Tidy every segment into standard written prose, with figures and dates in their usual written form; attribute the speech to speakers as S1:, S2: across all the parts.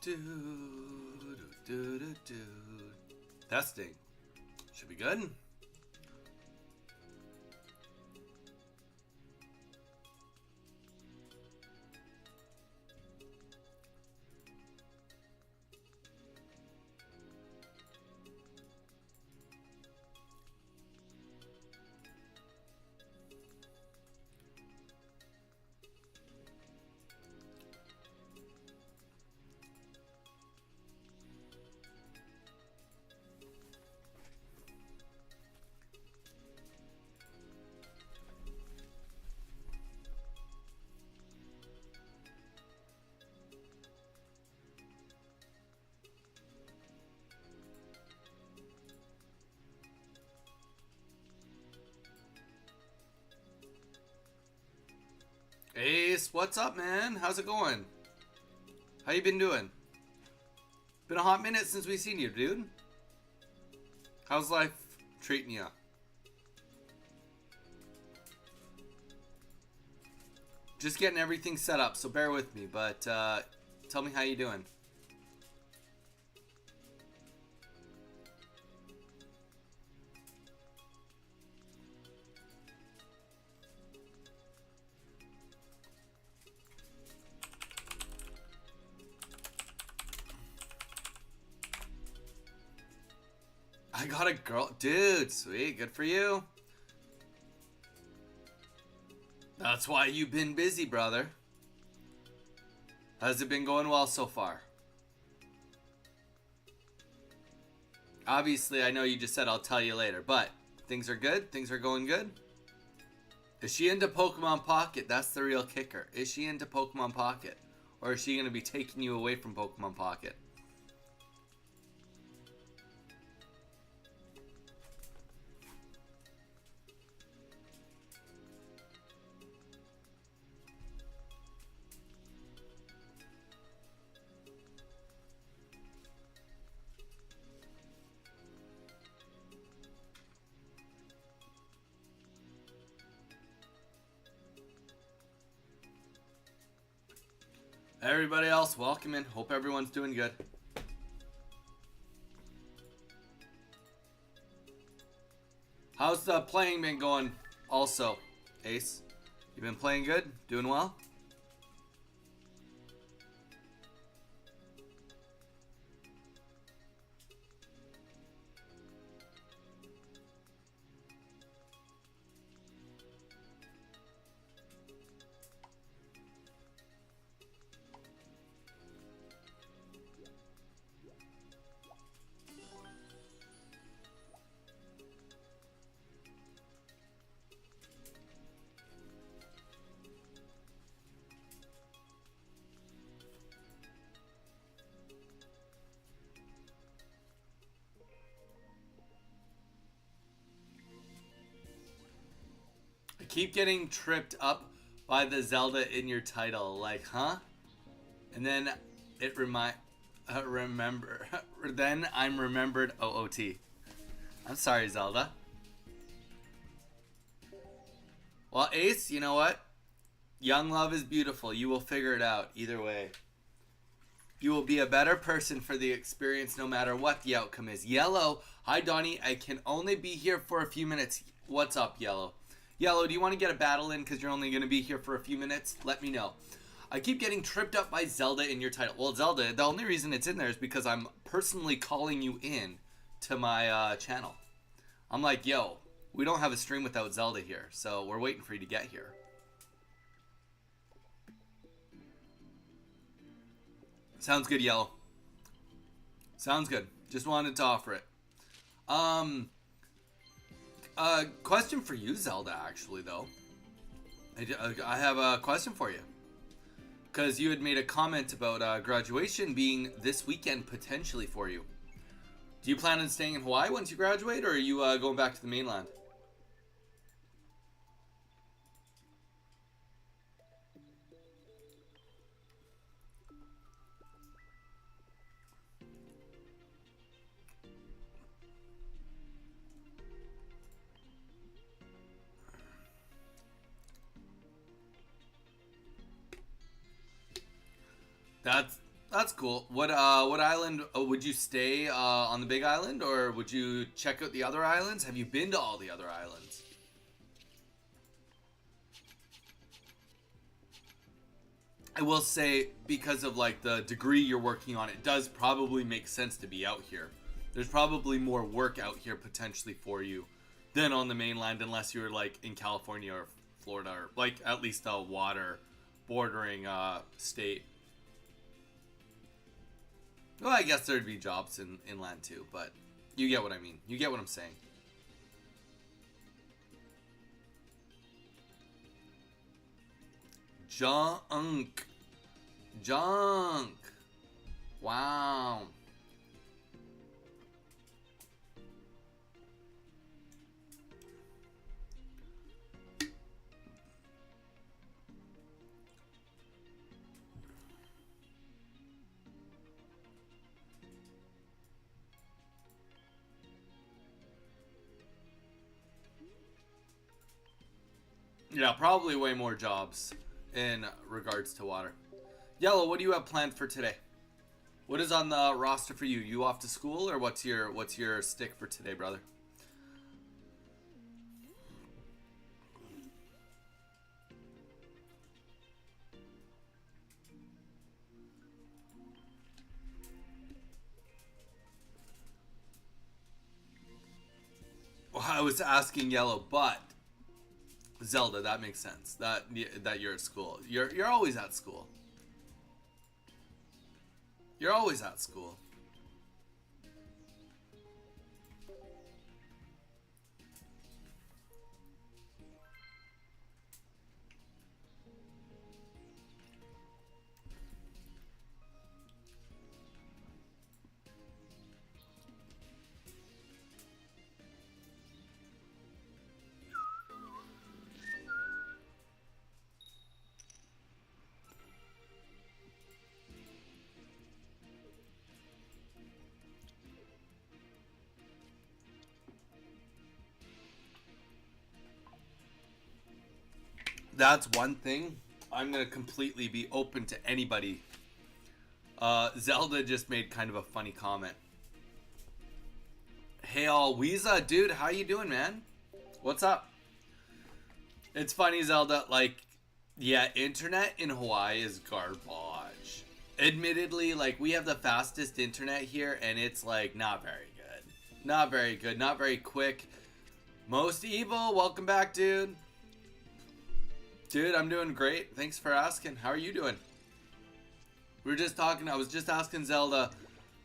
S1: Do, do, do, do, do. Testing. Should be good. Ace, what's up, man? How's it going? How you been doing? Been a hot minute since we seen you, dude. How's life treating you? Just getting everything set up, so bear with me, but tell me how you doing. I got a girl. Dude, sweet. Good for you. That's why you've been busy, brother. Has it been going well so far? Obviously, I know you just said I'll tell you later, but things are good? Things are going good? Is she into Pokemon Pocket? That's the real kicker. Is she into Pokemon Pocket? Or is she going to be taking you away from Pokemon Pocket? Everybody else, welcome in. Hope everyone's doing good. How's the playing been going also, Ace? You been playing good? Doing well? I keep getting tripped up by the Zelda in your title. Like, huh? And then it then I'm remembered OOT. I'm sorry, Zelda. Well, Ace, you know what? Young love is beautiful. You will figure it out either way. You will be a better person for the experience no matter what the outcome is. Yellow, hi Donnie. I can only be here for a few minutes. What's up, Yellow? Yellow, do you want to get a battle in because you're only going to be here for a few minutes? Let me know. I keep getting tripped up by Zelda in your title. Well, Zelda, the only reason it's in there is because I'm personally calling you in to my channel. I'm like, yo, we don't have a stream without Zelda here, so we're waiting for you to get here. Sounds good, Yellow. Sounds good. Just wanted to offer it. Question for you, Zelda, actually, though. I have a question for you. Because you had made a comment about graduation being this weekend, potentially, for you. Do you plan on staying in Hawaii once you graduate, or are you going back to the mainland? That's cool. What island would you stay on the big island, or would you check out the other islands? Have you been to all the other islands? I will say, because of like the degree you're working on, it does probably make sense to be out here. There's probably more work out here potentially for you than on the mainland, unless you're like in California or Florida, or like at least a water bordering state. Well, I guess there'd be jobs in inland too, but you get what I mean. You get what I'm saying. Junk. Junk. Wow. Yeah, probably way more jobs in regards to water. Yellow, what do you have planned for today? What is on the roster for you? You off to school, or what's your stick for today, brother? Well, I was asking Yellow, but Zelda, that makes sense. That you're at school. You're always at school. You're always at school. That's one thing I'm gonna completely be open to anybody. Zelda just made kind of a funny comment. Hey, all Weeza, dude, how you doing, man? What's up? It's funny, Zelda. Like, yeah, internet in Hawaii is garbage. Admittedly, like, we have the fastest internet here, and it's like not very good. Not very good. Not very quick. Most Evil, welcome back, dude. Dude, I'm doing great. Thanks for asking. How are you doing? We were just talking. I was just asking Zelda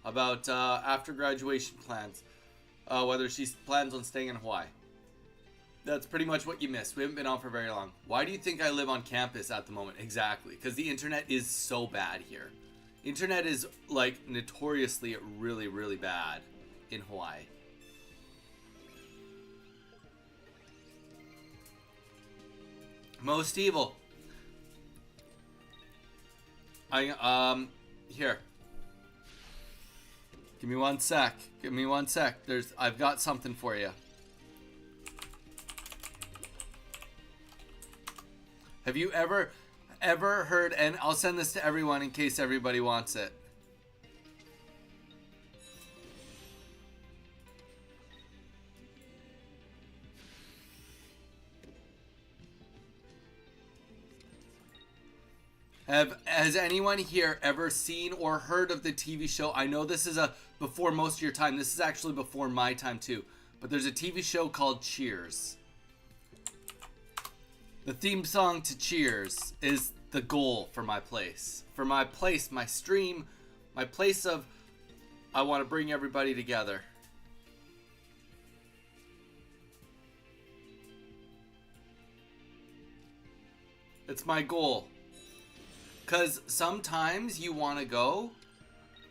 S1: about after graduation plans, whether she plans on staying in Hawaii. That's pretty much what you missed. We haven't been on for very long. Why do you think I live on campus at the moment? Exactly, because the internet is so bad here. Internet is like notoriously really, really bad in Hawaii. Most Evil. Here. Give me one sec. Give me one sec. I've got something for you. Have you ever heard, and I'll send this to everyone in case everybody wants it. Has anyone here ever seen or heard of the TV show? I know this is before most of your time. This is actually before my time too. But there's a TV show called Cheers. The theme song to Cheers is the goal for my place. For my place, my stream, my place of I want to bring everybody together. It's my goal. Because sometimes you want to go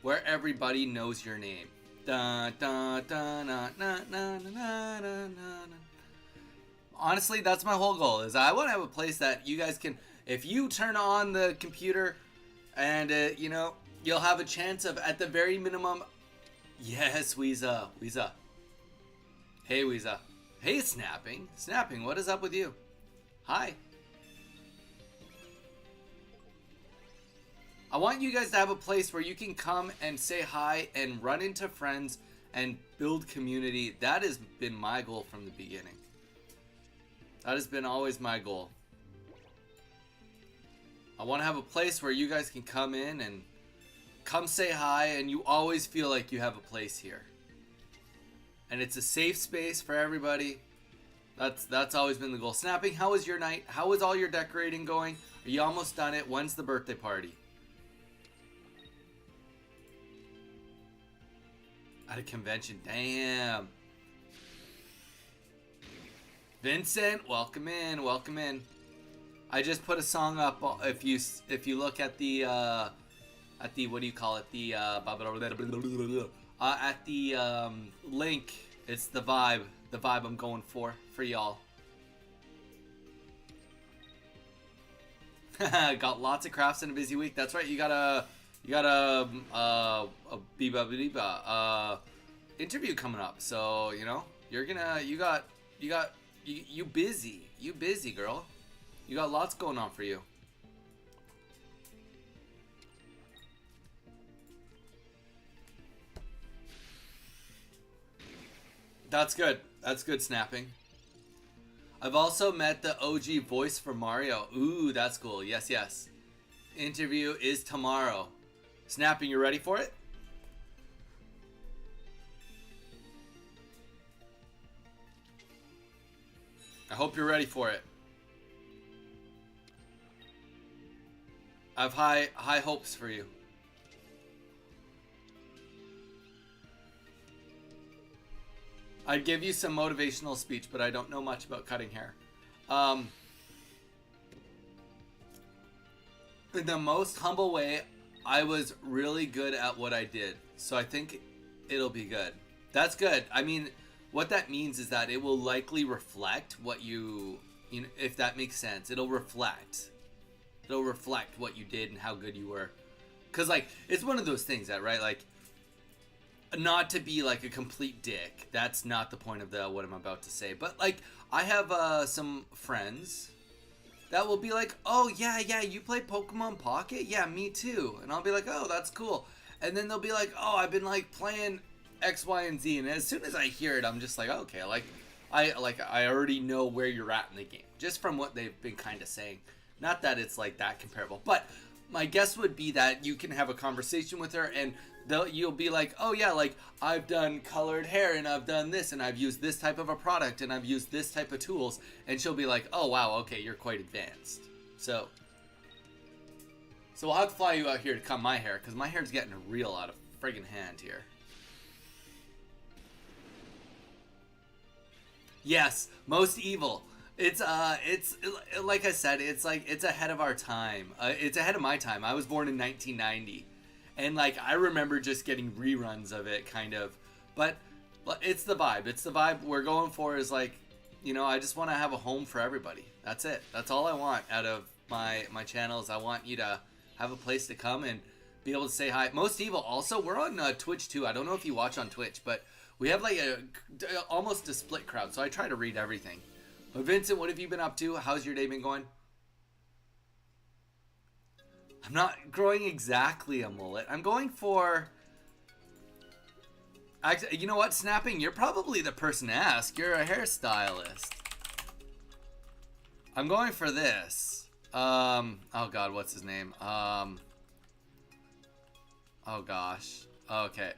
S1: where everybody knows your name. Da, da, da, na, na, na, na, na, na, na. Honestly, that's my whole goal. Is I want to have a place that you guys can, if you turn on the computer and, you know, you'll have a chance of, at the very minimum, yes, Weeza. Weeza. Hey, Weeza. Hey, Snapping. Snapping, what is up with you? Hi. I want you guys to have a place where you can come and say hi and run into friends and build community. That has been my goal from the beginning. That has been always my goal. I want to have a place where you guys can come in and come say hi, and you always feel like you have a place here. And it's a safe space for everybody. That's always been the goal. Snapping, how was your night? How was all your decorating going? Are you almost done it? When's the birthday party? At a convention. Damn. Vincent, welcome in. Welcome in. I just put a song up. If you look at the what do you call it? The at the link, it's the vibe. The vibe I'm going for y'all. Got lots of crafts in a busy week. That's right. You got a interview coming up. So you know you busy girl. You got lots going on for you. That's good. That's good snapping. I've also met the OG voice for Mario. Ooh, that's cool. Yes, yes. Interview is tomorrow. Snapping, you ready for it? I hope you're ready for it. I have high hopes for you. I'd give you some motivational speech, but I don't know much about cutting hair. In the most humble way, I was really good at what I did. So I think it'll be good. That's good. I mean, what that means is that it will likely reflect what you know, if that makes sense. It'll reflect what you did and how good you were. Because, like, it's one of those things that, right, like, not to be like a complete dick. That's not the point of what I'm about to say. But like, I have some friends that will be like, "Oh yeah, you play Pokemon Pocket? Yeah, me too." And I'll be like, "Oh, that's cool." And then they'll be like, "Oh, I've been like playing X, Y, and Z." And as soon as I hear it, I'm just like, "Okay, I already know where you're at in the game just from what they've been kind of saying." Not that it's like that comparable, but my guess would be that you can have a conversation with her and you'll be like, "Oh yeah, like I've done colored hair and I've done this and I've used this type of a product and I've used this type of tools," and she'll be like, "Oh wow, okay, you're quite advanced." So I'll have to fly you out here to cut my hair because my hair's getting real out of friggin' hand here. Yes, most evil. It's like I said, it's ahead of our time. It's ahead of my time. I was born in 1990. And, like, I remember just getting reruns of it, kind of. But it's the vibe. It's the vibe we're going for is, like, you know, I just want to have a home for everybody. That's it. That's all I want out of my channels. I want you to have a place to come and be able to say hi. Most Evil, also, we're on Twitch, too. I don't know if you watch on Twitch, but we have, like, almost a split crowd. So I try to read everything. But, Vincent, what have you been up to? How's your day been going? I'm not growing exactly a mullet. I'm going for... Actually, you know what, Snapping? You're probably the person to ask. You're a hairstylist. I'm going for this. Oh god, what's his name? Oh gosh. Okay.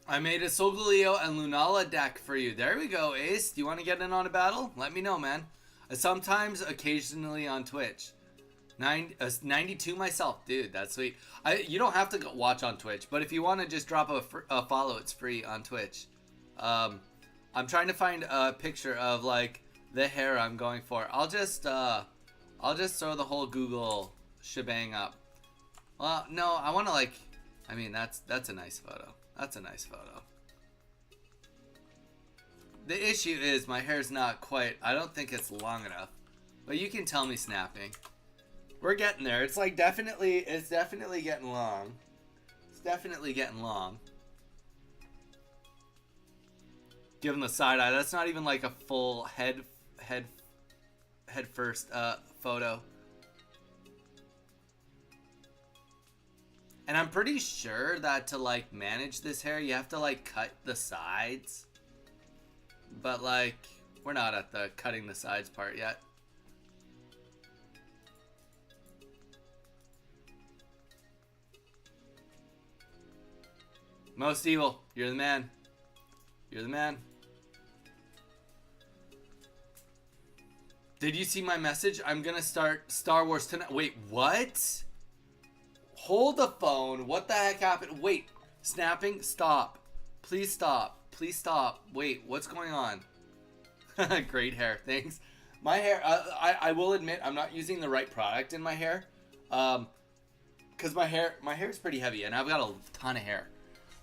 S1: I made a Solgaleo and Lunala deck for you. There we go, Ace. Do you want to get in on a battle? Let me know, man. Sometimes, occasionally on Twitch. 92 myself, dude. That's sweet. You don't have to go watch on Twitch, but if you want to just drop a follow, it's free on Twitch. I'm trying to find a picture of like the hair I'm going for. I'll just throw the whole Google shebang up. Well, no, I want to like. I mean, that's a nice photo. That's a nice photo. The issue is my hair's not quite. I don't think it's long enough. But you can tell me snapping. We're getting there. It's like definitely. It's definitely getting long. It's definitely getting long. Give him the side eye. That's not even like a full head first photo. And I'm pretty sure that to like manage this hair, you have to like cut the sides. But like, we're not at the cutting the sides part yet. Most evil, you're the man. You're the man. Did you see my message? I'm gonna start Star Wars tonight. Wait, what? Hold the phone. What the heck happened? Wait, snapping? Stop. Please stop. Please stop. Wait, what's going on? Great hair, thanks. My hair, I will admit, I'm not using the right product in my hair. Because my hair is pretty heavy, and I've got a ton of hair.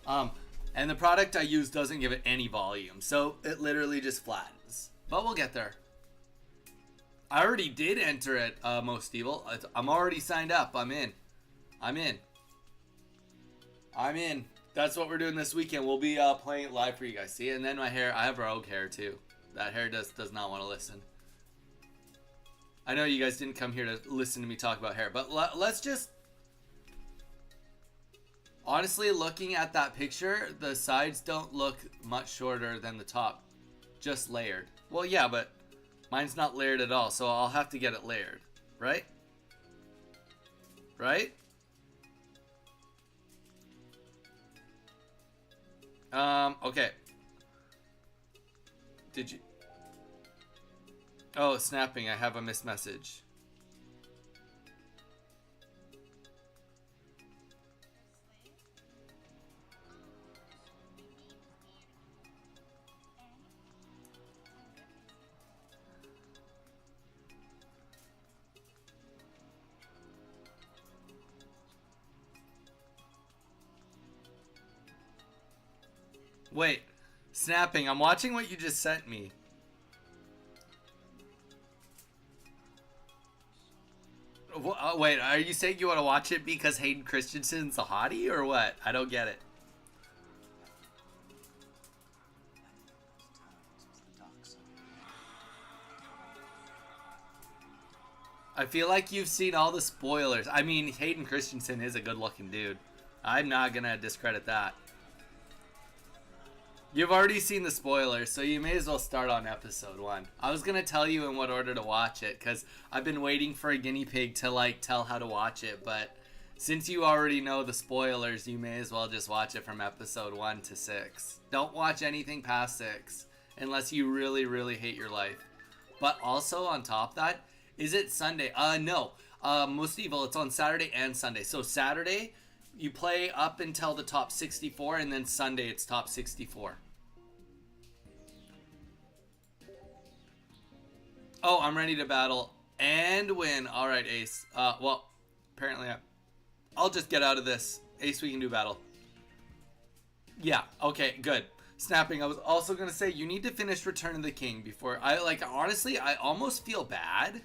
S1: And the product I use doesn't give it any volume, so it literally just flattens. But we'll get there. I already did enter it, Most Evil. I'm already signed up. I'm in. That's what we're doing this weekend. We'll be playing it live for you guys. See, and then my hair. I have rogue hair too. That hair does not want to listen. I know you guys didn't come here to listen to me talk about hair, but let's just. Honestly, looking at that picture, the sides don't look much shorter than the top. Just layered. Well, yeah, but mine's not layered at all, so I'll have to get it layered. Right? Right? Okay. Did you... Oh, snapping. I have a missed message. Wait, snapping. I'm watching what you just sent me. Wait, are you saying you want to watch it because Hayden Christensen's a hottie or what? I don't get it. I feel like you've seen all the spoilers. I mean, Hayden Christensen is a good-looking dude. I'm not gonna discredit that. You've already seen the spoilers, so you may as well start on episode 1. I was gonna tell you in what order to watch it, because I've been waiting for a guinea pig to, like, tell how to watch it, but since you already know the spoilers, you may as well just watch it from episode 1 to 6. Don't watch anything past 6, unless you really, really hate your life. But also, on top of that, is it Sunday? No. Most Evil, it's on Saturday and Sunday. So Saturday, you play up until the top 64, and then Sunday it's top 64. Oh, I'm ready to battle and win. All right, Ace. Well, apparently I'll just get out of this. Ace, we can do battle. Yeah, okay, good. Snapping, I was also going to say, you need to finish Return of the King before... honestly, I almost feel bad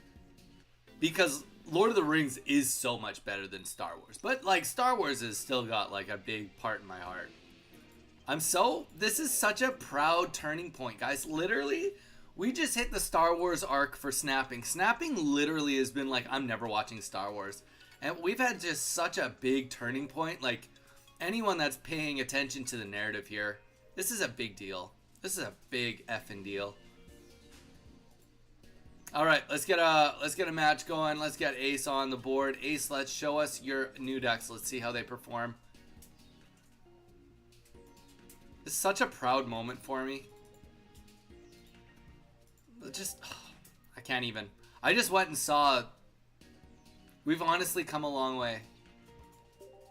S1: because Lord of the Rings is so much better than Star Wars. But, like, Star Wars has still got, like, a big part in my heart. This is such a proud turning point, guys. Literally, we just hit the Star Wars arc for Snapping. Snapping literally has been like, I'm never watching Star Wars. And we've had just such a big turning point. Like, anyone that's paying attention to the narrative here, this is a big deal. This is a big effing deal. All right, let's get a match going. Let's get Ace on the board. Ace, let's show us your new decks. Let's see how they perform. It's such a proud moment for me. I can't even. I just went and saw We've honestly come a long way.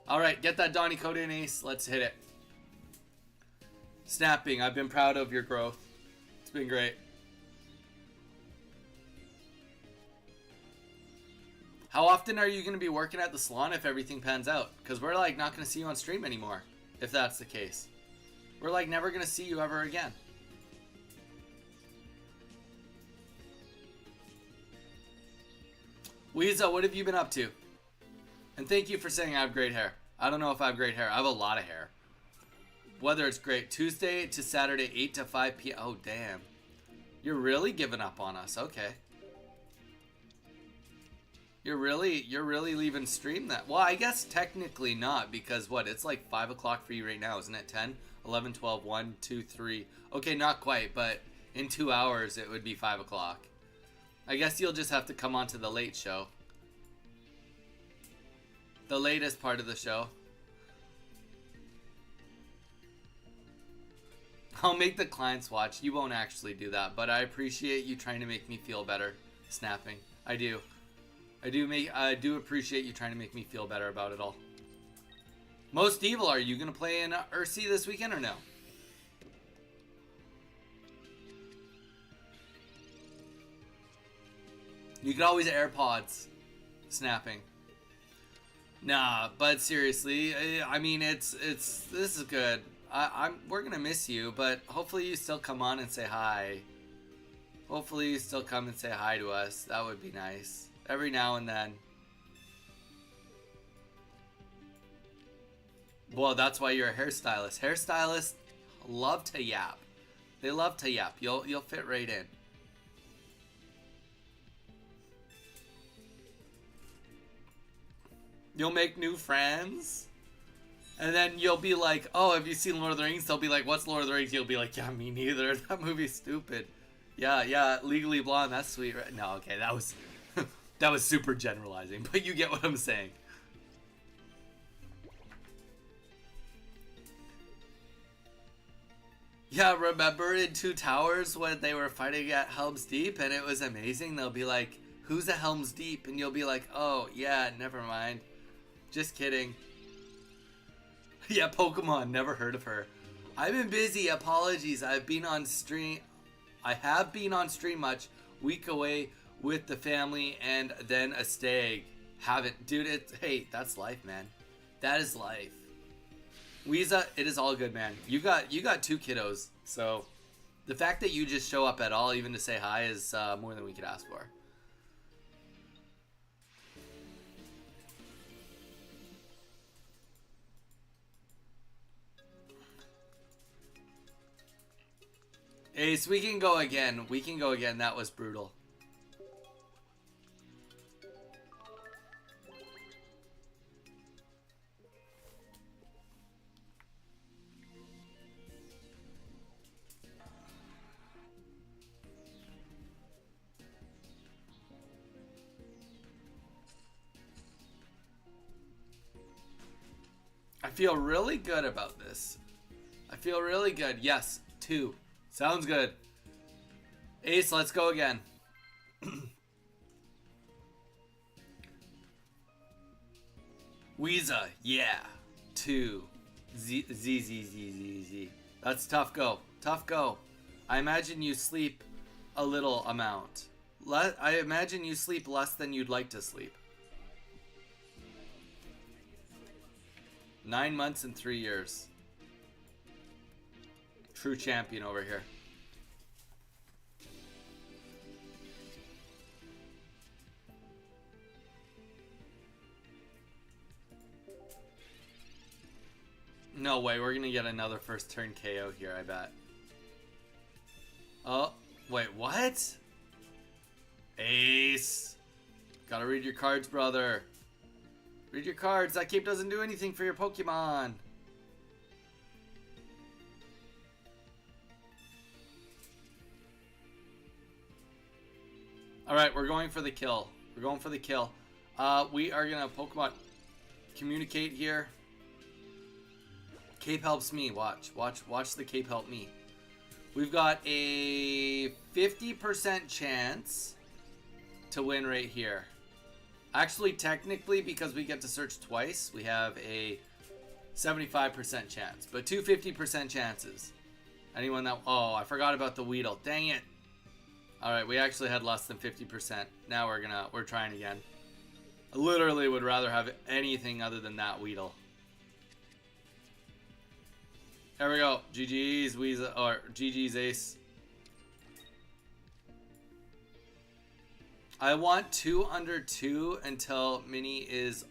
S1: Alright, get that Donny code in, Ace. Let's hit it. Snapping, I've been proud of your growth. It's been great. How often are you going to be working at the salon if everything pans out? Because we're like not going to see you on stream anymore, if that's the case. We're like never going to see you ever again. Weeza, what have you been up to? And thank you for saying I have great hair. I don't know if I have great hair. I have a lot of hair. Whether it's great. Tuesday to Saturday, 8 to 5 p.m. Oh, damn. You're really giving up on us. Okay. You're really leaving stream that. Well, I guess technically not, because what? It's like 5 o'clock for you right now, isn't it? 10, 11, 12, 1, 2, 3. Okay, not quite, but in 2 hours it would be 5 o'clock. I guess you'll just have to come on to the late show. The latest part of the show. I'll make the clients watch. You won't actually do that, but I appreciate you trying to make me feel better. Snapping. I do. I do appreciate you trying to make me feel better about it all. Most Evil, are you going to play in Ursi this weekend or no? You could always AirPods. Snapping. Nah, but seriously, I mean, this is good. We're gonna miss you, but hopefully you still come on and say hi. Hopefully you still come and say hi to us. That would be nice. Every now and then. Well, that's why you're a hairstylist. Hairstylists love to yap. They love to yap. You'll fit right in. You'll make new friends. And then you'll be like, oh, have you seen Lord of the Rings? They'll be like, what's Lord of the Rings? You'll be like, yeah, me neither. That movie's stupid. Yeah, Legally Blonde, that's sweet. Right? No, okay, that was that was super generalizing, but you get what I'm saying. Yeah, remember in Two Towers when they were fighting at Helm's Deep and it was amazing? They'll be like, who's a Helm's Deep? And you'll be like, oh, yeah, never mind. Just kidding. Yeah, Pokemon, never heard of her. I've been busy, apologies. I've been on stream. I have been on stream much. Week away with the family and then a stag. Haven't. Dude, hey, that's life, man. That is life. Weeza, it is all good, man. You got 2 kiddos, so the fact that you just show up at all, even to say hi, is more than we could ask for. Ace, we can go again. We can go again. That was brutal. I feel really good about this. I feel really good. Yes, 2. Sounds good. Ace, let's go again. Weeza, yeah. 2. Z. That's tough go. Tough go. I imagine you sleep a little amount. I imagine you sleep less than you'd like to sleep. 9 months and 3 years. True champion over here. No way, we're gonna get another first turn KO here, I bet. Oh, wait, what? Ace. Gotta read your cards, brother. Read your cards. That cape doesn't do anything for your Pokemon. Alright, we're going for the kill. We're going for the kill. We are gonna Pokemon communicate here. Cape helps me. Watch the cape help me. We've got a 50% chance to win right here. Actually, technically, because we get to search twice, we have a 75% chance, but two 50% chances. Anyone that... Oh, I forgot about the Weedle. Dang it. Alright, we actually had less than 50%. Now we're trying again. I literally would rather have anything other than that Weedle. There we go. GG's Weasel, or GG's Ace. I want 2 under 2 until Minnie is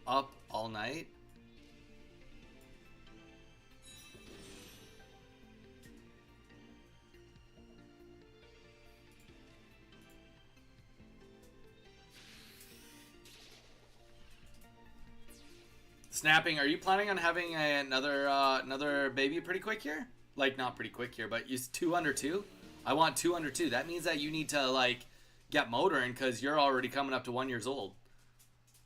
S1: up all night. Snapping, are you planning on having another baby pretty quick here? Like, not pretty quick here, but use 2 under 2? I want 2 under 2. That means that you need to, like, get motoring because you're already coming up to 1 year old.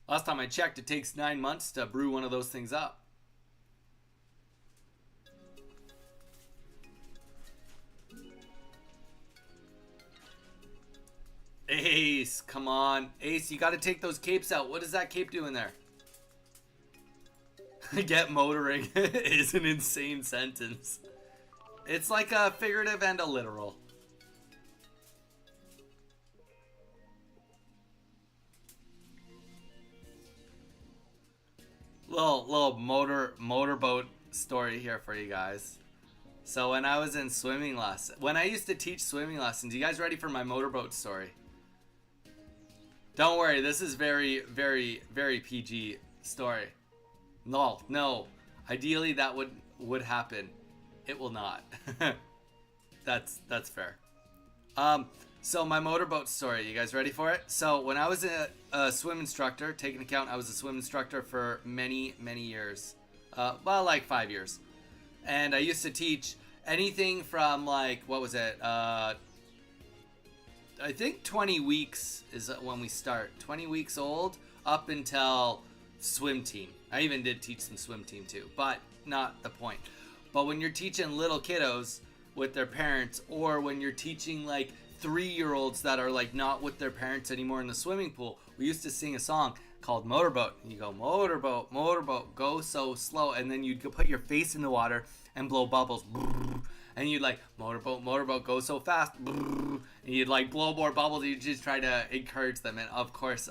S1: Last time I checked, it takes 9 months to brew one of those things up. Ace, come on. Ace, you got to take those capes out. What is that cape doing there? Get motoring is an insane sentence. It's like a figurative and a literal. Little motorboat story here for you guys. So when I was in swimming lesson, when I used to teach swimming lessons, you guys ready for my motorboat story? Don't worry, this is very, very, very PG story. No. Ideally, that would happen. It will not. That's fair. So my motorboat story. You guys ready for it? So when I was a swim instructor, take into account I was a swim instructor for many years. Well, like 5 years. And I used to teach anything from like, what was it? I think 20 weeks is when we start. 20 weeks old up until swim team. I even did teach some swim team too, but not the point. But when you're teaching little kiddos with their parents, or when you're teaching like 3-year-olds that are like not with their parents anymore in the swimming pool, we used to sing a song called Motorboat. And you go, motorboat, motorboat, go so slow. And then you'd put your face in the water and blow bubbles. And you'd like, motorboat, motorboat, go so fast. And you'd like blow more bubbles. You just try to encourage them. And of course,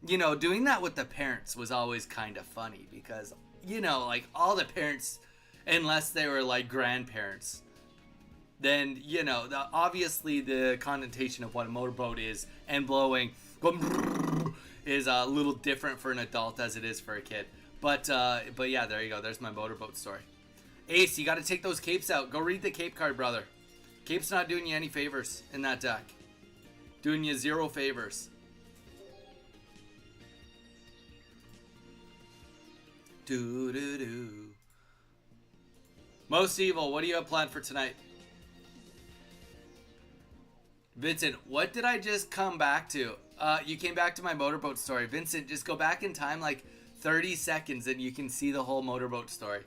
S1: you know, doing that with the parents was always kind of funny because, you know, like all the parents, unless they were like grandparents, then, you know, obviously the connotation of what a motorboat is and blowing is a little different for an adult as it is for a kid. But yeah, there you go. There's my motorboat story. Ace, you got to take those capes out. Go read the cape card, brother. Cape's not doing you any favors in that deck. Doing you 0 favors. Do. Most Evil, what do you have planned for tonight? Vincent, what did I just come back to? You came back to my motorboat story. Vincent, just go back in time like 30 seconds and you can see the whole motorboat story.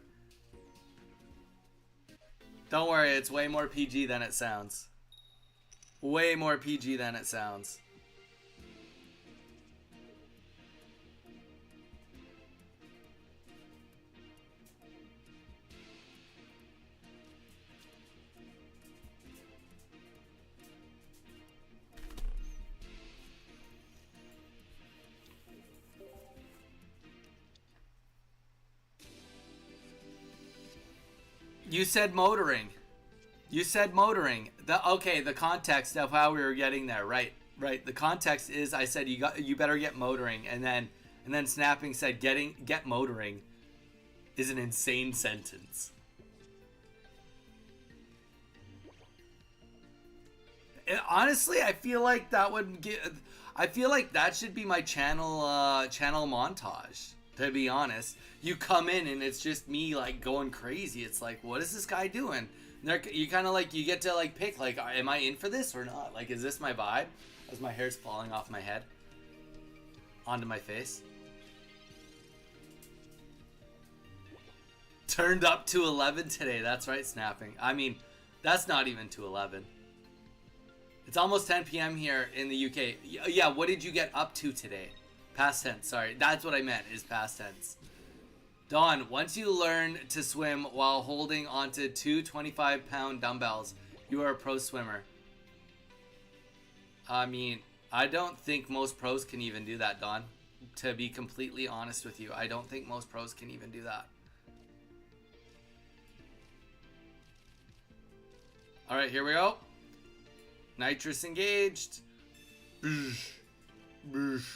S1: Don't worry, it's way more PG than it sounds. Way more PG than it sounds. You said motoring. You said motoring. The context of how we were getting there, right? The context is I said you better get motoring, and then Snapping said get motoring is an insane sentence. Honestly, I feel like that would get. I feel like that should be my channel montage. To be honest, you come in and it's just me like going crazy. It's like, what is this guy doing? You kind of like, you get to like pick like, am I in for this or not? Like, is this my vibe? As my hair's falling off my head onto my face. Turned up to 11 today. That's right, Snapping. I mean, that's not even to 11. It's almost 10 p.m. here in the UK. Yeah, what did you get up to today? Past tense, sorry. That's what I meant, is past tense. Dawn, once you learn to swim while holding onto two 25-pound dumbbells, you are a pro swimmer. I mean, I don't think most pros can even do that, Dawn. To be completely honest with you, I don't think most pros can even do that. All right, here we go. Nitrous engaged. Boosh. Boosh.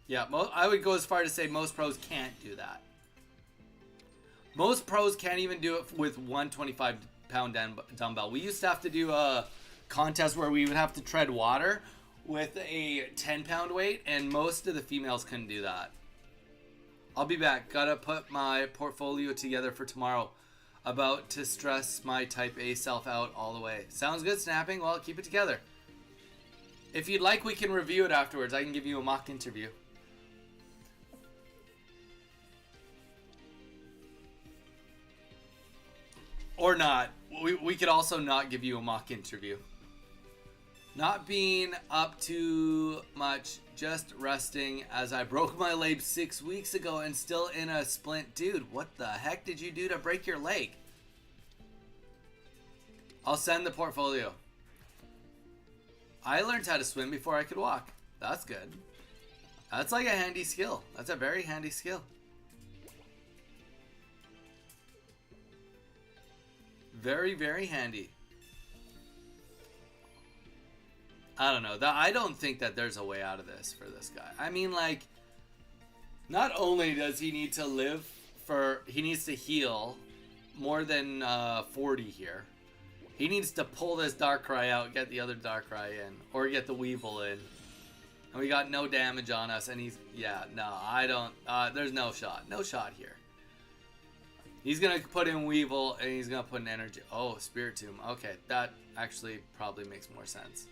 S1: Yeah, I would go as far to say most pros can't do that. Most pros can't even do it with one 25-pound dumbbell. We used to have to do a contest where we would have to tread water with a 10-pound weight, and most of the females couldn't do that. I'll be back. Gotta put my portfolio together for tomorrow. About to stress my type A self out all the way. Sounds good, Snapping. Well, keep it together. If you'd like, we can review it afterwards. I can give you a mock interview. Or not. We could also not give you a mock interview. Not being up too much, just resting as I broke my leg 6 weeks ago and still in a splint. Dude, what the heck did you do to break your leg? I'll send the portfolio. I learned how to swim before I could walk. That's good. That's like a handy skill. That's a very handy skill. Very, very handy. I don't know. I don't think that there's a way out of this for this guy. I mean, like, not only does he need to live for... He needs to heal more than 40 here. He needs to pull this Darkrai out, get the other Darkrai in. Or get the Weevil in. And we got no damage on us. And he's... Yeah, no, I don't... there's no shot. No shot here. He's going to put in Weevil, and he's going to put in Energy. Oh, Spiritomb. Okay, that actually probably makes more sense.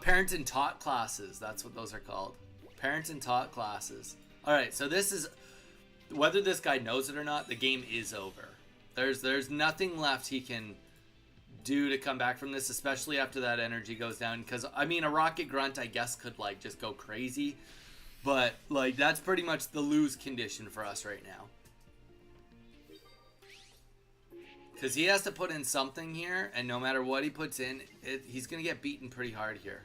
S1: Parent and taught classes. That's what those are called. Parent and taught classes. Alright, so this is... Whether this guy knows it or not, the game is over. There's nothing left he can do to come back from this, especially after that energy goes down. Because, I mean, a Rocket Grunt, I guess, could, like, just go crazy. But, like, that's pretty much the lose condition for us right now. Because he has to put in something here, and no matter what he puts in, he's going to get beaten pretty hard here.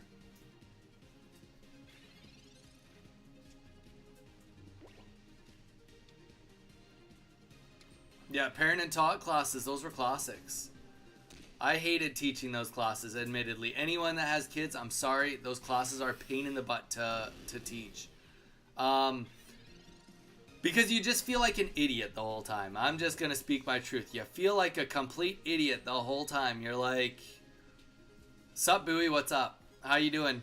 S1: Yeah, parent and taught classes, those were classics. I hated teaching those classes, admittedly. Anyone that has kids, I'm sorry, those classes are a pain in the butt to teach. Because you just feel like an idiot the whole time. I'm just going to speak my truth. You feel like a complete idiot the whole time. You're like, sup, Bowie, what's up? How you doing?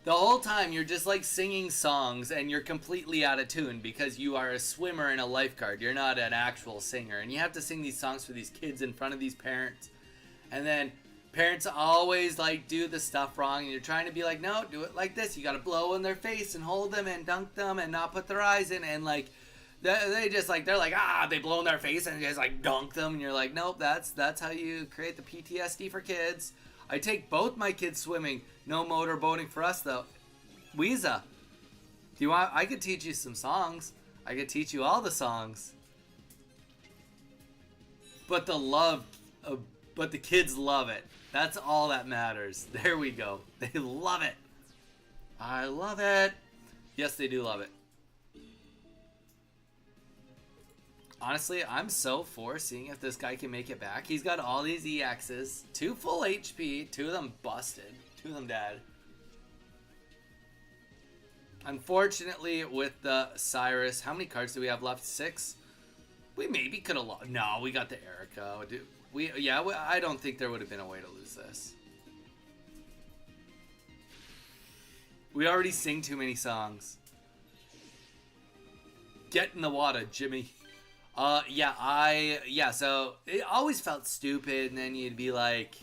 S1: The whole time you're just like singing songs and you're completely out of tune because you are a swimmer and a lifeguard. You're not an actual singer. And you have to sing these songs for these kids in front of these parents. And then parents always like do the stuff wrong. And you're trying to be like, no, do it like this. You got to blow in their face and hold them and dunk them and not put their eyes in. And like, they just like, they're like, they blow in their face and just like dunk them. And you're like, nope, that's how you create the PTSD for kids. I take both my kids swimming. No motor boating for us, though. Weeza, do you want? I could teach you some songs. I could teach you all the songs. But but the kids love it. That's all that matters. There we go. They love it. I love it. Yes, they do love it. Honestly, I'm so for seeing if this guy can make it back. He's got all these EXs. 2 full HP. 2 of them busted. 2 of them dead. Unfortunately, with the Cyrus, how many cards do we have left? 6? We maybe could have lost. No, we got the Erica. I don't think there would have been a way to lose this. We already sing too many songs. Get in the water, Jimmy. So it always felt stupid, and then you'd be like,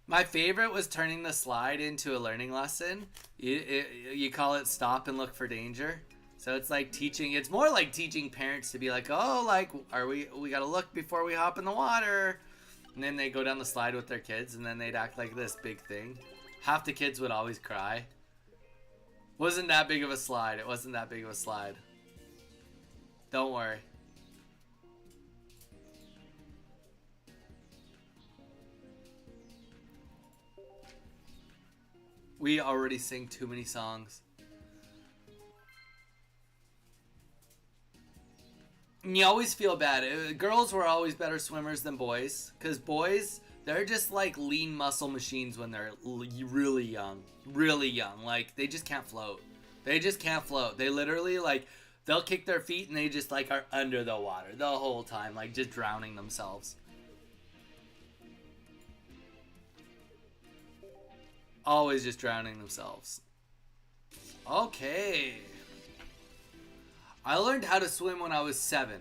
S1: My favorite was turning the slide into a learning lesson. You call it stop and look for danger. So it's like teaching. It's more like teaching parents to be like, oh, like, we gotta look before we hop in the water. And then they go down the slide with their kids, and then they'd act like this big thing. Half the kids would always cry. Wasn't that big of a slide. It wasn't that big of a slide. Don't worry. We already sing too many songs. And you always feel bad. Girls were always better swimmers than boys. Because boys, they're just like lean muscle machines when they're really young. Really young. Like, they just can't float. They just can't float. They literally, like, they'll kick their feet and they just, like, are under the water the whole time. Like, just drowning themselves. Always just drowning themselves. Okay. I learned how to swim when I was 7.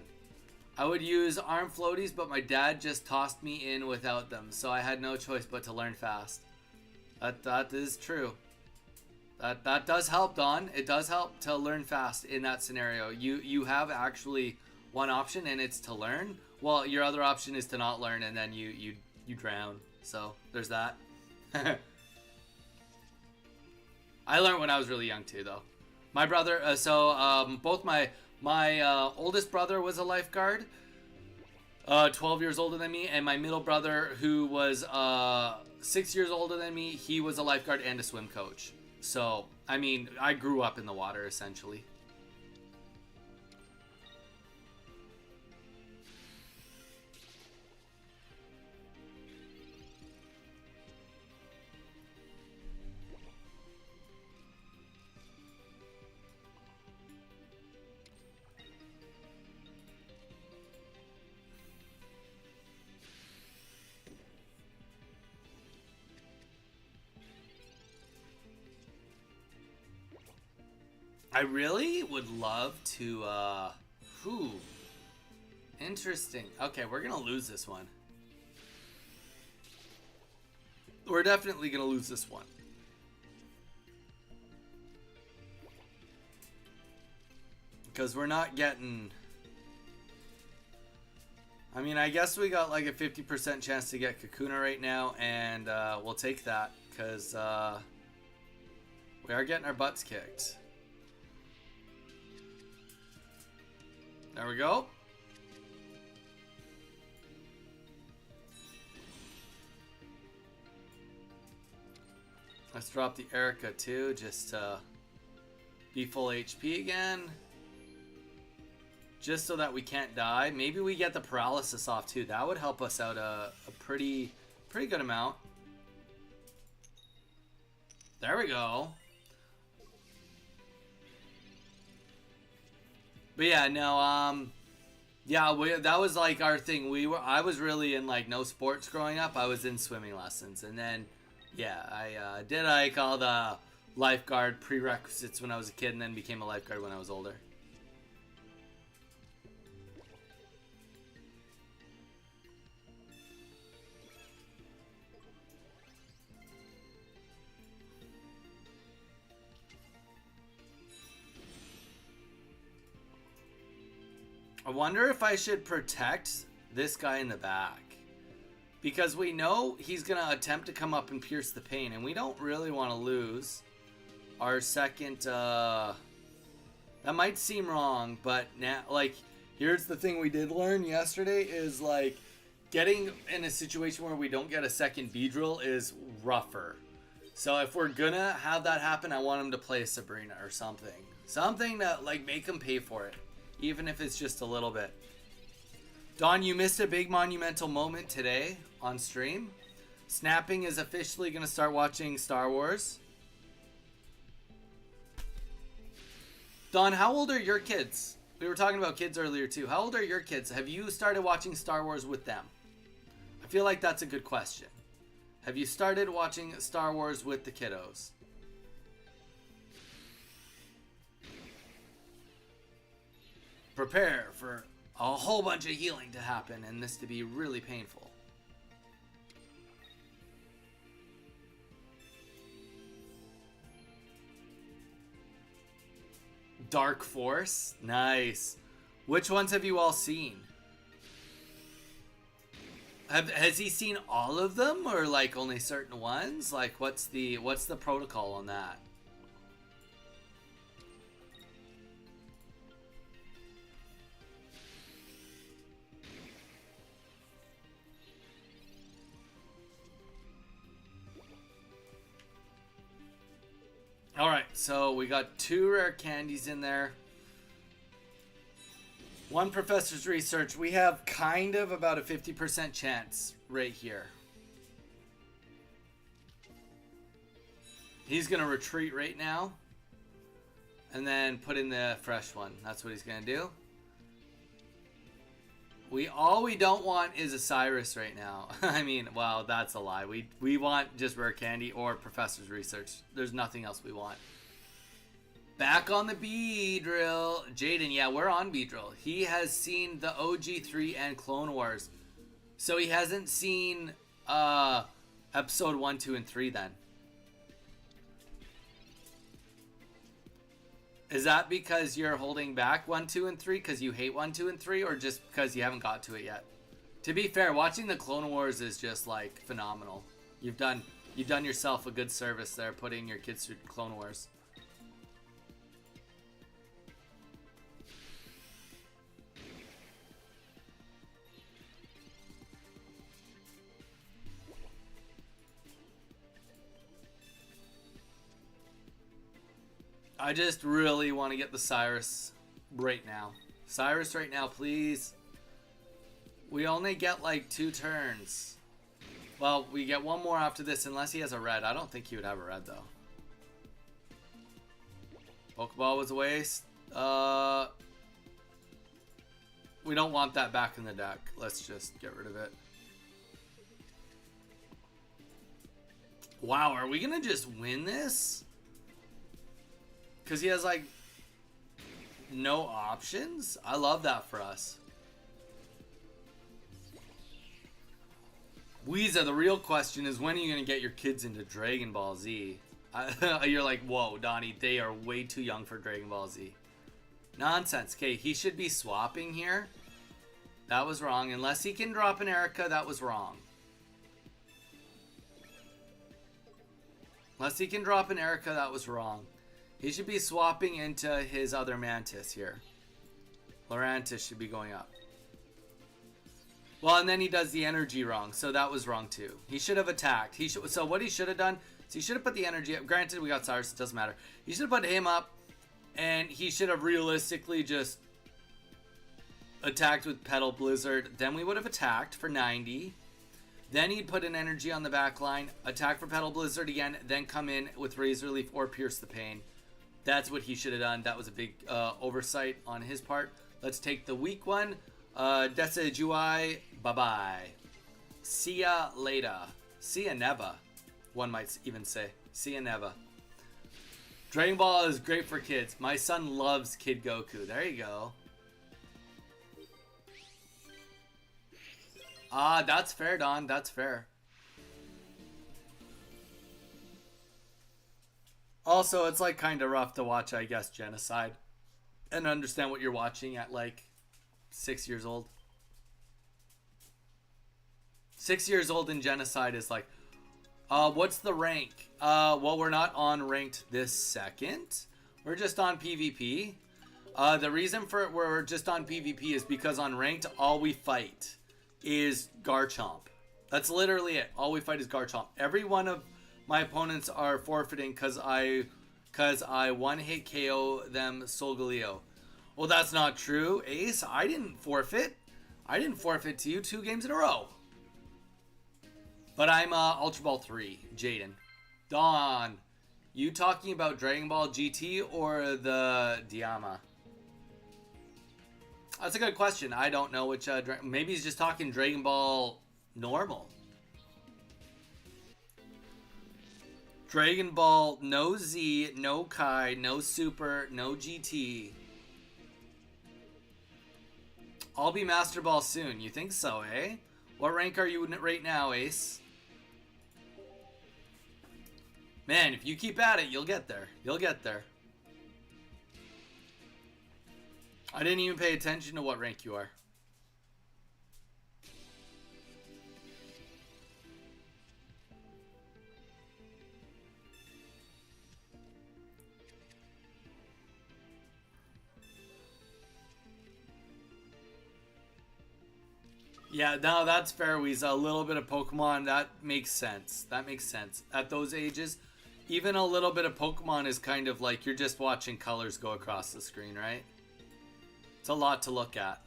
S1: I would use arm floaties, but my dad just tossed me in without them, so I had no choice but to learn fast. That is true. That does help, Don. It does help to learn fast in that scenario. You have actually one option, and it's to learn. Well, your other option is to not learn, and then you drown. So there's that. I learned when I was really young too, though. My brother, both my oldest brother was a lifeguard, 12 years older than me, and my middle brother, who was 6 years older than me, he was a lifeguard and a swim coach. So, I mean, I grew up in the water, essentially. I really would love to, interesting. Okay, we're gonna lose this one. We're definitely gonna lose this one. Because we're not getting... I mean, I guess we got like a 50% chance to get Kakuna right now, and we'll take that, because we are getting our butts kicked. There we go. Let's drop the Erica too, just to be full HP again. Just so that we can't die. Maybe we get the paralysis off too. That would help us out a pretty good amount. There we go. But yeah, no, yeah, that was like our thing. I was really in like no sports growing up. I was in swimming lessons, and then, yeah, I did like all the lifeguard prerequisites when I was a kid, and then became a lifeguard when I was older. I wonder if I should protect this guy in the back. Because we know he's going to attempt to come up and pierce the pain. And we don't really want to lose our second... That might seem wrong, but now, like, here's the thing we did learn yesterday is, like, getting in a situation where we don't get a second Beedrill is rougher. So if we're going to have that happen, I want him to play Sabrina or something. Something that, like, make him pay for it. Even if it's just a little bit. Don, you missed a big monumental moment today on stream. Snapping is officially going to start watching Star Wars. Don, how old are your kids? We were talking about kids earlier too. How old are your kids? Have you started watching Star Wars with them? I feel like that's a good question. Have you started watching Star Wars with the kiddos? Prepare for a whole bunch of healing to happen and this to be really painful. Dark Force? Nice. Which ones have you all seen? Has he seen all of them, or like only certain ones? Like, what's the protocol on that? All right, so we got 2 rare candies in there. 1 professor's research. We have kind of about a 50% chance right here. He's going to retreat right now. And then put in the fresh one. That's what he's going to do. All we don't want is a Cyrus right now. I mean, well, that's a lie. We want just rare candy or professor's research. There's nothing else we want. Back on the Beedrill. Jaden, yeah, we're on Beedrill. He has seen the OG3 and Clone Wars. So he hasn't seen episode 1, 2, and 3 then. Is that because you're holding back 1, 2, and 3 because you hate 1, 2, and 3, or just because you haven't got to it yet? To be fair, watching the Clone Wars is just like phenomenal. You've done yourself a good service there, putting your kids through Clone Wars. I just really want to get the Cyrus right now. Cyrus right now, please. We only get like 2 turns. Well, we get 1 more after this unless he has a red. I don't think he would have a red though. Pokeball was a waste. We don't want that back in the deck. Let's just get rid of it. Wow, are we gonna just win this? Because he has, like, no options? I love that for us. Weeza, the real question is, when are you going to get your kids into Dragon Ball Z? You're like, whoa, Donnie, they are way too young for Dragon Ball Z. Nonsense. Okay, he should be swapping here. That was wrong. Unless he can drop an Erica, that was wrong. Unless he can drop an Erica, that was wrong. He should be swapping into his other Mantis here. Lurantis should be going up. Well, and then he does the energy wrong, so that was wrong too. He should have attacked. So what he should have done is he should have put the energy up. Granted, we got Cyrus, it doesn't matter. He should have put him up, and he should have realistically just attacked with Petal Blizzard. Then we would have attacked for 90. Then he'd put an energy on the back line, attack for Petal Blizzard again, then come in with Razor Leaf or Pierce the Pain. That's what he should have done. That was a big oversight on his part. Let's take the weak one. Desa Juai, bye-bye. See ya later. See ya never, one might even say. See ya never. Dragon Ball is great for kids. My son loves Kid Goku. There you go. Ah, that's fair, Don. That's fair. Also, it's like kind of rough to watch, I guess, Genocide and understand what you're watching at like 6 years old. 6 years old in Genocide is like, what's the rank? Well, we're not on ranked this second. We're just on PvP. The reason for it we're just on PvP is because on ranked, all we fight is Garchomp. That's literally it. All we fight is Garchomp. Every one of my opponents are forfeiting because I one-hit KO them Solgaleo. Well, that's not true, Ace. I didn't forfeit. I didn't forfeit to you 2 games in a row. But I'm Ultra Ball 3, Jaden. Dawn, you talking about Dragon Ball GT or the Diama? That's a good question. I don't know which. Maybe he's just talking Dragon Ball normal. Dragon Ball, no Z, no Kai, no Super, no GT. I'll be Master Ball soon. You think so, eh? What rank are you right now, Ace? Man, if you keep at it, you'll get there. You'll get there. I didn't even pay attention to what rank you are. Yeah, no, that's fair, Weeza. A little bit of Pokemon, that makes sense. That makes sense. At those ages, even a little bit of Pokemon is kind of like you're just watching colors go across the screen, right? It's a lot to look at.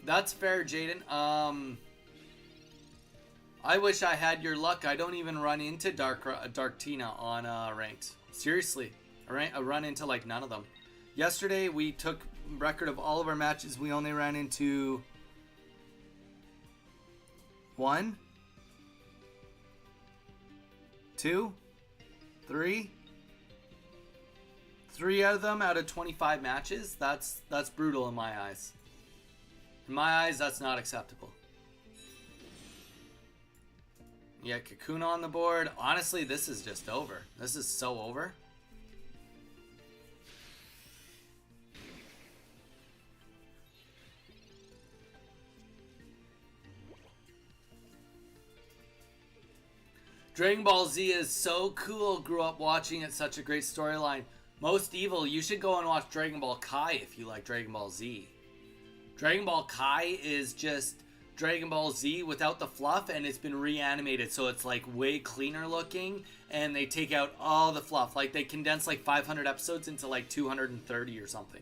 S1: That's fair, Jaden. I wish I had your luck. I don't even run into Dark Tina on ranked. Seriously, I run into like none of them. Yesterday we took record of all of our matches. We only ran into 1, 2, 3. 3 out of them out of 25 matches. That's brutal in my eyes. In my eyes, that's not acceptable. Yeah, Kakuna on the board. Honestly, this is just over. This is so over. Dragon Ball Z is so cool. Grew up watching it. Such a great storyline. Most Evil, you should go and watch Dragon Ball Kai if you like Dragon Ball Z. Dragon Ball Kai is just Dragon Ball Z without the fluff, and it's been reanimated, so it's like way cleaner looking, and they take out all the fluff. Like they condense like 500 episodes into like 230 or something.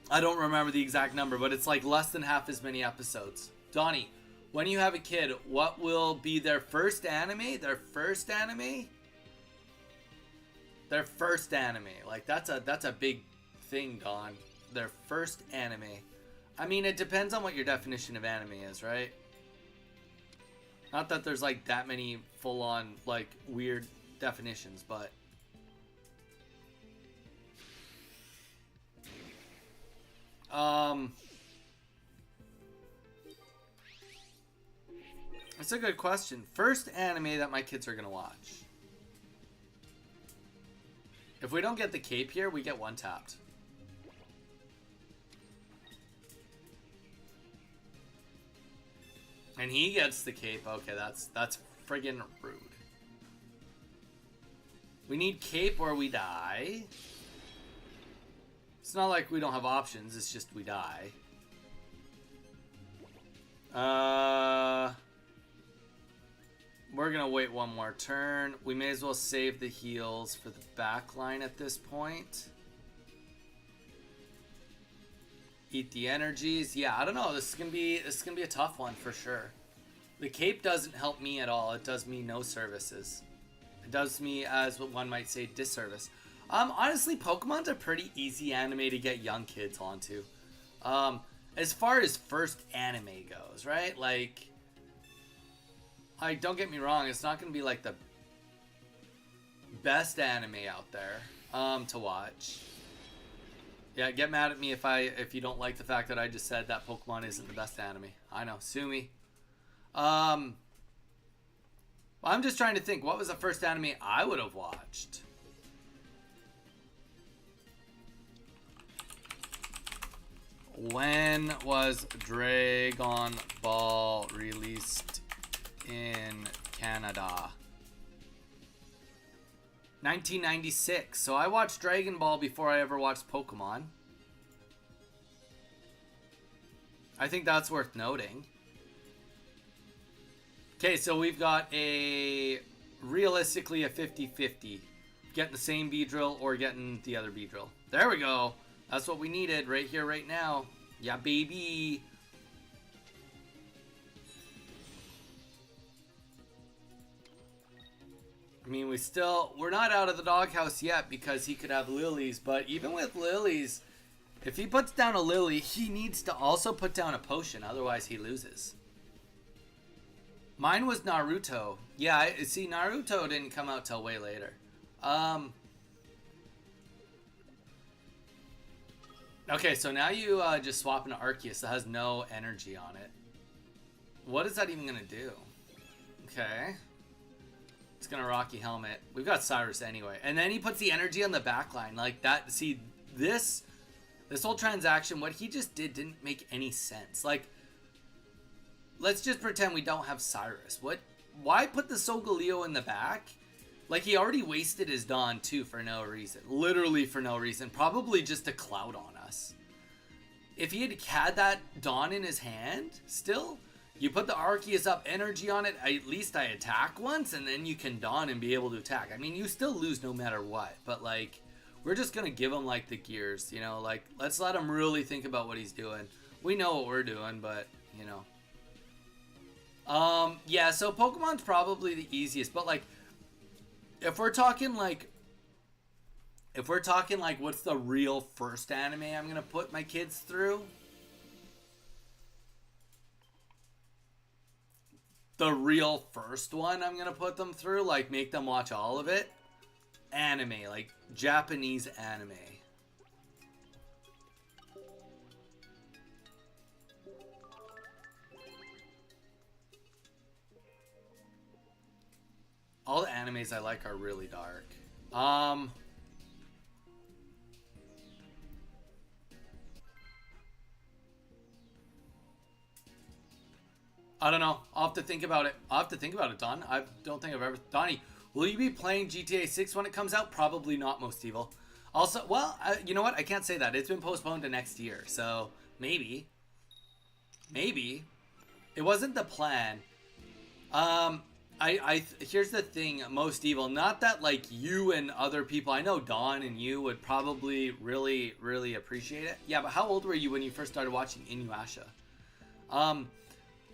S1: I don't remember the exact number, but it's like less than half as many episodes. Donnie, when you have a kid, what will be their first anime? Their first anime? Their first anime. Like that's a big thing, Don. Their first anime. I mean, it depends on what your definition of anime is, right? Not that there's like that many full-on like weird definitions, but it's a good question. First anime that my kids are gonna watch. If we don't get the cape here, we get one tapped. And he gets the cape. Okay, that's friggin' rude. We need cape or we die. It's not like we don't have options, it's just we die. We're gonna wait one more turn. We may as well save the heals for the back line at this point. Eat the energies. Yeah, I don't know. This is gonna be a tough one for sure. The cape doesn't help me at all. It does me no services. It does me, as what one might say, disservice. Honestly, Pokemon's a pretty easy anime to get young kids onto. As far as first anime goes, right? Like, don't get me wrong. It's not gonna be like the best anime out there to watch. Yeah, get mad at me if you don't like the fact that I just said that Pokemon isn't the best anime. I know, sue me. I'm just trying to think, what was the first anime I would have watched? When was Dragon Ball released in Canada? 1996. So I watched Dragon Ball before I ever watched Pokemon. I think that's worth noting. Okay, so we've got realistically a 50-50. Getting the same Beedrill or getting the other Beedrill. There we go. That's what we needed right here, right now. Yeah, baby. I mean, we're not out of the doghouse yet because he could have lilies, but even with lilies, if he puts down a lily, he needs to also put down a potion, otherwise he loses. Mine was Naruto. Yeah, see, Naruto didn't come out till way later. Okay, so now you just swap an Arceus that has no energy on it. What is that even gonna do? Okay. It's gonna Rocky Helmet. We've got Cyrus anyway. And then he puts the energy on the back line. Like that, see, this whole transaction, what he just did didn't make any sense. Like, let's just pretend we don't have Cyrus. Why put the Solgaleo in the back? Like, he already wasted his Dawn, too, for no reason. Literally for no reason. Probably just to clout on us. If he had that Dawn in his hand, still, you put the Arceus up energy on it, at least I attack once, and then you can Dawn and be able to attack. I mean, you still lose no matter what, but, like, we're just going to give him, like, the gears, you know? Like, let's let him really think about what he's doing. We know what we're doing, but, you know. Yeah, so Pokemon's probably the easiest, but, like, if we're talking, like, what's the real first anime I'm going to put my kids through? The real first one I'm going to put them through, like, make them watch all of it? Anime, like, Japanese anime. All the animes I like are really dark. I don't know. I'll have to think about it. Don. I don't think I've ever... Donnie, will you be playing GTA 6 when it comes out? Probably not, Most Evil. Also, well, you know what? I can't say that. It's been postponed to next year, so maybe. Maybe. It wasn't the plan. Here's the thing, Most Evil. Not that, like, you and other people... I know Don and you would probably really, really appreciate it. Yeah, but how old were you when you first started watching Inuyasha?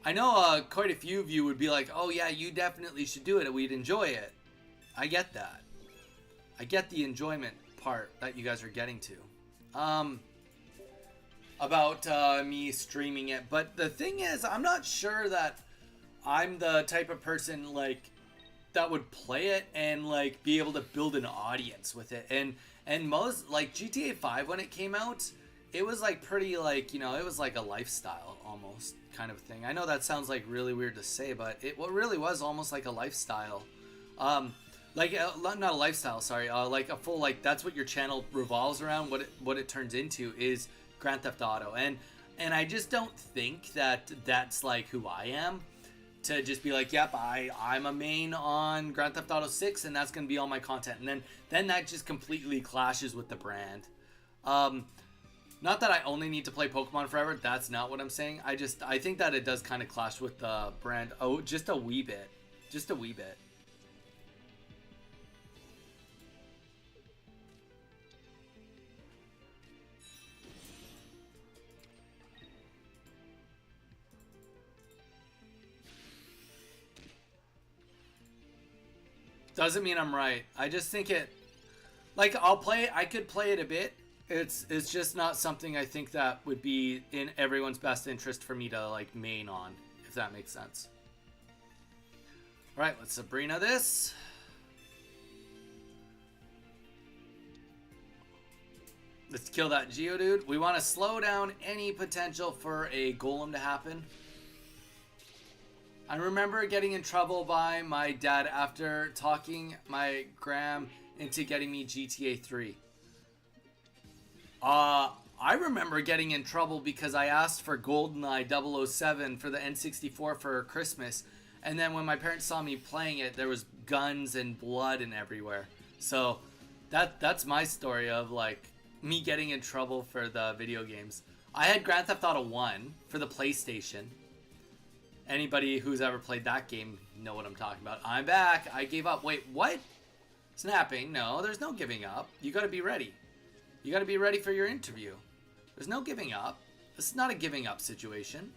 S1: I know quite a few of you would be like, oh yeah, you definitely should do it. We'd enjoy it. I get that. I get the enjoyment part that you guys are getting to. About me streaming it. But the thing is, I'm not sure that I'm the type of person, like, that would play it and, like, be able to build an audience with it. And most, like, GTA 5 when it came out, it was, like, pretty, like, you know, it was like a lifestyle almost kind of thing. I know that sounds, like, really weird to say, but it really was almost like a lifestyle. Like, not a lifestyle, sorry, like a full, like, that's what your channel revolves around. What it turns into is Grand Theft Auto. And I just don't think that that's, like, who I am. To just be like, yep, I'm a main on Grand Theft Auto 6, and that's going to be all my content. And then that just completely clashes with the brand. Not that I only need to play Pokemon forever. That's not what I'm saying. I think that it does kind of clash with the brand. Oh, just a wee bit. Just a wee bit. Doesn't mean I'm right. I just think it... Like, I could play it a bit. It's just not something I think that would be in everyone's best interest for me to, like, main on, if that makes sense. Alright, let's Sabrina this. Let's kill that Geodude. We want to slow down any potential for a Golem to happen. I remember getting in trouble by my dad after talking my gram into getting me GTA 3. I remember getting in trouble because I asked for GoldenEye 007 for the N64 for Christmas, and then when my parents saw me playing it, there was guns and blood and everywhere. So that's my story of, like, me getting in trouble for the video games. I had Grand Theft Auto 1 for the PlayStation. Anybody who's ever played that game know what I'm talking about. I'm back. I gave up. Wait, what? Snapping? No, there's no giving up. You gotta be ready. You gotta be ready for your interview. There's no giving up. This is not a giving up situation.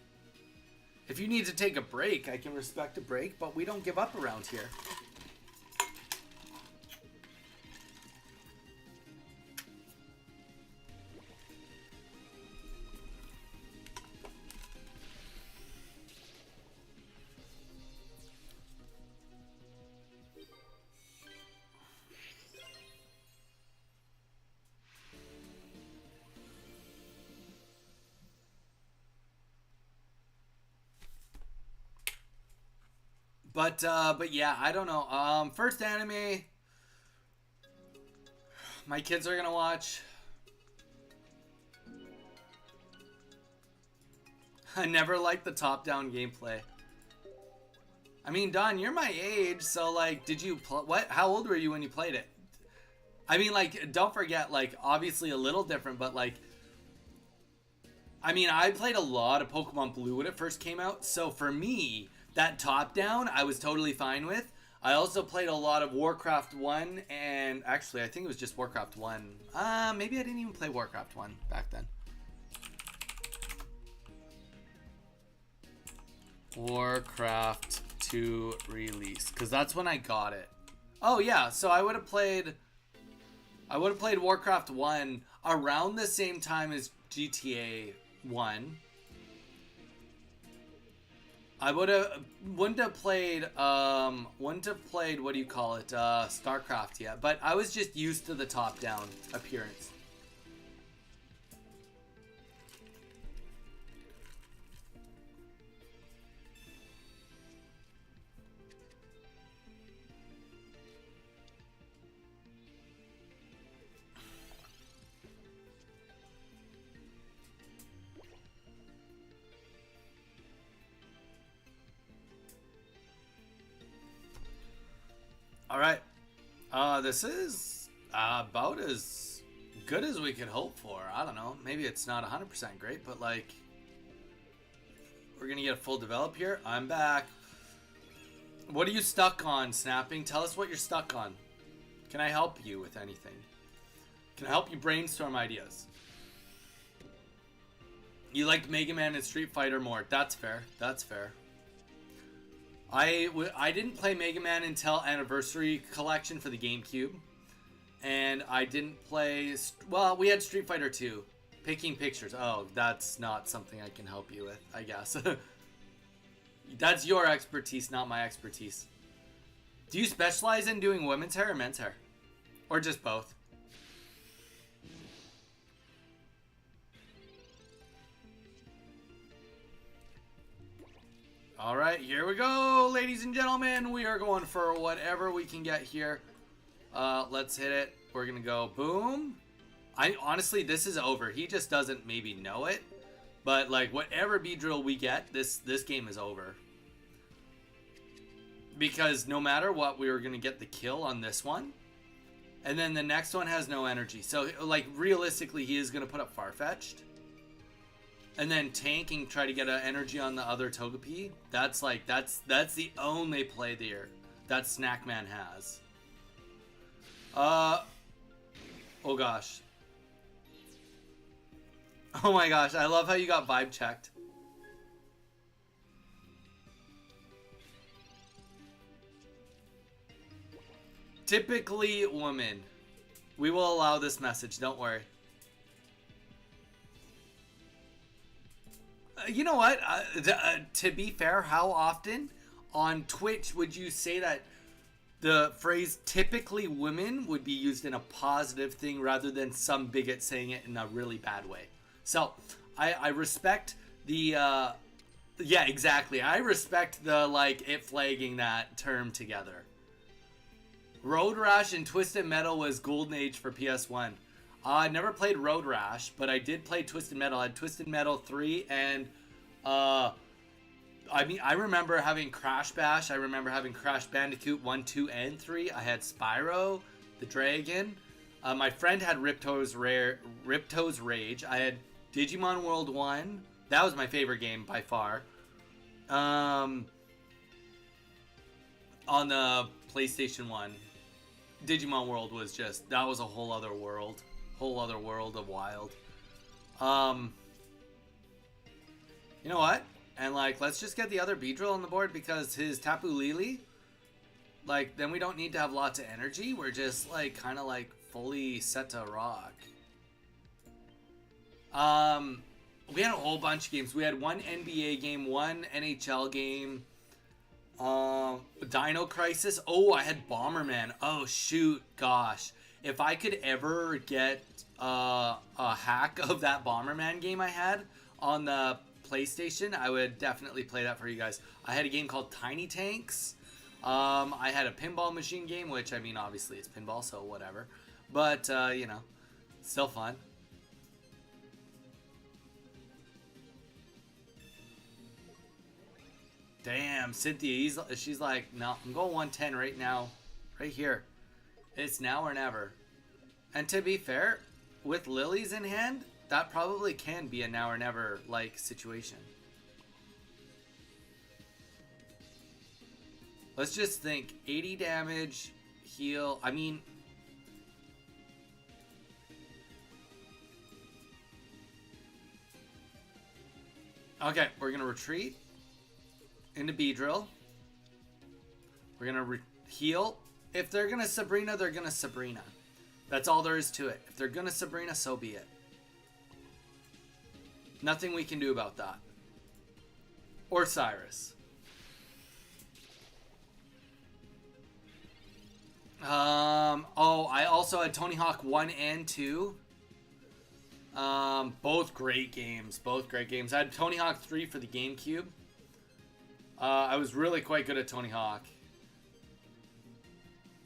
S1: If you need to take a break, I can respect a break, but we don't give up around here. But yeah, I don't know. First anime my kids are gonna watch. I never liked the top-down gameplay. I mean, Don, you're my age, so like, did you what? How old were you when you played it? I mean, like, don't forget, like, obviously a little different, but like, I mean, I played a lot of Pokemon Blue when it first came out, so for me, that top-down, I was totally fine with. I also played a lot of Warcraft 1, and actually, I think it was just Warcraft 1. Maybe I didn't even play Warcraft 1 back then. Warcraft 2 release, because that's when I got it. Oh yeah, so I would have played Warcraft 1 around the same time as GTA 1. I wouldn't have played what do you call it, StarCraft yet, but I was just used to the top-down appearance. All right, this is about as good as we could hope for. I don't know, maybe it's not 100% great, but like, we're gonna get a full develop here. I'm back. What are you stuck on, Snapping? Tell us what you're stuck on. Can I help you with anything? Can I help you brainstorm ideas? You liked Mega Man and Street Fighter more. That's fair. That's fair. I didn't play Mega Man until Anniversary Collection for the GameCube. And I didn't play... Well, we had Street Fighter 2. Picking pictures. Oh, that's not something I can help you with, I guess. That's your expertise, not my expertise. Do you specialize in doing women's hair or men's hair? Or just both? Alright, here we go, ladies and gentlemen. We are going for whatever we can get here. Let's hit it. We're gonna go boom. Honestly, this is over. He just doesn't maybe know it. But like, whatever Beedrill we get, this game is over. Because no matter what, we were gonna get the kill on this one. And then the next one has no energy. So like, realistically, he is gonna put up Farfetch'd. And then tank and try to get an energy on the other Togepi. That's like, that's the only play there that Snackman has. Oh gosh. Oh my gosh, I love how you got vibe checked. Typically woman. We will allow this message, don't worry. You know what? To be fair, how often on Twitch would you say that the phrase typically women would be used in a positive thing rather than some bigot saying it in a really bad way? So I respect the yeah, exactly. I respect the like it flagging that term together. Road Rash and Twisted Metal was golden age for PS1. I never played Road Rash, but I did play Twisted Metal. I had Twisted Metal 3 and I mean, I remember having Crash Bash. I remember having Crash Bandicoot 1, 2, and 3. I had Spyro, the Dragon. My friend had Ripto's Rage. I had Digimon World 1. That was my favorite game by far. On the PlayStation 1. Digimon World was just, that was a whole other world. Whole other world of wild. You know what? And like, let's just get the other Beedrill on the board because his Tapu Lele, like, then we don't need to have lots of energy. We're just like, kind of like fully set to rock. We had a whole bunch of games. We had one NBA game, one NHL game, Dino Crisis. Oh, I had Bomberman. Oh shoot, gosh. If I could ever get a hack of that Bomberman game I had on the PlayStation, I would definitely play that for you guys. I had a game called Tiny Tanks. I had a pinball machine game, which, I mean, obviously it's pinball, so whatever. But, you know, still fun. Damn, Cynthia, she's like, no, I'm going 110 right now. Right here. It's now or never. And to be fair, with lilies in hand, that probably can be a now or never, like, situation. Let's just think. 80 damage, heal. I mean... Okay, we're going to retreat into Beedrill. We're going to heal. If they're going to Sabrina, they're going to Sabrina. That's all there is to it. If they're going to Sabrina, so be it. Nothing we can do about that. Or Cyrus. Oh, I also had Tony Hawk 1 and 2. Both great games. Both great games. I had Tony Hawk 3 for the GameCube. I was really quite good at Tony Hawk.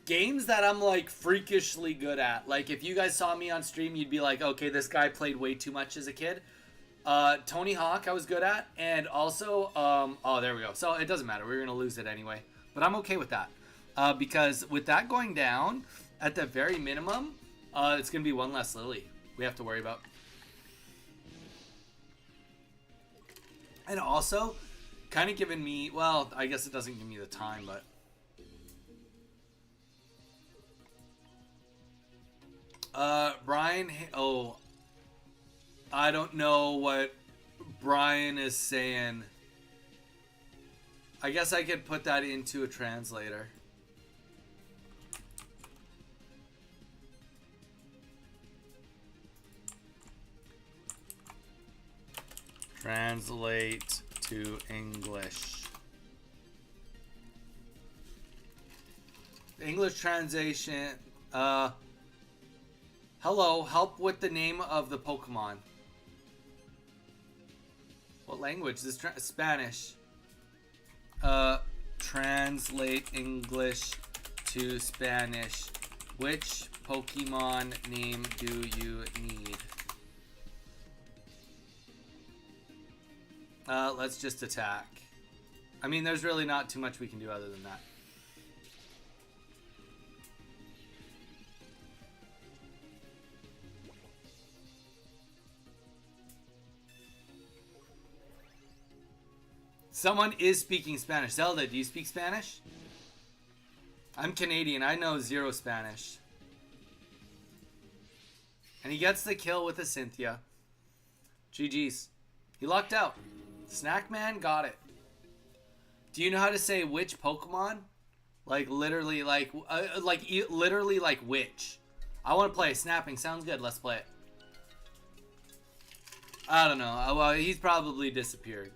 S1: Games that I'm like freakishly good at. Like if you guys saw me on stream, you'd be like, okay, this guy played way too much as a kid. Tony Hawk I was good at. And also, oh, there we go. So it doesn't matter. We're going to lose it anyway. But I'm okay with that. Because with that going down, at the very minimum, it's going to be one less Lily we have to worry about. And also, kind of giving me, well, I guess it doesn't give me the time, but... Brian, oh, I don't know what Brian is saying. I guess I could put that into a translator. Translate to English. English translation, hello, help with the name of the Pokemon. What language? This Spanish. Translate English to Spanish. Which Pokemon name do you need? Let's just attack. I mean, there's really not too much we can do other than that. Someone is speaking Spanish. Zelda, do you speak Spanish? I'm Canadian. I know zero Spanish. And he gets the kill with a Cynthia. GG's. He lucked out. Snackman got it. Do you know how to say which Pokemon? Like literally like literally like which? I want to play. Snapping sounds good. Let's play it. I don't know. Well, he's probably disappeared.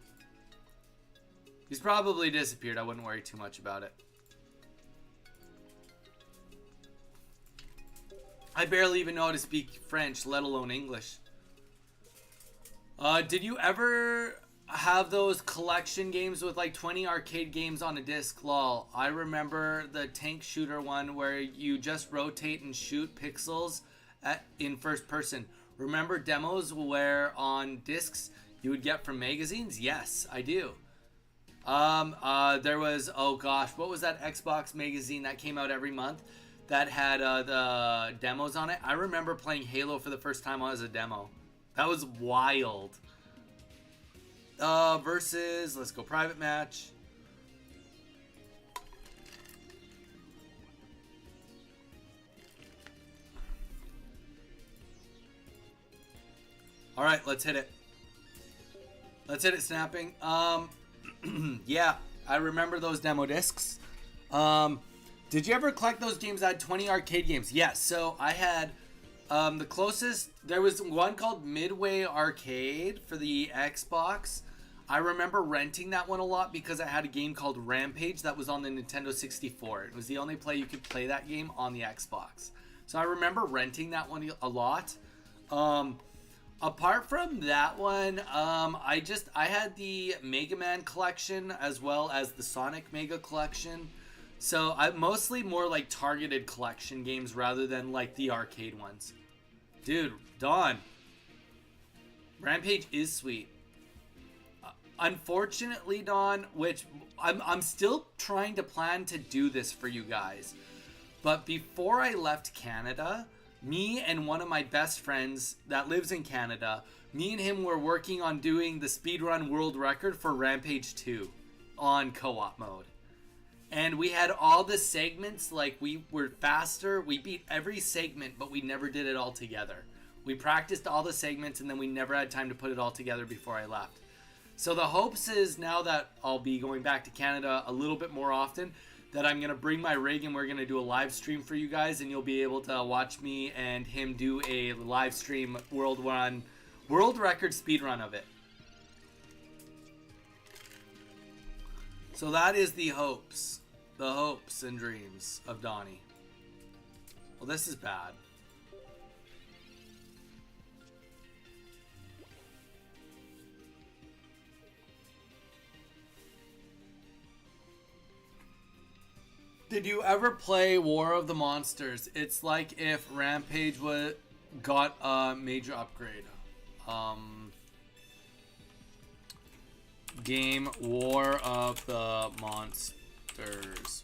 S1: He's probably disappeared. I wouldn't worry too much about it. I barely even know how to speak French, let alone English. Did you ever have those collection games with like 20 arcade games on a disc? Lol. I remember the tank shooter one where you just rotate and shoot pixels in first person. Remember demos where on discs you would get from magazines? Yes, I do. There was, oh gosh, what was that Xbox magazine that came out every month that had the demos on it? I remember playing Halo for the first time as a demo. That was wild. Versus, let's go private match. All right, let's hit it. Let's hit it, snapping. Yeah, I remember those demo discs. Did you ever collect those games that had 20 arcade games? Yes, so I had the closest, there was one called Midway Arcade for the Xbox. I remember renting that one a lot because I had a game called Rampage that was on the Nintendo 64. It was the only play you could play that game on the Xbox. So I remember renting that one a lot. Apart from that one, I had the Mega Man collection as well as the Sonic Mega collection. So I mostly more like targeted collection games rather than like the arcade ones. Dude, Dawn. Rampage is sweet. Unfortunately, Dawn, which I'm still trying to plan to do this for you guys. But before I left Canada, me and one of my best friends that lives in Canada, me and him were working on doing the speedrun world record for Rampage 2 on co-op mode. And we had all the segments, like we were faster. We beat every segment, but we never did it all together. We practiced all the segments and then we never had time to put it all together before I left. So the hopes is now that I'll be going back to Canada a little bit more often, that I'm going to bring my rig and we're going to do a live stream for you guys, and you'll be able to watch me and him do a live stream world record speed run of it. So that is the hopes and dreams of Donnie. Well, this is bad. Did you ever play War of the Monsters? It's like if Rampage got a major upgrade. Game War of the Monsters.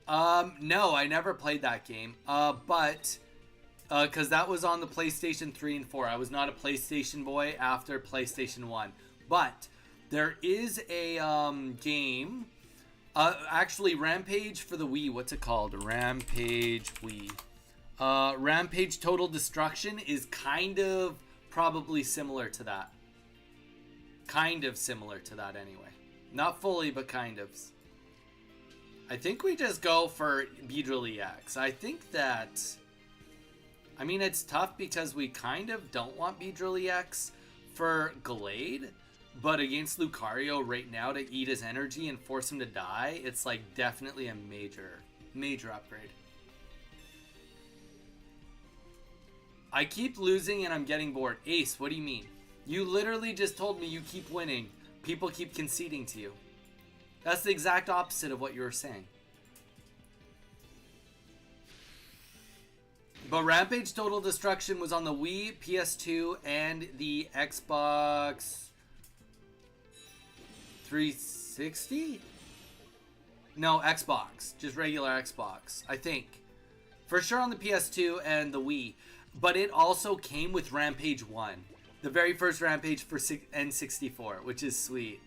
S1: No, I never played that game. But because that was on the PlayStation 3 and 4. I was not a PlayStation boy after PlayStation 1. But there is a game, actually Rampage for the Wii. What's it called? Rampage Wii. Rampage Total Destruction is kind of probably similar to that. Kind of similar to that anyway. Not fully, but kind of. I think we just go for Beedrill EX. I think that... I mean, it's tough because we kind of don't want Beedrill EX for Glade. But against Lucario right now to eat his energy and force him to die, it's like definitely a major upgrade. I keep losing and I'm getting bored. Ace, what do you mean? You literally just told me you keep winning. People keep conceding to you. That's the exact opposite of what you were saying. But Rampage Total Destruction was on the Wii, PS2, and the Xbox 360? No, Xbox. Just regular Xbox, I think. For sure on the PS2 and the Wii. But it also came with Rampage 1. The very first Rampage for N64, which is sweet.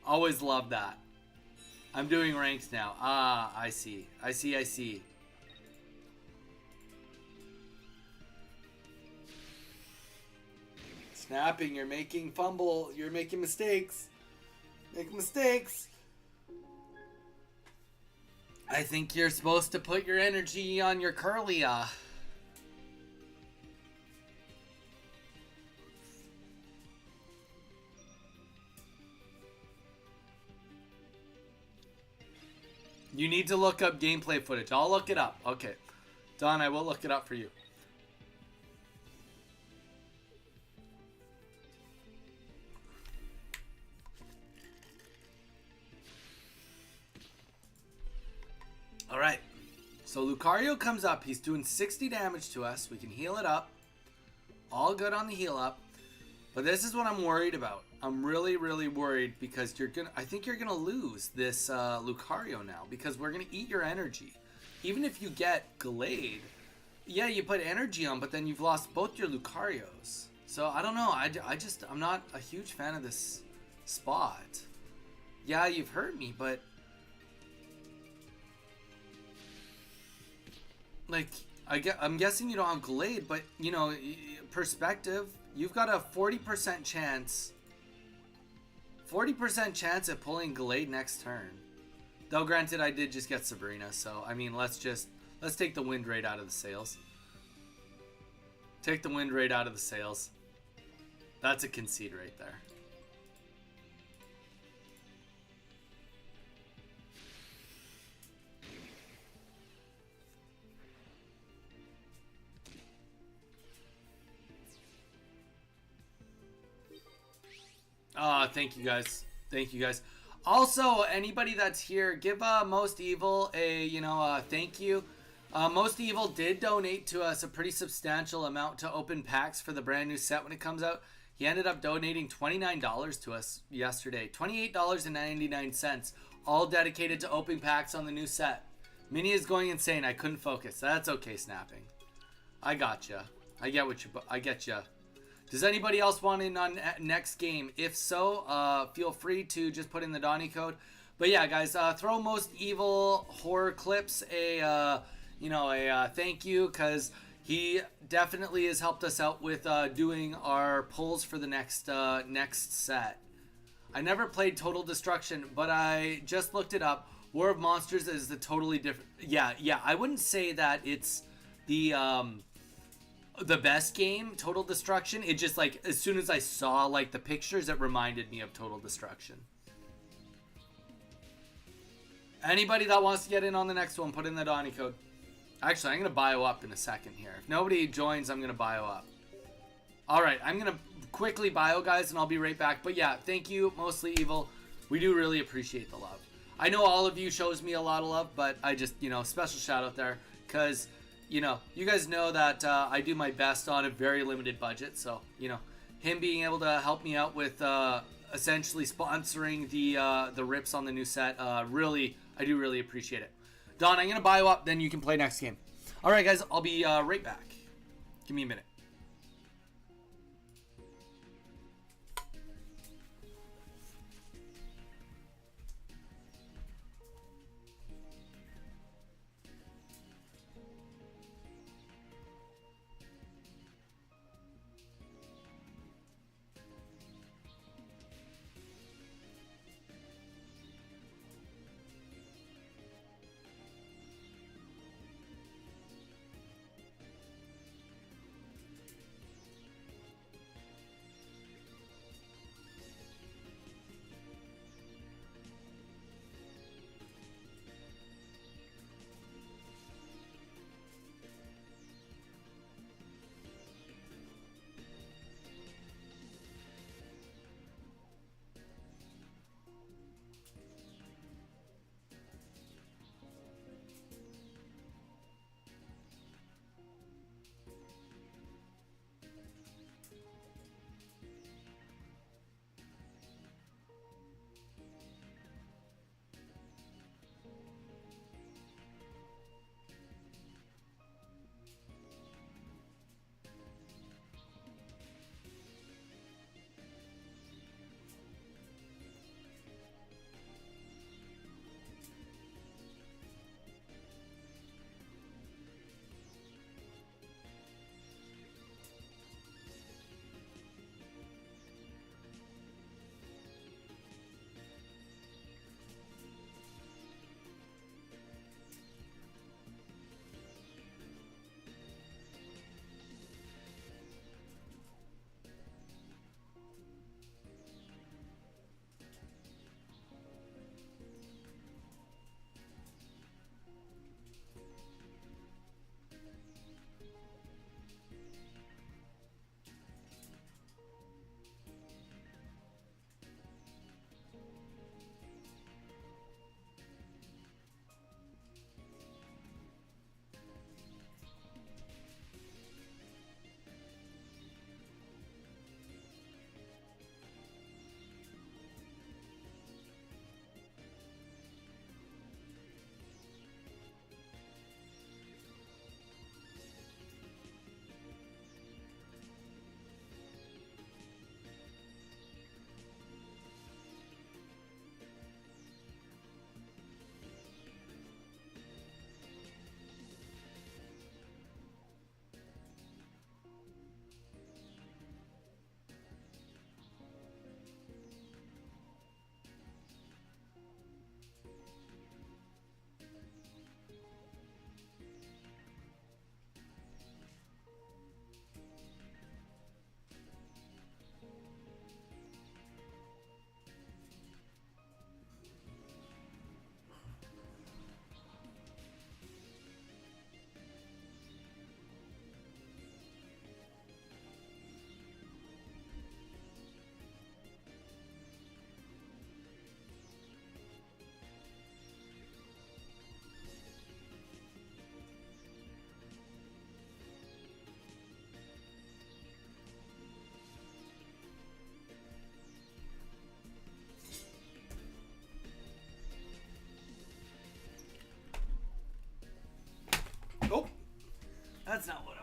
S1: Always loved that. I'm doing ranked now. Ah, I see. I see. Snapping, you're making you're making mistakes. I think you're supposed to put your energy on your Curlia. You need to look up gameplay footage. I'll look it up. Okay. Don, I will look it up for you. Alright, so Lucario comes up. He's doing 60 damage to us. We can heal it up. All good on the heal up. But this is what I'm worried about. I'm really, really worried because I think you're gonna lose this Lucario now because we're gonna eat your energy. Even if you get Glade, yeah, you put energy on, but then you've lost both your Lucarios. So I don't know. I'm not a huge fan of this spot. Yeah, you've hurt me, but like, I'm guessing you don't have Glade, but, you know, perspective, you've got a 40% chance. 40% chance of pulling Glade next turn. Though, granted, I did just get Sabrina, so, I mean, let's take the wind right out of the sails. Take the wind right out of the sails. That's a concede right there. Thank you guys. Thank you guys. Also, anybody that's here, give Most Evil a thank you. Most Evil did donate to us a pretty substantial amount to open packs for the brand new set when it comes out. He ended up donating $29 to us yesterday. $28.99, all dedicated to opening packs on the new set. Minnie is going insane. I couldn't focus. That's okay, snapping. I gotcha. I get ya. Does anybody else want in on next game? If so, feel free to just put in the Donnie code. But yeah, guys, throw Most Evil Horror Clips a thank you, because he definitely has helped us out with doing our pulls for the next set. I never played Total Destruction, but I just looked it up. War of Monsters is the totally different. Yeah. I wouldn't say that it's the best game, Total Destruction. It just, like, as soon as I saw, like, the pictures, it reminded me of Total Destruction. Anybody that wants to get in on the next one, put in the Donnie code. Actually, I'm going to bio up in a second here. If nobody joins, I'm going to bio up. Alright, I'm going to quickly bio, guys, and I'll be right back. But yeah, thank you, Mostly Evil. We do really appreciate the love. I know all of you shows me a lot of love, but I just, special shout out there. Because, you guys know that I do my best on a very limited budget. So, him being able to help me out with essentially sponsoring the rips on the new set, I do really appreciate it. Don, I'm going to bio up, then you can play next game. Alright, guys, I'll be right back. Give me a minute.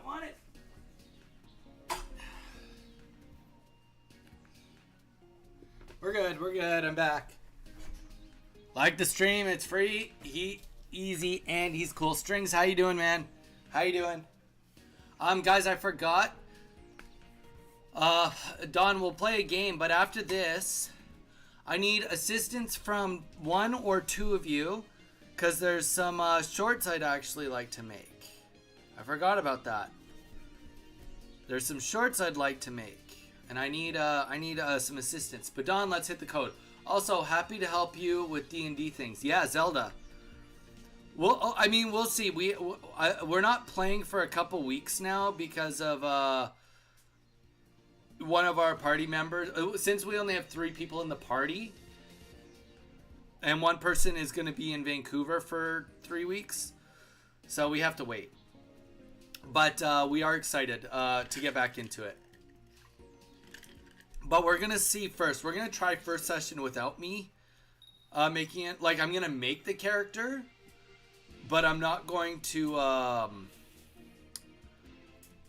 S1: want it. We're good. We're good. I'm back. Like the stream. It's free. Easy, and he's cool. Strings, how you doing, man? How you doing? Guys, I forgot. Don, we'll play a game, but after this, I need assistance from one or two of you, because there's some shorts I'd actually like to make. I forgot about that. There's some shorts I'd like to make, and I need some assistance. But Don, let's hit the code. Also, happy to help you with D&D things. Yeah, Zelda. Well, I mean, we'll see. We're not playing for a couple weeks now because of one of our party members. Since we only have 3 people in the party, and one person is going to be in Vancouver for 3 weeks, so we have to wait. But we are excited to get back into it. But we're going to see first. We're going to try first session without me making it. Like, I'm going to make the character, but I'm not going to,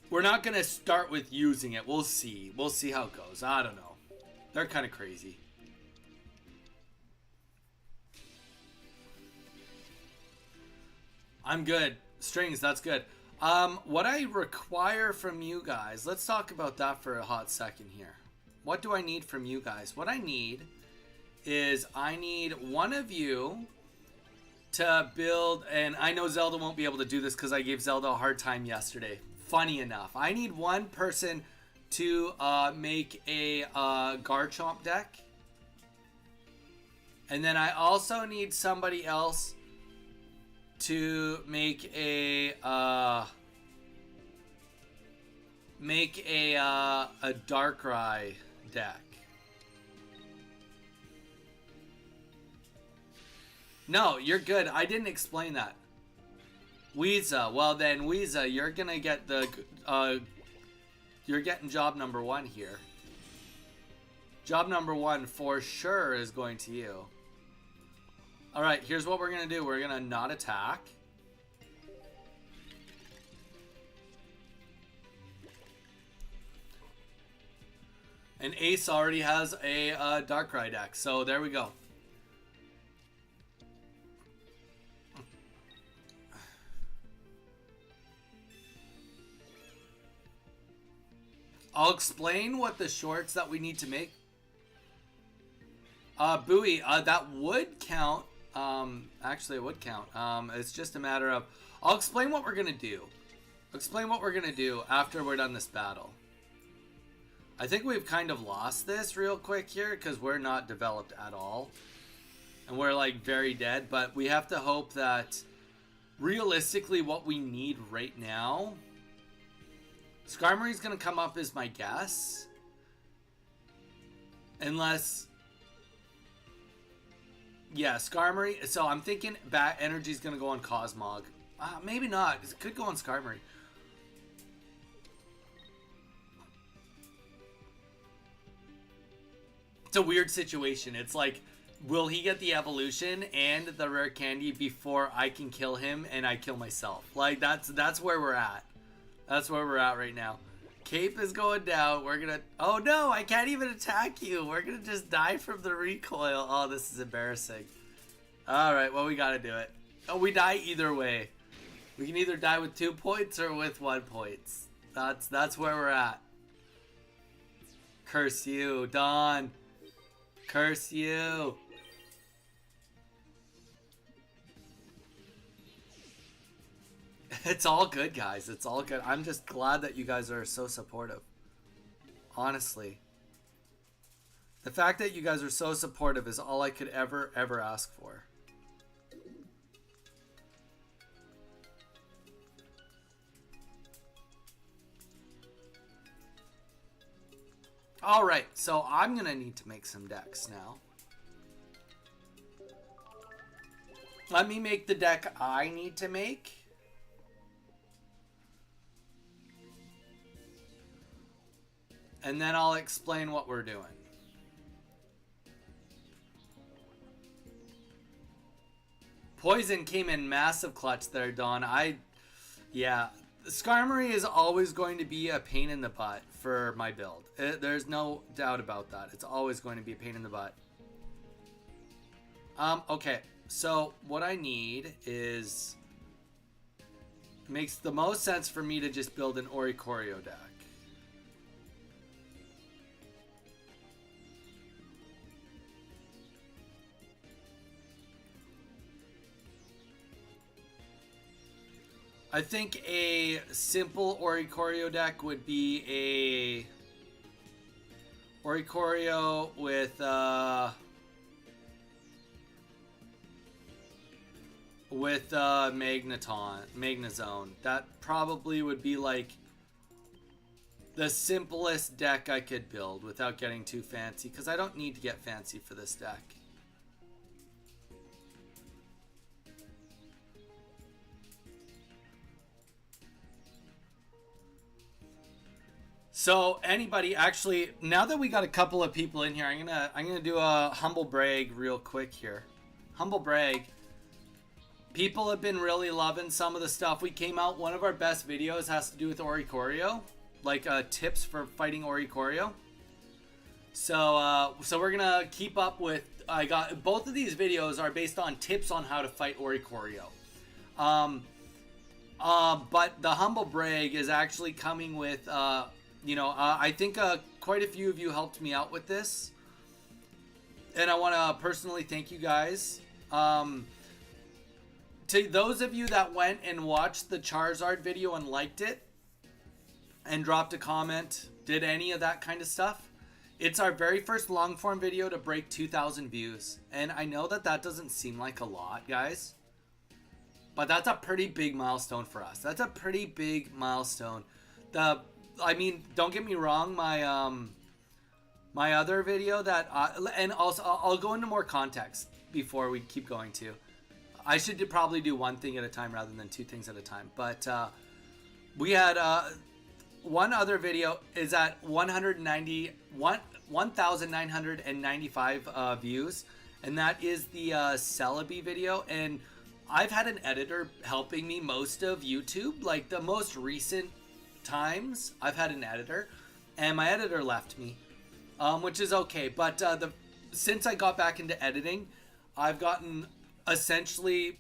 S1: we're not going to start with using it. We'll see. We'll see how it goes. I don't know. They're kind of crazy. I'm good. Strings, that's good. What I require from you guys, let's talk about that for a hot second here. What do I need from you guys? What I need is I need one of you to build, and I know Zelda won't be able to do this because I gave Zelda a hard time yesterday. Funny enough, I need one person to make a Garchomp deck, and then I also need somebody else to make a Darkrai deck. No, you're good. I didn't explain that. Weeza. Well then, Weeza, you're gonna get the you're getting job number 1 here. Job number 1 for sure is going to you. Alright, here's what we're gonna do. We're gonna not attack. And Ace already has a Darkrai deck, so there we go. I'll explain what the shorts that we need to make. Bowie, that would count. Actually, it would count. It's just a matter of... I'll explain what we're going to do. Explain what we're going to do after we're done this battle. I think we've kind of lost this real quick here because we're not developed at all. And we're like very dead. But we have to hope that realistically what we need right now... Skarmory's going to come up as my guess. Unless... Yeah, Skarmory. So I'm thinking Bat Energy's going to go on Cosmog. Maybe not. It could go on Skarmory. It's a weird situation. It's like, will he get the evolution and the rare candy before I can kill him and I kill myself? Like, that's where we're at. That's where we're at right now. Cape is going down. We're gonna... Oh no, I can't even attack you. We're gonna just die from the recoil. Oh, this is embarrassing. Alright, well, we gotta do it. Oh, we die either way. We can either die with 2 points or with 1 point. That's where we're at. Curse you, Don. Curse you. It's all good, guys. It's all good. I'm just glad that you guys are so supportive. Honestly. The fact that you guys are so supportive is all I could ever ask for. Alright, so I'm going to need to make some decks now. Let me make the deck I need to make. And then I'll explain what we're doing. Poison came in massive clutch there, Dawn. Yeah, Skarmory is always going to be a pain in the butt for my build. There's no doubt about that. It's always going to be a pain in the butt. Okay, so what I need is... Makes the most sense for me to just build an Oricorio deck. I think a simple Oricorio deck would be a Oricorio with Magnezone. That probably would be like the simplest deck I could build without getting too fancy, because I don't need to get fancy for this deck. So anybody, actually, now that we got a couple of people in here, I'm gonna do a humble brag real quick here. Humble brag. People have been really loving some of the stuff we came out. One of our best videos has to do with Oricorio, like tips for fighting Oricorio. So we're gonna keep up with. I got both of these videos are based on tips on how to fight Oricorio. But the humble brag is actually coming with. I think quite a few of you helped me out with this, and I want to personally thank you guys. To those of you that went and watched the Charizard video and liked it and dropped a comment, did any of that kind of stuff, it's our very first long form video to break 2,000 views. And I know that that doesn't seem like a lot, guys, but that's a pretty big milestone for us. That's a pretty big milestone. I mean, don't get me wrong, my other video that and also I'll go into more context before we keep going to. I should probably do one thing at a time rather than two things at a time. But we had one other video is at 1,995 views, and that is the Celebi video. And I've had an editor helping me most of YouTube, like the most recent times I've had an editor, and my editor left me, which is okay. But since I got back into editing, I've gotten essentially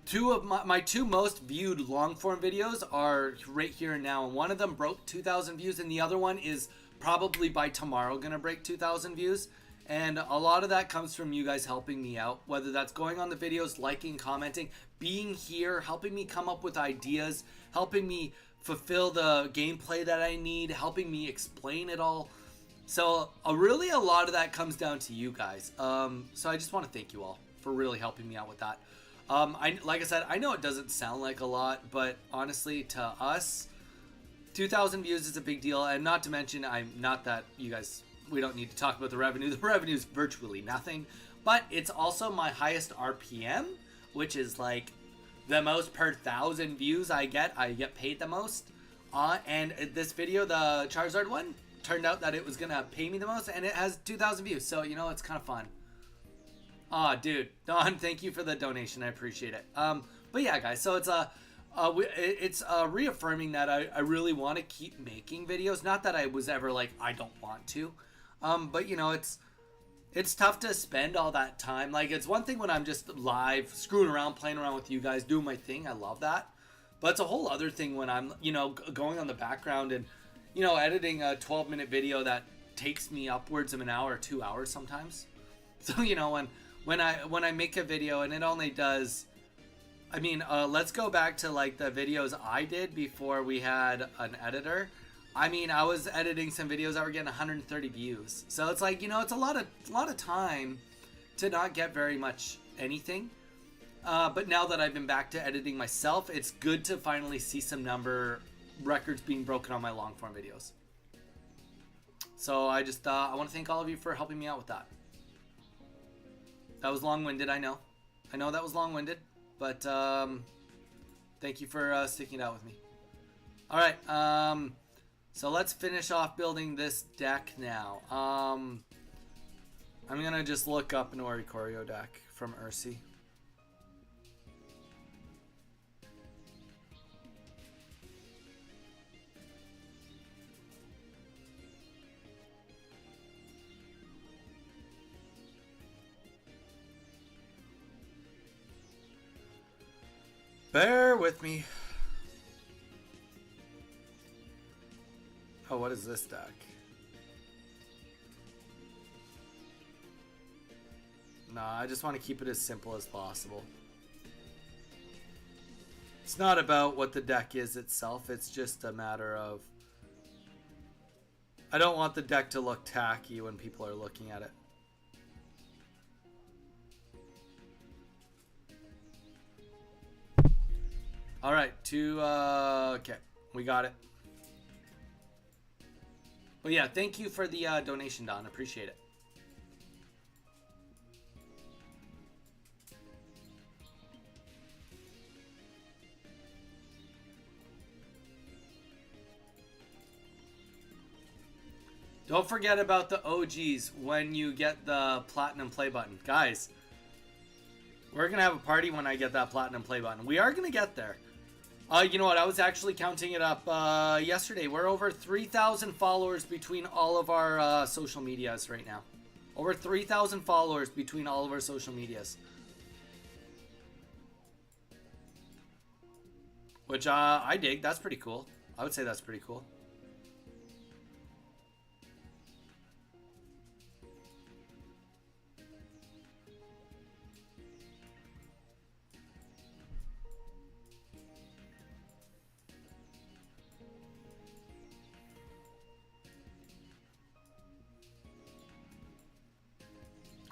S1: two of my two most viewed long form videos are right here and now, and one of them broke 2,000 views, and the other one is probably by tomorrow gonna break 2,000 views. And a lot of that comes from you guys helping me out, whether that's going on the videos, liking, commenting, being here, helping me come up with ideas, helping me fulfill the gameplay that I need, helping me explain it all. So really a lot of that comes down to you guys. So I just want to thank you all for really helping me out with that. Like I said, I know it doesn't sound like a lot, but honestly, to us, 2,000 views is a big deal. And not to mention, I'm not that you guys, we don't need to talk about the revenue. The revenue is virtually nothing, but it's also my highest RPM, which is like the most per 1,000 views I get paid the most. And this video, the Charizard one, turned out that it was gonna pay me the most, and it has 2,000 views. So it's kind of fun. Aw, dude, Don, thank you for the donation. I appreciate it. But yeah, guys, so it's reaffirming that I really want to keep making videos. Not that I was ever like I don't want to, but it's tough to spend all that time. Like, it's one thing when I'm just live, screwing around, playing around with you guys, doing my thing. I love that. But it's a whole other thing when I'm, going on the background and, editing a 12-minute video that takes me upwards of an hour or 2 hours sometimes. So, when I make a video and it only does, let's go back to like the videos I did before we had an editor. I was editing some videos that were getting 130 views. So it's like, it's a lot of time to not get very much anything. But now that I've been back to editing myself, it's good to finally see some number records being broken on my long form videos. So I just I want to thank all of you for helping me out with that. That was long-winded, I know. I know that was long-winded, but thank you for sticking it out with me. All right, so let's finish off building this deck now. I'm gonna just look up an Oricorio deck from Ursi. Bear with me. Oh, what is this deck? Nah, I just want to keep it as simple as possible. It's not about what the deck is itself, it's just a matter of... I don't want the deck to look tacky when people are looking at it. Alright, okay, we got it. But yeah, thank you for the donation, Don. Appreciate it. Don't forget about the OGs when you get the platinum play button. Guys, we're going to have a party when I get that platinum play button. We are going to get there. You know what? I was actually counting it up yesterday. We're over 3,000 followers between all of our social medias right now. Over 3,000 followers between all of our social medias. Which I dig. That's pretty cool. I would say that's pretty cool.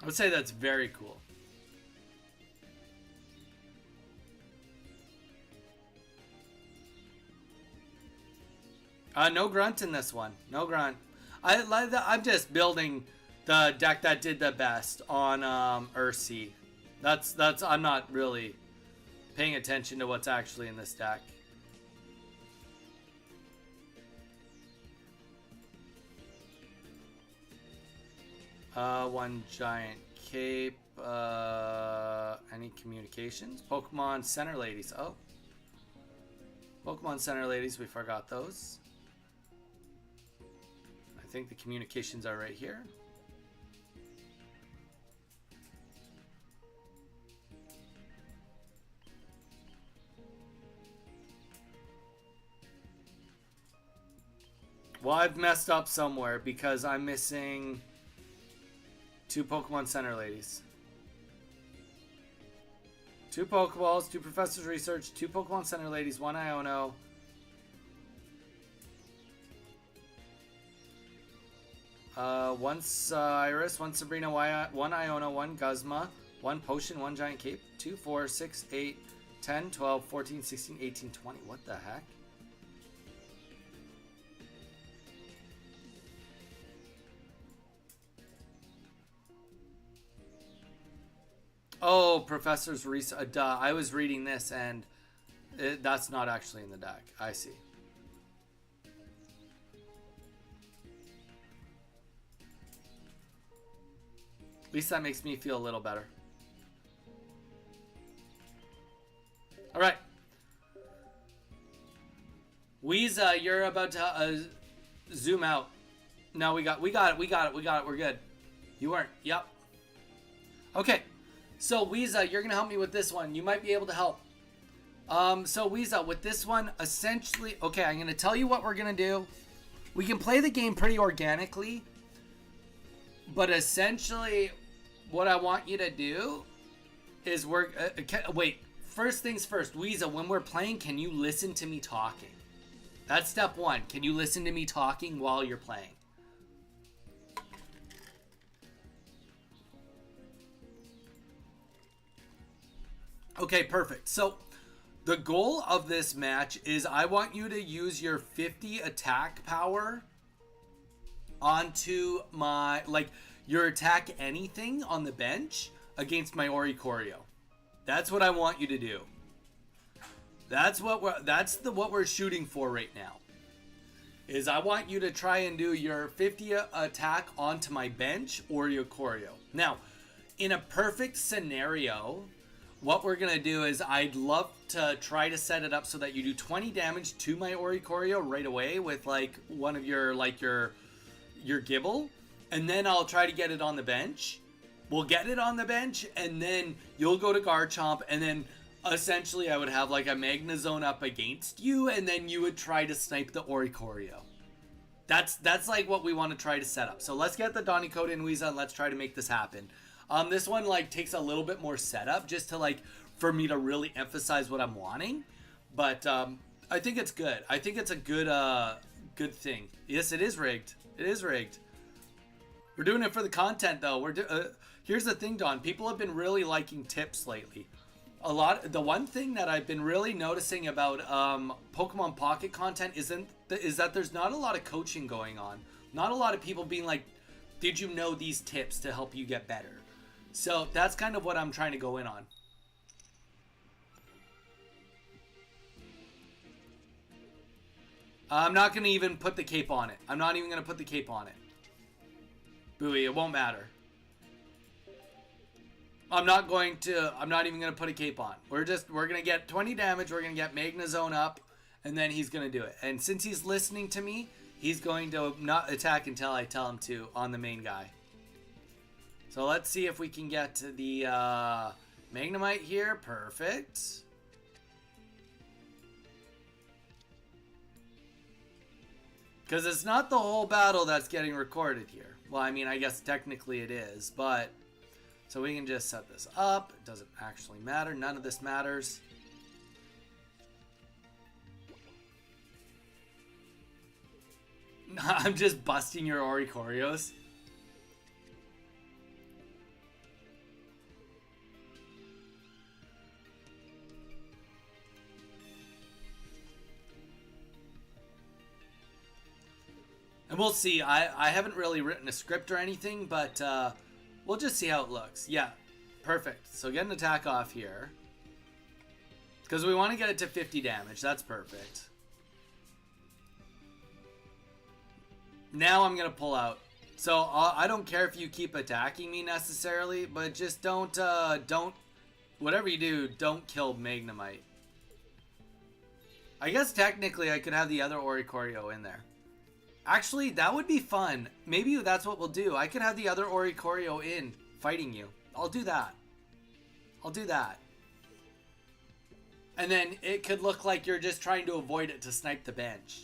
S1: I would say that's very cool. No grunt in this one. No grunt. I'm just building the deck that did the best on Ursi. That's I'm not really paying attention to what's actually in this deck. One giant cape. Any communications? Pokemon Center Ladies. Oh. Pokemon Center Ladies, we forgot those. I think the communications are right here. Well, I've messed up somewhere because I'm missing 2 Pokemon Center Ladies. 2 Pokeballs, 2 Professor's Research, 2 Pokemon Center Ladies, 1 Iono. One Cyrus, 1 Sabrina, 1 Iono, 1 Guzma, 1 Potion, 1 Giant Cape, 2, 4, 6, 8, 10, 12, 14, 16, 18, 20. What the heck? Oh, Professor's Research. I was reading this and that's not actually in the deck. I see. At least that makes me feel a little better. All right. Weeza, you're about to zoom out. No, we got it. We're good. You weren't. Yep. Okay. So Weeza, you're gonna help me with this one. You might be able to help. So Weeza, with this one, essentially, okay, I'm gonna tell you what we're gonna do. We can play the game pretty organically, but essentially, what I want you to do is wait. First things first, Weeza, when we're playing, can you listen to me talking? That's step one. Can you listen to me talking while you're playing? Okay, perfect. So the goal of this match is I want you to use your 50 attack power onto my, like, your attack anything on the bench against my Oricorio. That's what I want you to do. That's what we're shooting for right now. Is I want you to try and do your 50 attack onto my bench Oricorio. Now, in a perfect scenario, what we're going to do is I'd love to try to set it up so that you do 20 damage to my Oricorio right away with like one of your, like your Gibble. And then I'll try to get it on the bench. We'll get it on the bench and then you'll go to Garchomp and then Essentially, I would have like a Magnezone up against you, and then you would try to snipe the Oricorio. That's like what we want to try to set up. So let's get the Donny Code in Weeza and let's try to make this happen. This one like takes a little bit more setup just to like for me to really emphasize what I'm wanting. But I think it's good. I think it's a good thing. Yes, it is rigged. It is rigged. We're doing it for the content though. Here's the thing, Don. People have been really liking tips lately. The one thing that I've been really noticing about Pokemon Pocket content is that there's not a lot of coaching going on. Not a lot of people being like, did you know these tips to help you get better? So that's kind of what I'm trying to go in on. I'm not going to even put the cape on it. I'm not even going to put the cape on it. Booey, it won't matter. I'm not even going to put a cape on. We're going to get 20 damage. We're going to get Magnezone up. And then he's going to do it. And since he's listening to me, he's going to not attack until I tell him to on the main guy. So let's see if we can get to the Magnemite here. Perfect. Because it's not the whole battle that's getting recorded here. Well, I mean, I guess technically it is, but... So we can just set this up. It doesn't actually matter. None of this matters. I'm just busting your Oricorios. And we'll see. I haven't really written a script or anything, but we'll just see how it looks. Yeah, perfect. So get an attack off here. Because we want to get it to 50 damage. That's perfect. Now I'm going to pull out. So I don't care if you keep attacking me necessarily, but just don't, whatever you do, don't kill Magnemite. I guess technically I could have the other Oricorio in there. Actually, that would be fun. Maybe that's what we'll do. I could have the other Oricorio in fighting you. I'll do that. I'll do that. And then it could look like you're just trying to avoid it to snipe the bench.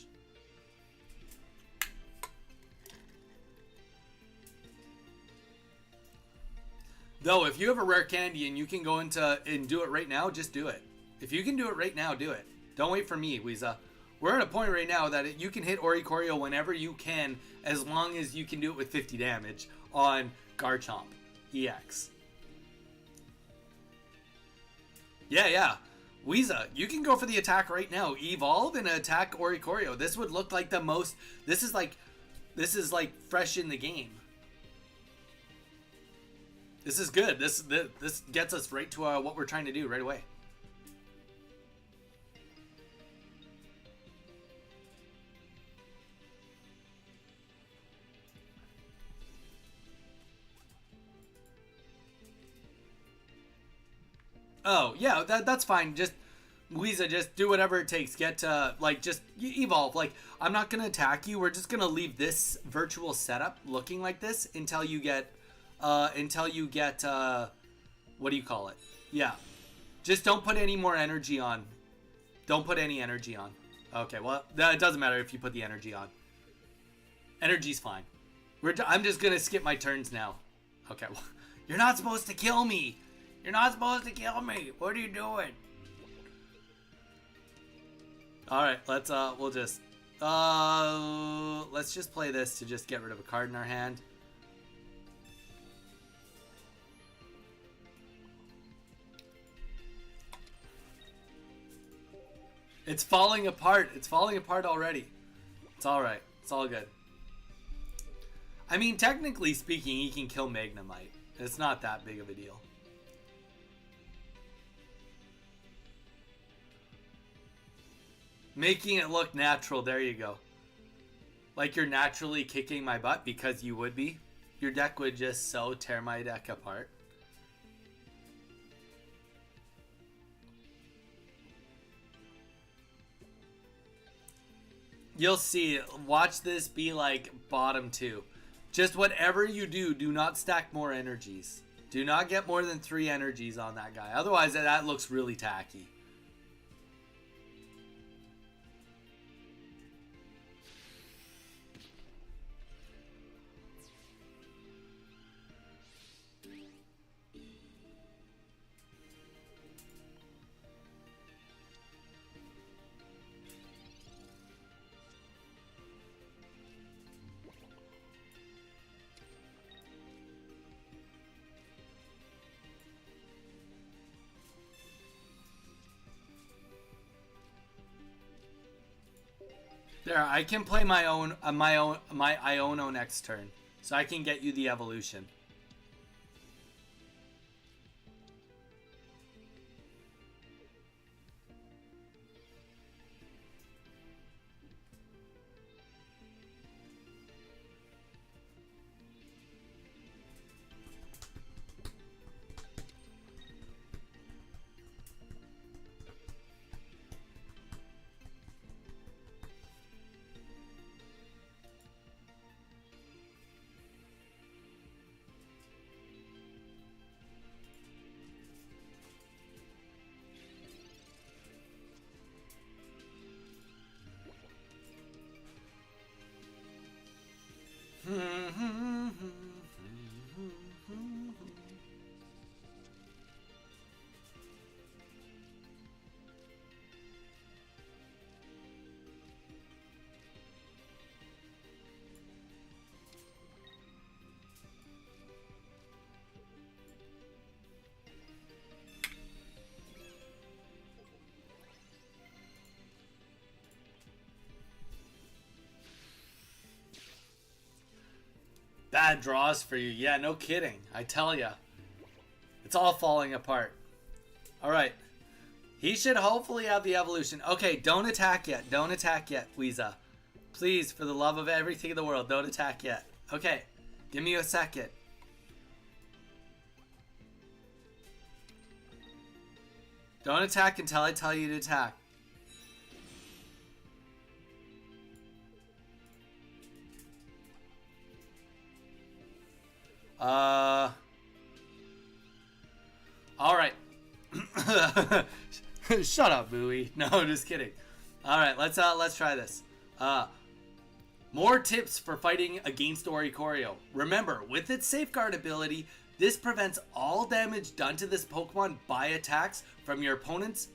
S1: Though, if you have a rare candy and you can go into and do it right now, just do it. If you can do it right now, do it. Don't wait for me, Weeza. We're at a point right now that you can hit Oricorio whenever you can, as long as you can do it with 50 damage on Garchomp EX. Yeah. Weeza, you can go for the attack right now. Evolve and attack Oricorio. This would look like the most... This is like fresh in the game. This is good. This gets us right to what we're trying to do right away. Oh, yeah, that's fine. Just, Weeza, just do whatever it takes. Get to, just evolve. I'm not going to attack you. We're just going to leave this virtual setup looking like this until you get, what do you call it? Yeah. Just don't put any more energy on. Don't put any energy on. Okay, well, it doesn't matter if you put the energy on. Energy's fine. I'm just going to skip my turns now. Okay, well, you're not supposed to kill me. You're not supposed to kill me. What are you doing? Alright, let's just play this to just get rid of a card in our hand. It's falling apart. It's falling apart already. It's alright. It's all good. I mean, technically speaking, he can kill Magnemite. It's not that big of a deal. Making it look natural, there you go. Like you're naturally kicking my butt, because you would be. Your deck would just so tear my deck apart. You'll see. Watch this be like bottom two. Just whatever you do, do not stack more energies. Do not get more than 3 energies on that guy. Otherwise, that looks really tacky. There, I can play my Iono next turn, so I can get you the evolution. Bad draws for you. Yeah, no kidding. I tell ya. It's all falling apart. Alright. He should hopefully have the evolution. Okay, don't attack yet. Don't attack yet, Weeza. Please, for the love of everything in the world, don't attack yet. Okay, give me a second. Don't attack until I tell you to attack. Alright. Shut up, Bowie. No, just kidding. Alright, let's try this. More tips for fighting against Oricorio. Remember, with its Safeguard ability, this prevents all damage done to this Pokemon by attacks from your opponent's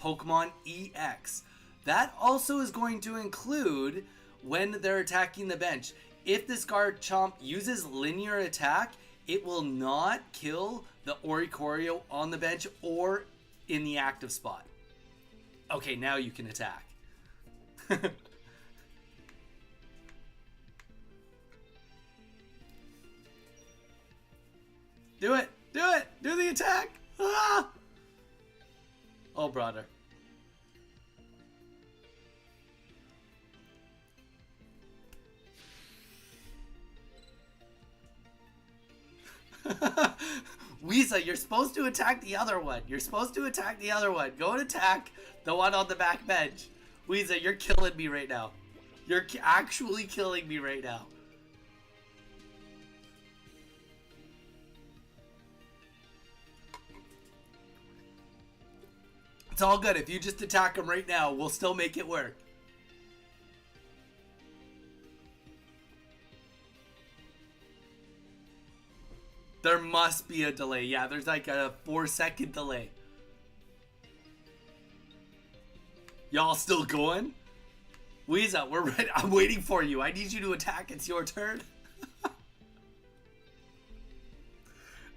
S1: Pokemon EX. That also is going to include when they're attacking the bench. If this Garchomp uses linear attack, it will not kill the Oricorio on the bench or in the active spot. Okay, now you can attack. Do it! Do it! Do the attack! Ah! Oh, brother. Weeza, you're supposed to attack the other one. You're supposed to attack the other one. Go and attack the one on the back bench. Weeza, you're killing me right now. You're actually killing me right now. It's all good. If you just attack him right now, we'll still make it work. There must be a delay. Yeah, there's like a 4-second delay. Y'all still going? Weeza, we're ready. I'm waiting for you. I need you to attack. It's your turn.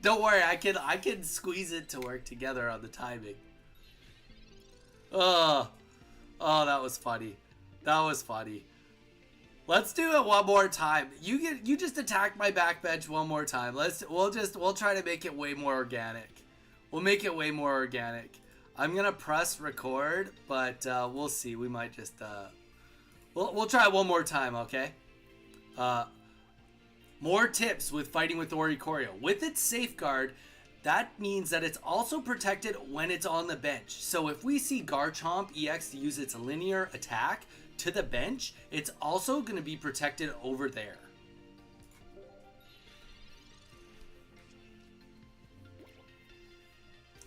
S1: Don't worry. I can squeeze it to work together on the timing. Oh, that was funny. That was funny. Let's do it one more time. You just attack my backbench one more time. We'll try to make it way more organic. We'll make it way more organic. I'm gonna press record, but we'll see. We might just we'll try it one more time, okay? More tips with fighting with Oricorio. With its Safeguard, that means that it's also protected when it's on the bench. So if we see Garchomp EX use its linear attack to the bench, it's also going to be protected over there.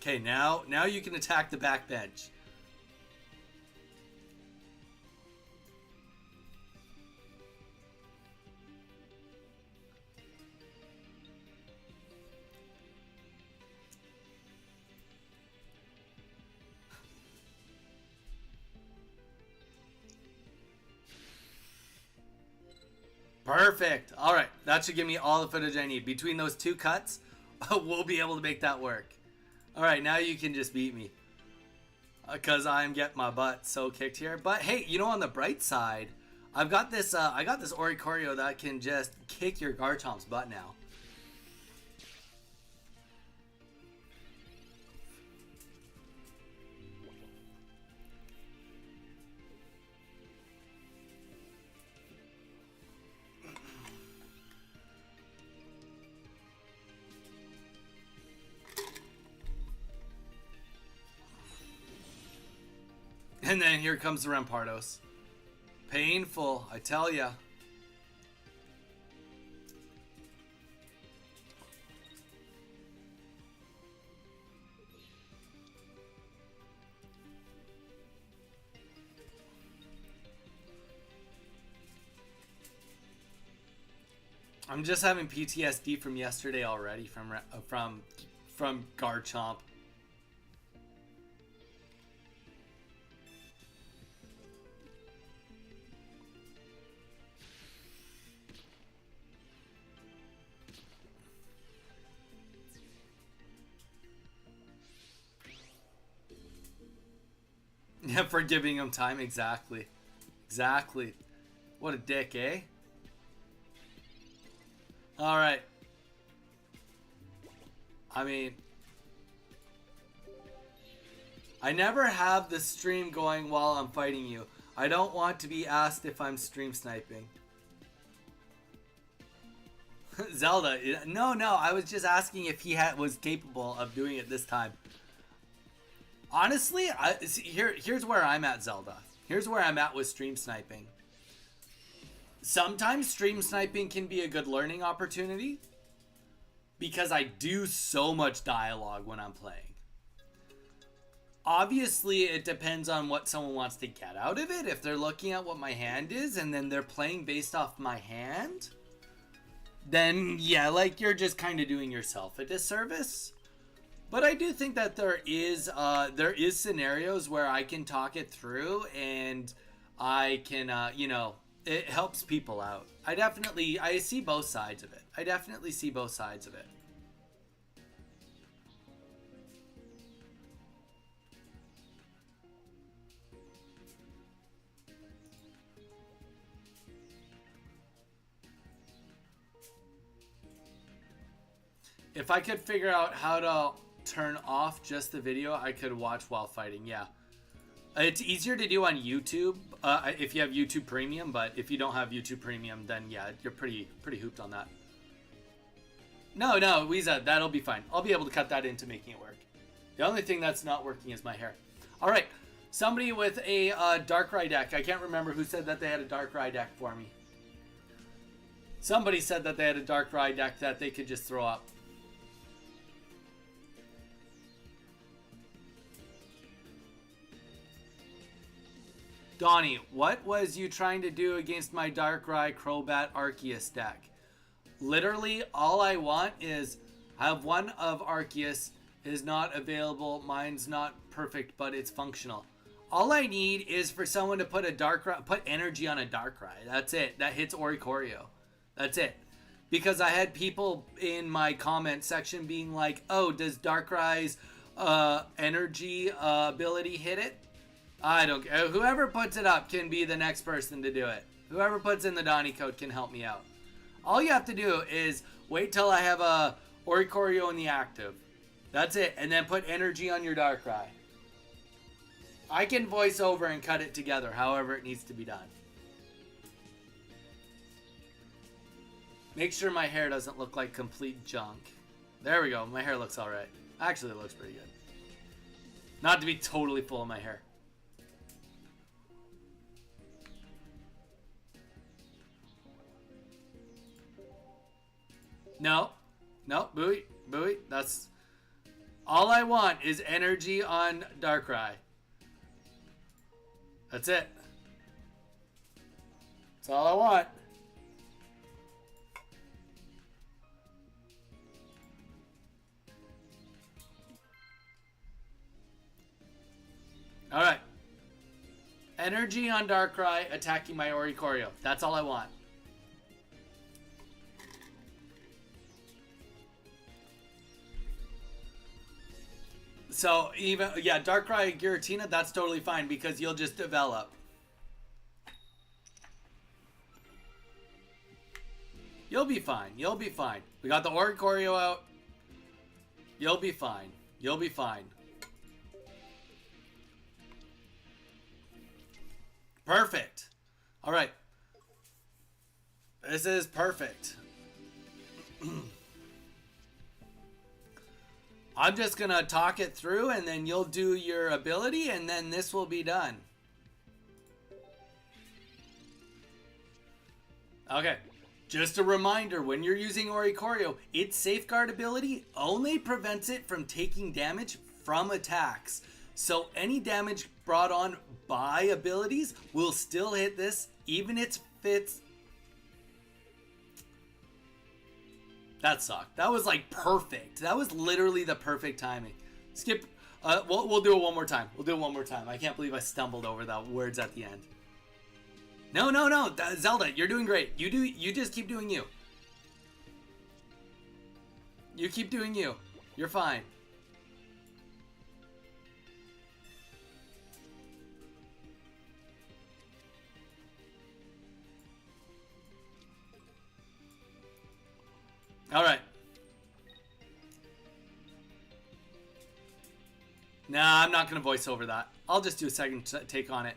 S1: Okay, now you can attack the back bench. Perfect. All right, that should give me all the footage I need. Between those two cuts, we'll be able to make that work. All right, now you can just beat me. Because I'm getting my butt so kicked here. But hey, you know, on the bright side, I got this Oricorio that can just kick your Garchomp's butt now. And then here comes the Rampardos. Painful, I tell ya. I'm just having PTSD from yesterday already from Garchomp. Yeah, for giving him time, exactly. Exactly. What a dick, eh? Alright. I mean, I never have the stream going while I'm fighting you. I don't want to be asked if I'm stream sniping. Zelda, no, I was just asking if he was capable of doing it this time. Honestly, here's where I'm at, Zelda. Here's where I'm at with stream sniping. Sometimes stream sniping can be a good learning opportunity because I do so much dialogue when I'm playing. Obviously, it depends on what someone wants to get out of it. If they're looking at what my hand is and then they're playing based off my hand, then yeah, like you're just kind of doing yourself a disservice. But I do think that there is scenarios where I can talk it through and I can, you know, it helps people out. I see both sides of it. I definitely see both sides of it. If I could figure out how to turn off just the video, I could watch while fighting. Yeah, it's easier to do on YouTube if you have YouTube Premium, but if you don't have YouTube Premium, then yeah, you're pretty hooped on that. No, Weeza, that'll be fine. I'll be able to cut that into making it work. The only thing that's not working is my hair. All right, somebody with a Darkrai deck. I can't remember who said that they had a Darkrai deck for me. Somebody said that they had a Darkrai deck that they could just throw up. Donnie, what was you trying to do against my Darkrai Crobat Arceus deck? Literally, all I want is have one of Arceus is not available. Mine's not perfect, but it's functional. All I need is for someone to put put energy on a Darkrai. That's it. That hits Oricorio. That's it. Because I had people in my comment section being like, "Oh, does Darkrai's energy ability hit it?" I don't care. Whoever puts it up can be the next person to do it. Whoever puts in the Donnie code can help me out. All you have to do is wait till I have a Oricorio in the active. That's it. And then put energy on your Darkrai. I can voice over and cut it together however it needs to be done. Make sure my hair doesn't look like complete junk. There we go. My hair looks alright. Actually, it looks pretty good. Not to be totally full of my hair. No, buoy, that's All I want is energy on Darkrai. That's it. That's all I want. Alright. Energy on Darkrai attacking my Oricorio. That's all I want. So, even, yeah, Darkrai and Giratina, that's totally fine because you'll just develop. You'll be fine. You'll be fine. We got the Oricorio out. You'll be fine. You'll be fine. Perfect. All right. This is perfect. I'm just going to talk it through and then you'll do your ability and then this will be done. Okay. Just a reminder, when you're using Oricorio, its safeguard ability only prevents it from taking damage from attacks. So any damage brought on by abilities will still hit this, even if it's... That sucked. That was like perfect. That was literally the perfect timing. Skip. We'll do it one more time. We'll do it one more time. I can't believe I stumbled over the words at the end. No. Zelda, you're doing great. You just keep doing you. You keep doing you. You're fine. All right. Nah, I'm not going to voice over that. I'll just do a second take on it.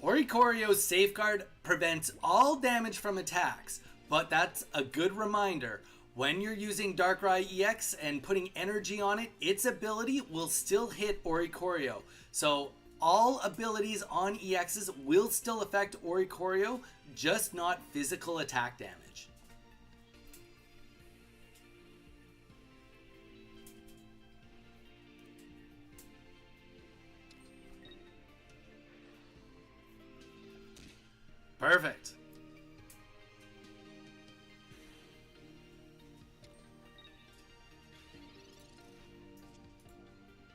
S1: Oricorio's safeguard prevents all damage from attacks, but that's a good reminder. When you're using Darkrai EX and putting energy on it, its ability will still hit Oricorio. So all abilities on EXs will still affect Oricorio, just not physical attack damage. Perfect.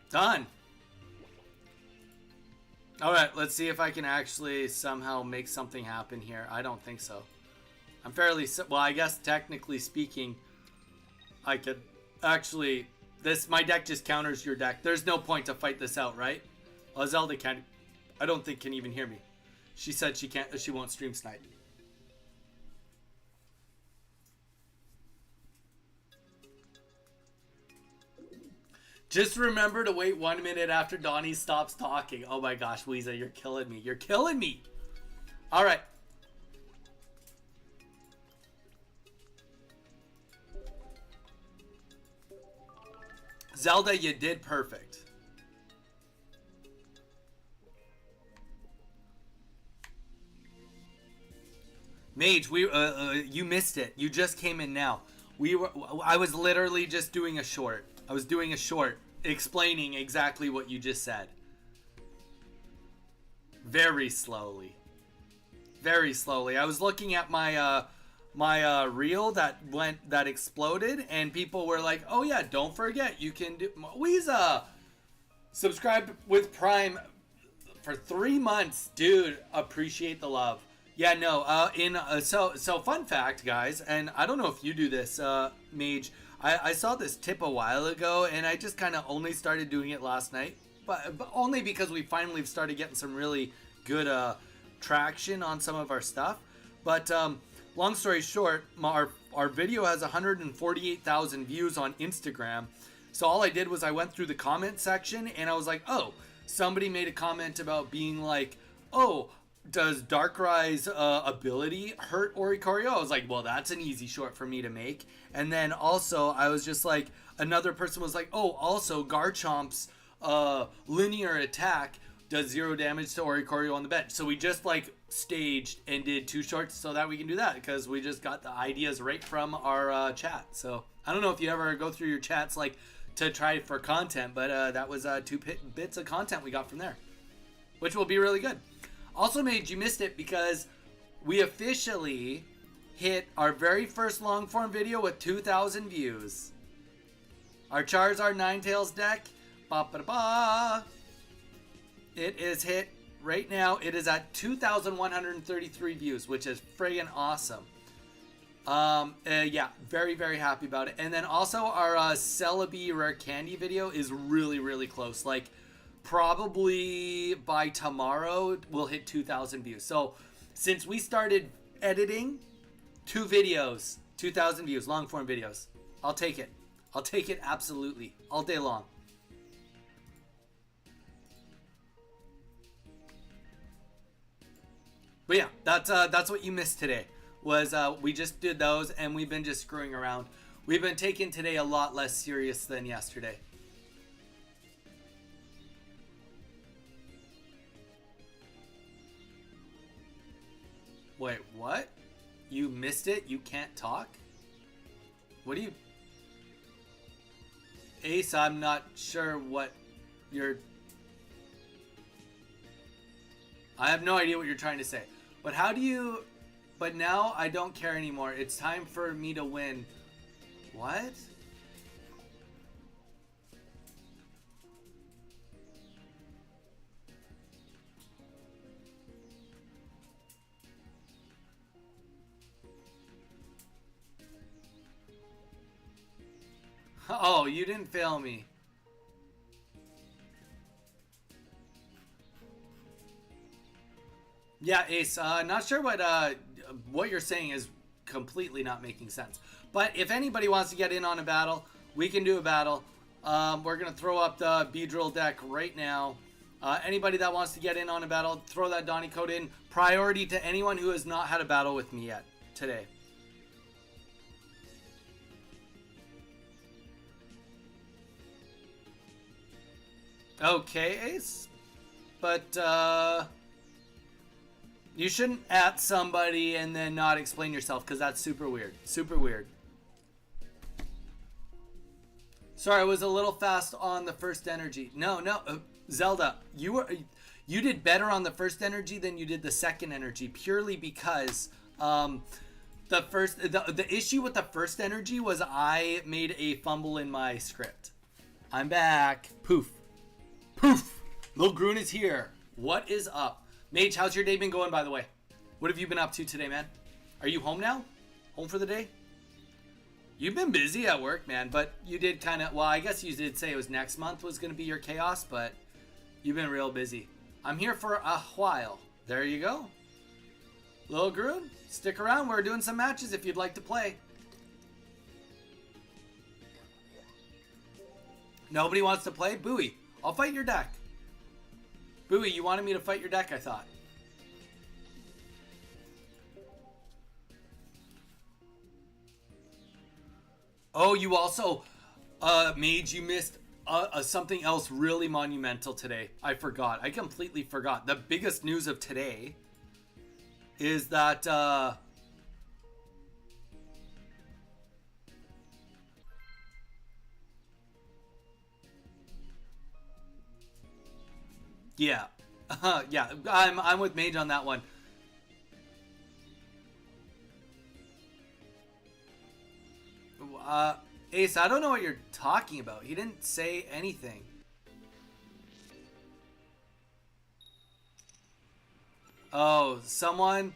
S1: Done. All right, let's see if I can actually somehow make something happen here. I don't think so. I'm fairly... Well, I guess technically speaking, I could actually... My deck just counters your deck. There's no point to fight this out, right? Oh, Zelda can't... I don't think can even hear me. She said she can't... She won't stream snipe. Just remember to wait 1 minute after Donnie stops talking. Oh my gosh, Weeza, you're killing me. You're killing me. All right. Zelda, you did perfect. Mage, you missed it. You just came in now. I was literally just doing a short. I was doing a short explaining exactly what you just said. Very slowly. Very slowly. I was looking at my my reel that exploded and people were like, "Oh yeah, don't forget you can do Weeza subscribed with Prime for 3 months, dude. Appreciate the love." Yeah, no. So fun fact, guys, and I don't know if you do this, Mage. I saw this tip a while ago, and I just kind of only started doing it last night, but only because we finally started getting some really good traction on some of our stuff. But long story short, our video has 148,000 views on Instagram. So all I did was I went through the comment section, and I was like, oh, somebody made a comment about being like, oh, does Darkrai's ability hurt Oricorio? I was like, well, that's an easy short for me to make. And then also, I was just like, another person was like, oh, also Garchomp's linear attack does 0 damage to Oricorio on the bench. So we just like staged and did 2 shorts so that we can do that because we just got the ideas right from our chat. So I don't know if you ever go through your chats like to try for content, but that was 2 bits of content we got from there, which will be really good. Also, Mage, you missed it because we officially hit our very first long form video with 2,000 views. Our Charizard Ninetales deck, ba-ba-da-ba. It is hit right now. It is at 2,133 views, which is friggin' awesome. Yeah, very, very happy about it. And then also our Celebi Rare Candy video is really, really close. Like, probably by tomorrow, we'll hit 2,000 views. So, since we started editing, 2 videos, 2,000 views, long form videos. I'll take it. I'll take it absolutely, all day long. But yeah, that's what you missed today. Was we just did those and we've been just screwing around. We've been taking today a lot less serious than yesterday. Wait, what? You missed it? You can't talk? What do you... Ace, I'm not sure what you're... I have no idea what you're trying to say. But how do you... But now I don't care anymore. It's time for me to win. What? Oh, you didn't fail me. Yeah, Ace, not sure what you're saying is completely not making sense. But if anybody wants to get in on a battle, we can do a battle. We're going to throw up the Beedrill deck right now. Anybody that wants to get in on a battle, throw that Donnie code in. Priority to anyone who has not had a battle with me yet today. Okay, Ace. But, you shouldn't at somebody and then not explain yourself, because that's super weird. Super weird. Sorry, I was a little fast on the first energy. No, Zelda, you did better on the first energy than you did the second energy, purely because the issue with the first energy was I made a fumble in my script. I'm back. Poof. Poof. Lil Groon is here. What is up? Mage, how's your day been going, by the way? What have you been up to today, man? Are you home now? Home for the day? You've been busy at work, man, but you did kind of... Well, I guess you did say it was next month was going to be your chaos, but you've been real busy. I'm here for a while. There you go. Lil Groon, stick around. We're doing some matches if you'd like to play. Nobody wants to play? Bowie, I'll fight your deck. Bowie, you wanted me to fight your deck, I thought. Oh, you also, Mage, you missed something else really monumental today. I forgot. I completely forgot. The biggest news of today is that, yeah. Yeah, I'm with Mage on that one. Ace, I don't know what you're talking about. He didn't say anything. Oh, someone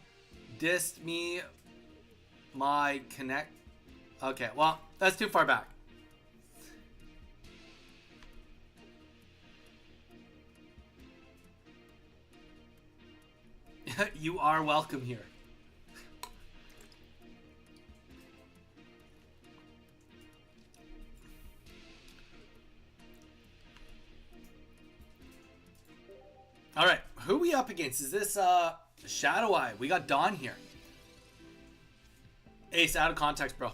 S1: dissed me my connect. Okay, well, that's too far back. You are welcome here. All right, who are we up against? Is this Shadow Eye? We got Dawn here. Ace, out of context, bro.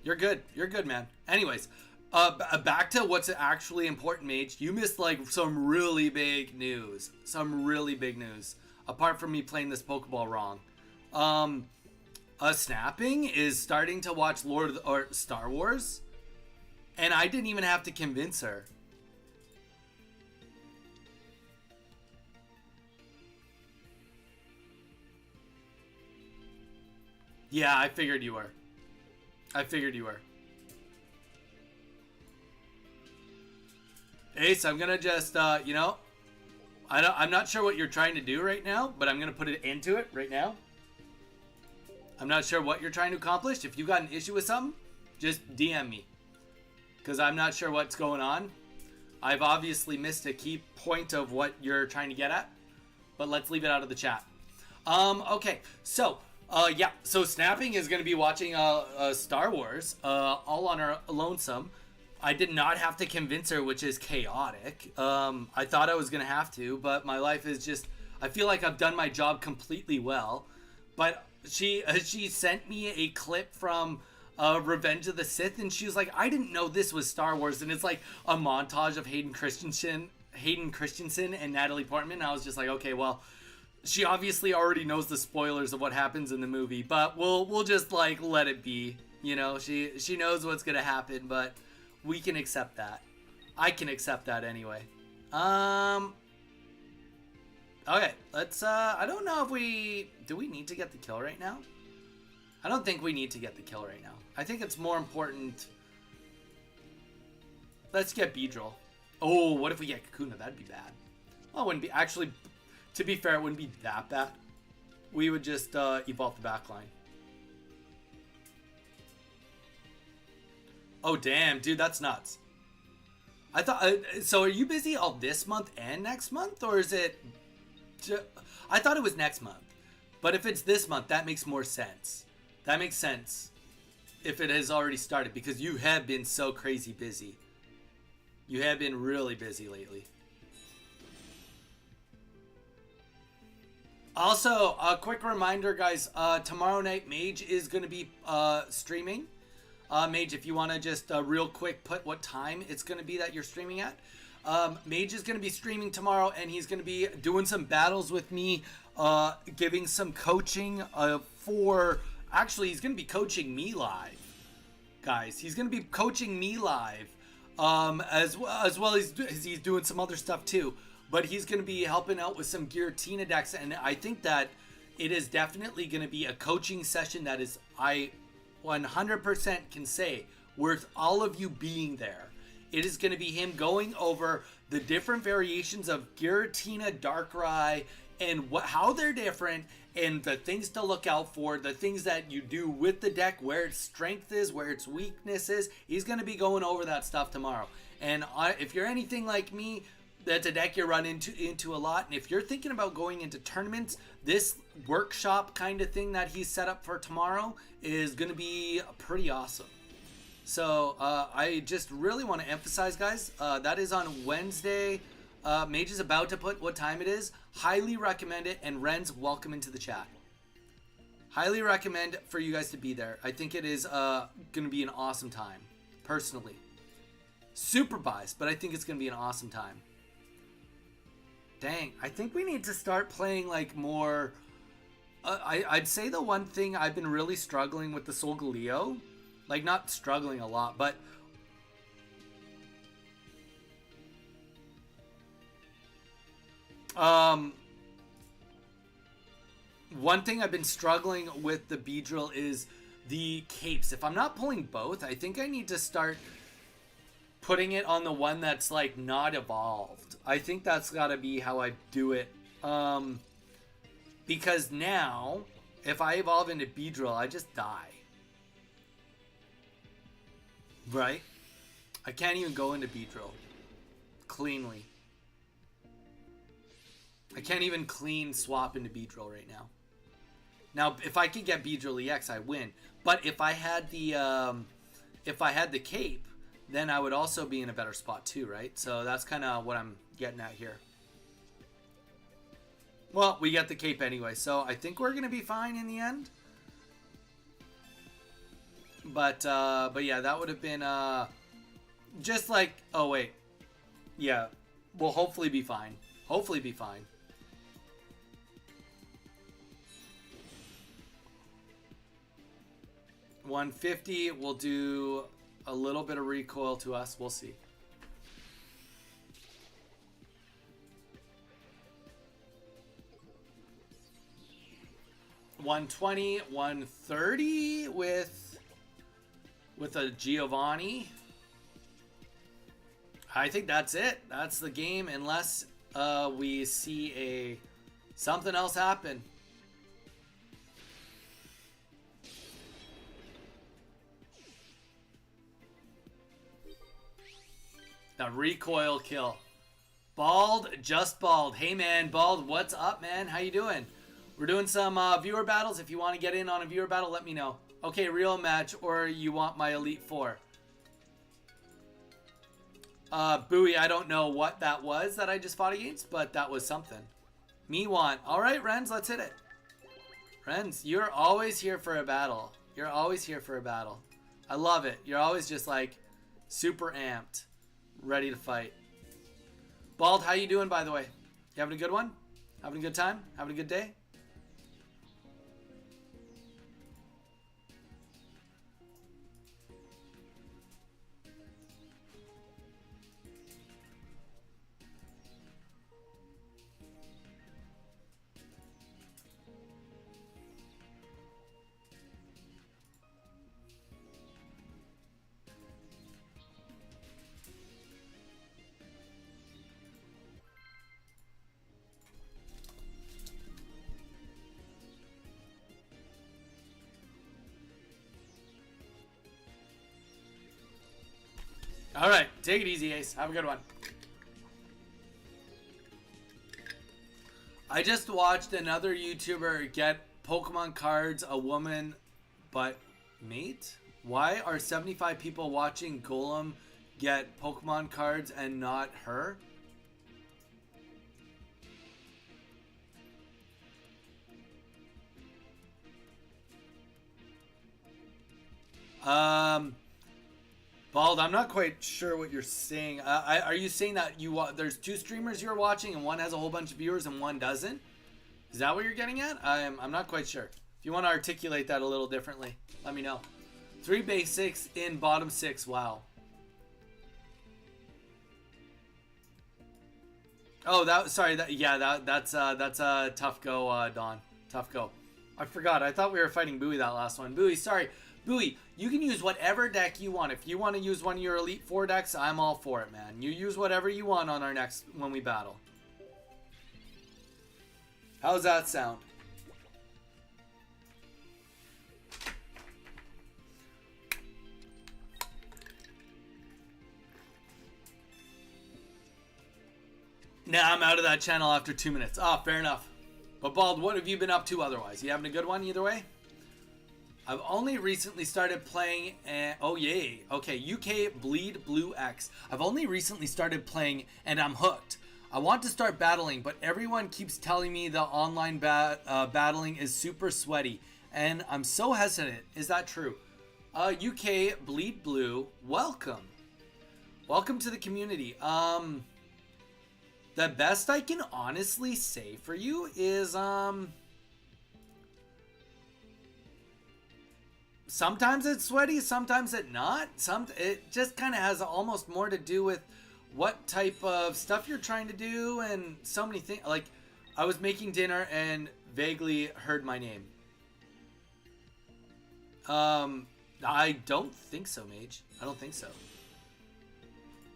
S1: You're good. You're good, man. Anyways, Back to what's actually important, Mage. You missed like some really big news. Some really big news. Apart from me playing this Pokeball wrong. Snapping is starting to watch or Star Wars. And I didn't even have to convince her. Yeah, I figured you were. I figured you were. Ace, I'm gonna just, you know, I'm not sure what you're trying to do right now, but I'm gonna put it into it right now. I'm not sure what you're trying to accomplish. If you got an issue with something, just DM me, because I'm not sure what's going on. I've obviously missed a key point of what you're trying to get at, but let's leave it out of the chat. Okay, so yeah, so Snapping is gonna be watching Star Wars, all on her lonesome. I did not have to convince her, which is chaotic. I thought I was going to have to, but my life is just... I feel like I've done my job completely well. But she sent me a clip from Revenge of the Sith, and she was like, I didn't know this was Star Wars. And it's like a montage of Hayden Christensen and Natalie Portman. And I was just like, okay, well, she obviously already knows the spoilers of what happens in the movie. But we'll just, like, let it be. You know, she knows what's going to happen, but... we can accept that. I can accept that anyway. Okay, let's, I don't know if do we need to get the kill right now? I don't think we need to get the kill right now. I think it's more important. Let's get Beedrill. Oh, what if we get Kakuna? That'd be bad. Well, it wouldn't be, actually, to be fair, it wouldn't be that bad. We would just, evolve the backline. Oh, damn, dude, that's nuts. I thought, so are you busy all this month and next month, or is it, I thought it was next month. But if it's this month, that makes more sense. That makes sense if it has already started, because you have been so crazy busy. You have been really busy lately. Also, a quick reminder, guys, tomorrow night, Mage is going to be streaming. Mage, if you want to just real quick put what time it's going to be that you're streaming at. Mage is going to be streaming tomorrow, and he's going to be doing some battles with me, giving some coaching for... Actually, he's going to be coaching me live, guys. He's going to be coaching me live, as well as he's doing some other stuff too. But he's going to be helping out with some Giratina decks, and I think that it is definitely going to be a coaching session that is... 100% can say worth all of you being there. It is going to be him going over the different variations of Giratina, Darkrai, and how they're different, and the things to look out for, the things that you do with the deck, where its strength is, where its weakness is. He's going to be going over that stuff tomorrow. And if you're anything like me, that's a deck you run into a lot. And if you're thinking about going into tournaments, this workshop kind of thing that he's set up for tomorrow is going to be pretty awesome. So I just really want to emphasize, guys, that is on Wednesday. Mage is about to put what time it is. Highly recommend it. And Renz, welcome into the chat. Highly recommend for you guys to be there. I think it is going to be an awesome time, personally. Super biased, but I think it's going to be an awesome time. Dang, I think we need to start playing like more... I'd say the one thing I've been really struggling with the Solgaleo, like not struggling a lot, but... one thing I've been struggling with the Beedrill is the capes. If I'm not pulling both, I think I need to start putting it on the one that's like not evolved. I think that's got to be how I do it. Because now, if I evolve into Beedrill, I just die. Right? I can't even go into Beedrill cleanly. I can't even clean swap into Beedrill right now. Now, if I could get Beedrill EX, I win. But if I had the cape, then I would also be in a better spot too, right? So that's kind of what I'm getting at here. Well, we get the cape anyway, so I think we're gonna be fine in the end. But yeah, that would have been just like, oh wait, yeah, we'll hopefully be fine. Hopefully be fine. $150 will do a little bit of recoil to us. We'll see. $120, $130 with a Giovanni. I think that's it. That's the game, unless we see something else happen. The recoil kill. Bald, just bald. Hey man, Bald, what's up, man? How you doing? We're doing some viewer battles. If you want to get in on a viewer battle, let me know. Okay, real match, or you want my Elite Four? Bowie, I don't know what that was that I just fought against, but that was something. Me want. All right, Renz, let's hit it. Renz, you're always here for a battle. You're always here for a battle. I love it. You're always just like super amped, ready to fight. Bald, how you doing, by the way? You having a good one? Having a good time? Having a good day? All right, take it easy, Ace. Have a good one. I just watched another YouTuber get Pokemon cards, a woman, but mate? Why are 75 people watching Golem get Pokemon cards and not her? Bald, I'm not quite sure what you're saying. Are you saying that there's two streamers you're watching and one has a whole bunch of viewers and one doesn't? Is that what you're getting at? I'm not quite sure. If you want to articulate that a little differently, let me know. 3 basics in bottom 6. Wow. Oh, that's a tough go, Don. Tough go. I forgot. I thought we were fighting Bowie that last one. Bowie, sorry. Bowie, you can use whatever deck you want. If you want to use one of your Elite Four decks, I'm all for it, man. You use whatever you want on our next when we battle. How's that sound? Nah, I'm out of that channel after 2 minutes. Ah, fair enough. But Bald, what have you been up to otherwise? You having a good one either way? I've only recently started playing, oh yay, okay, UK Bleed Blue X. I've only recently started playing and I'm hooked. I want to start battling, but everyone keeps telling me the online battling is super sweaty, and I'm so hesitant. Is that true? UK Bleed Blue, welcome. Welcome to the community. The best I can honestly say for you is, sometimes it's sweaty, sometimes it's not. It just kind of has almost more to do with what type of stuff you're trying to do and so many things. Like, I was making dinner and vaguely heard my name. I don't think so, Mage. I don't think so.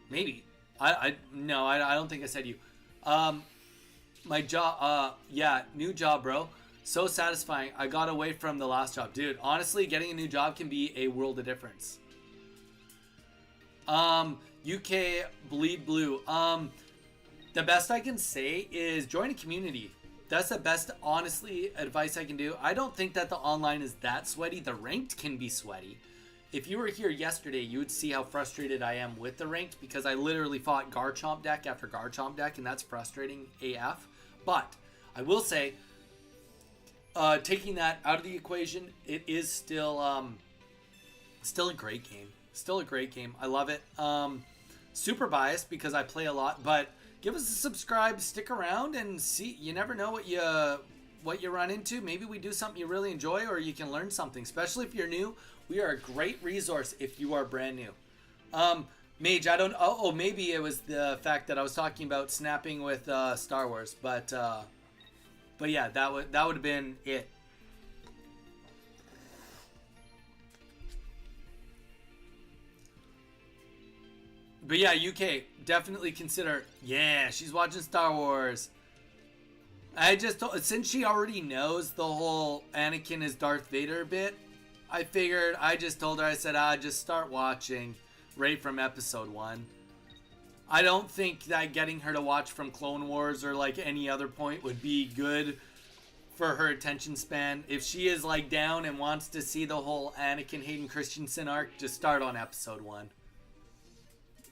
S1: Maybe. No, I don't think I said you. My job, yeah, new job, bro. So satisfying. I got away from the last job. Dude, honestly, getting a new job can be a world of difference. UK Bleed Blue. The best I can say is join a community. That's the best, honestly, advice I can do. I don't think that the online is that sweaty. The ranked can be sweaty. If you were here yesterday, you would see how frustrated I am with the ranked because I literally fought Garchomp deck after Garchomp deck, and that's frustrating AF. But I will say, taking that out of the equation, it is still a great game. Still a great game. I love it. Super biased because I play a lot, but give us a subscribe, stick around, and see. You never know what you run into. Maybe we do something you really enjoy, or you can learn something. Especially if you're new, we are a great resource if you are brand new. Mage, I don't. Oh, maybe it was the fact that I was talking about snapping with Star Wars, but yeah, that would have been it. But yeah, UK, definitely consider. Yeah, she's watching Star Wars. I just since she already knows the whole Anakin is Darth Vader bit, I figured I just told her, I said, just start watching right from episode 1. I don't think that getting her to watch from Clone Wars or like any other point would be good for her attention span. If she is like down and wants to see the whole Anakin Hayden Christensen arc, just start on episode 1.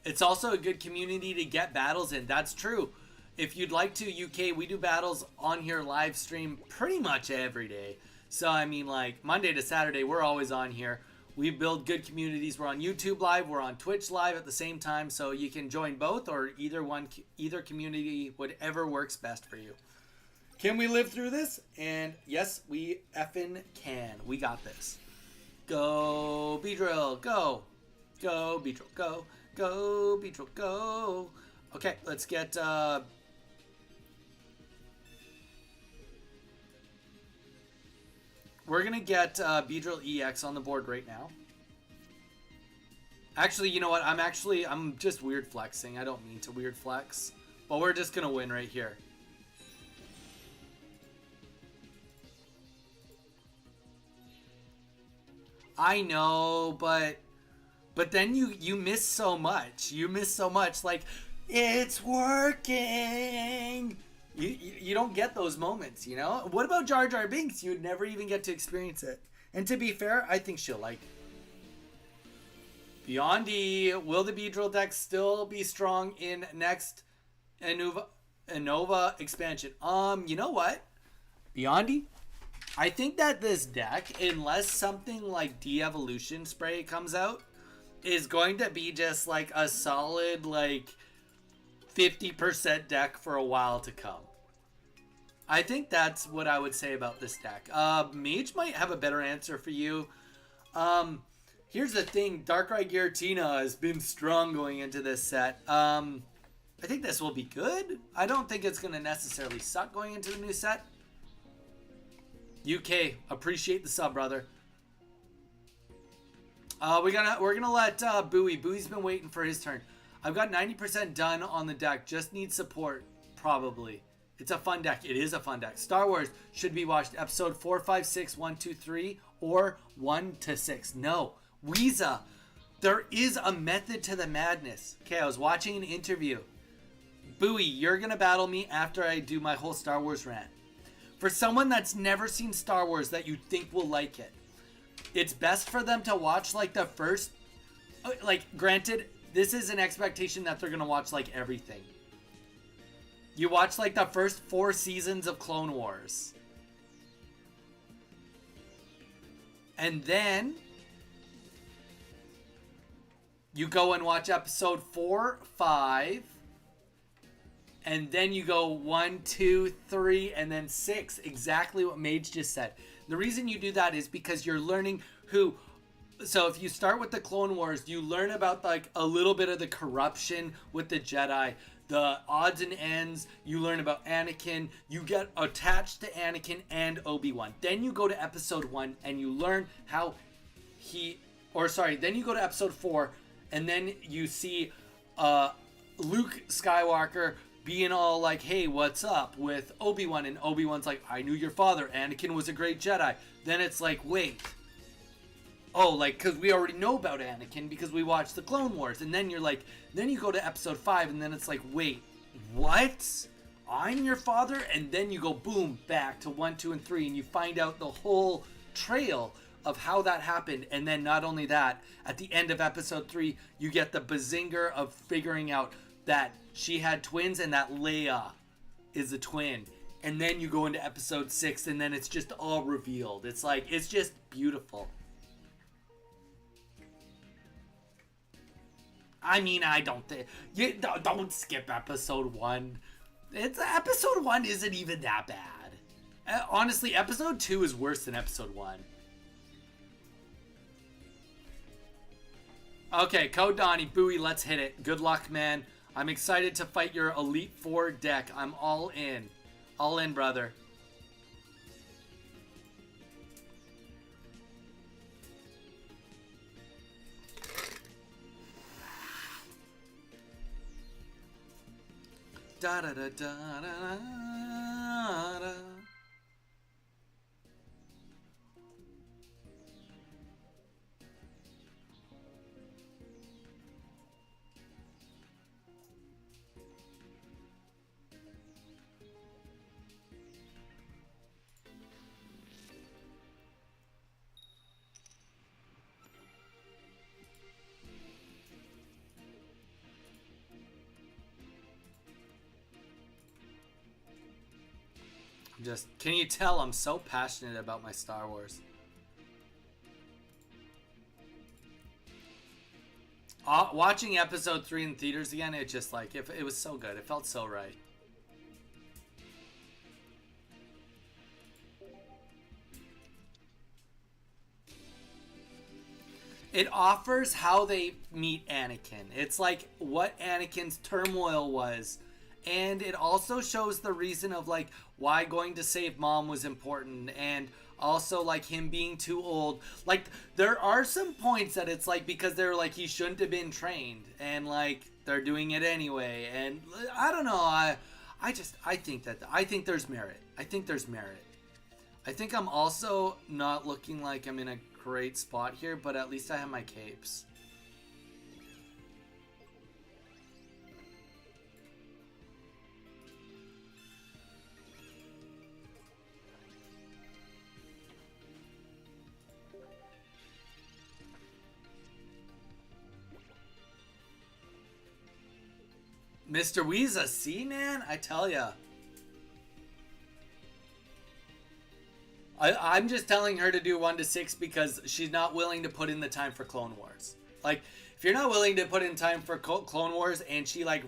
S1: It's also a good community to get battles in. That's true. If you'd like to, UK, we do battles on here live stream pretty much every day. So, I mean, like, Monday to Saturday, we're always on here. We build good communities. We're on YouTube Live. We're on Twitch Live at the same time. So you can join both or either community, whatever works best for you. Can we live through this? And yes, we effing can. We got this. Go, Beedrill, go. Go, Beedrill, go. Go, Beedrill, go. Okay, let's get... We're going to get Beedrill EX on the board right now. Actually, you know what? I'm just weird flexing. I don't mean to weird flex. But we're just going to win right here. I know, but then you miss so much. You miss so much. Like, it's working. You don't get those moments, you know? What about Jar Jar Binks? You'd never even get to experience it. And to be fair, I think she'll like Beyondy. Will the Beedrill deck still be strong in next Innova expansion? You know what? Beyondy? I think that this deck, unless something like De-Evolution Spray comes out, is going to be just like a solid like 50% deck for a while to come. I think that's what I would say about this deck. Mage might have a better answer for you. Here's the thing. Darkrai Giratina has been strong going into this set. I think this will be good. I don't think it's going to necessarily suck going into the new set. UK, appreciate the sub, brother. We're gonna let Bowie. Bowie's been waiting for his turn. I've got 90% done on the deck. Just need support, probably. It's a fun deck. It is a fun deck. Star Wars should be watched episode 4, 5, 6, 1, 2, 3, or 1 to 6. No, Weeza. There is a method to the madness. Okay, I was watching an interview. Bowie, you're gonna battle me after I do my whole Star Wars rant. For someone that's never seen Star Wars that you think will like it, it's best for them to watch like the first, like, granted, this is an expectation that they're going to watch like everything. You watch like the first 4 seasons of Clone Wars. And then you go and watch episode 4, 5. And then you go 1, 2, 3, and then 6. Exactly what Mage just said. The reason you do that is because you're learning who... So if you start with the Clone Wars, you learn about like a little bit of the corruption with the Jedi. The odds and ends. You learn about Anakin. You get attached to Anakin and Obi-Wan. Then you go to episode 1 and you learn how he... Or sorry, then you go to episode 4 and then you see Luke Skywalker... being all like, hey, what's up with Obi-Wan? And Obi-Wan's like, I knew your father. Anakin was a great Jedi. Then it's like, wait. Oh, like, because we already know about Anakin because we watched the Clone Wars. And then you're like, then you go to episode 5 and then it's like, wait, what? I'm your father? And then you go, boom, back to 1, 2, and 3. And you find out the whole trail of how that happened. And then not only that, at the end of episode 3, you get the bazinger of figuring out that she had twins and that Leia is a twin. And then you go into episode 6 and then it's just all revealed. It's like, it's just beautiful. I mean, I don't think you don't skip episode 1. It's episode 1 isn't even that bad. Honestly, episode 2 is worse than episode 1. Okay, Code Donnie, Bowie, let's hit it. Good luck, man. I'm excited to fight your Elite Four deck. I'm all in. All in, brother. Da da da da da da. Just, can you tell I'm so passionate about my Star Wars? Watching episode 3 in theaters again, it just like, it was so good. It felt so right. It offers how they meet Anakin. It's like what Anakin's turmoil was. And it also shows the reason of like why going to save mom was important, and also like him being too old. Like there are some points that it's like because they're like he shouldn't have been trained, and like they're doing it anyway. And I don't know. I think there's merit. I think there's merit. I think I'm also not looking like I'm in a great spot here, but at least I have my capes. Mr. Weeza, see, man? I tell ya. I'm just telling her to do 1 to 6 because she's not willing to put in the time for Clone Wars. Like, if you're not willing to put in time for Clone Wars and she, like,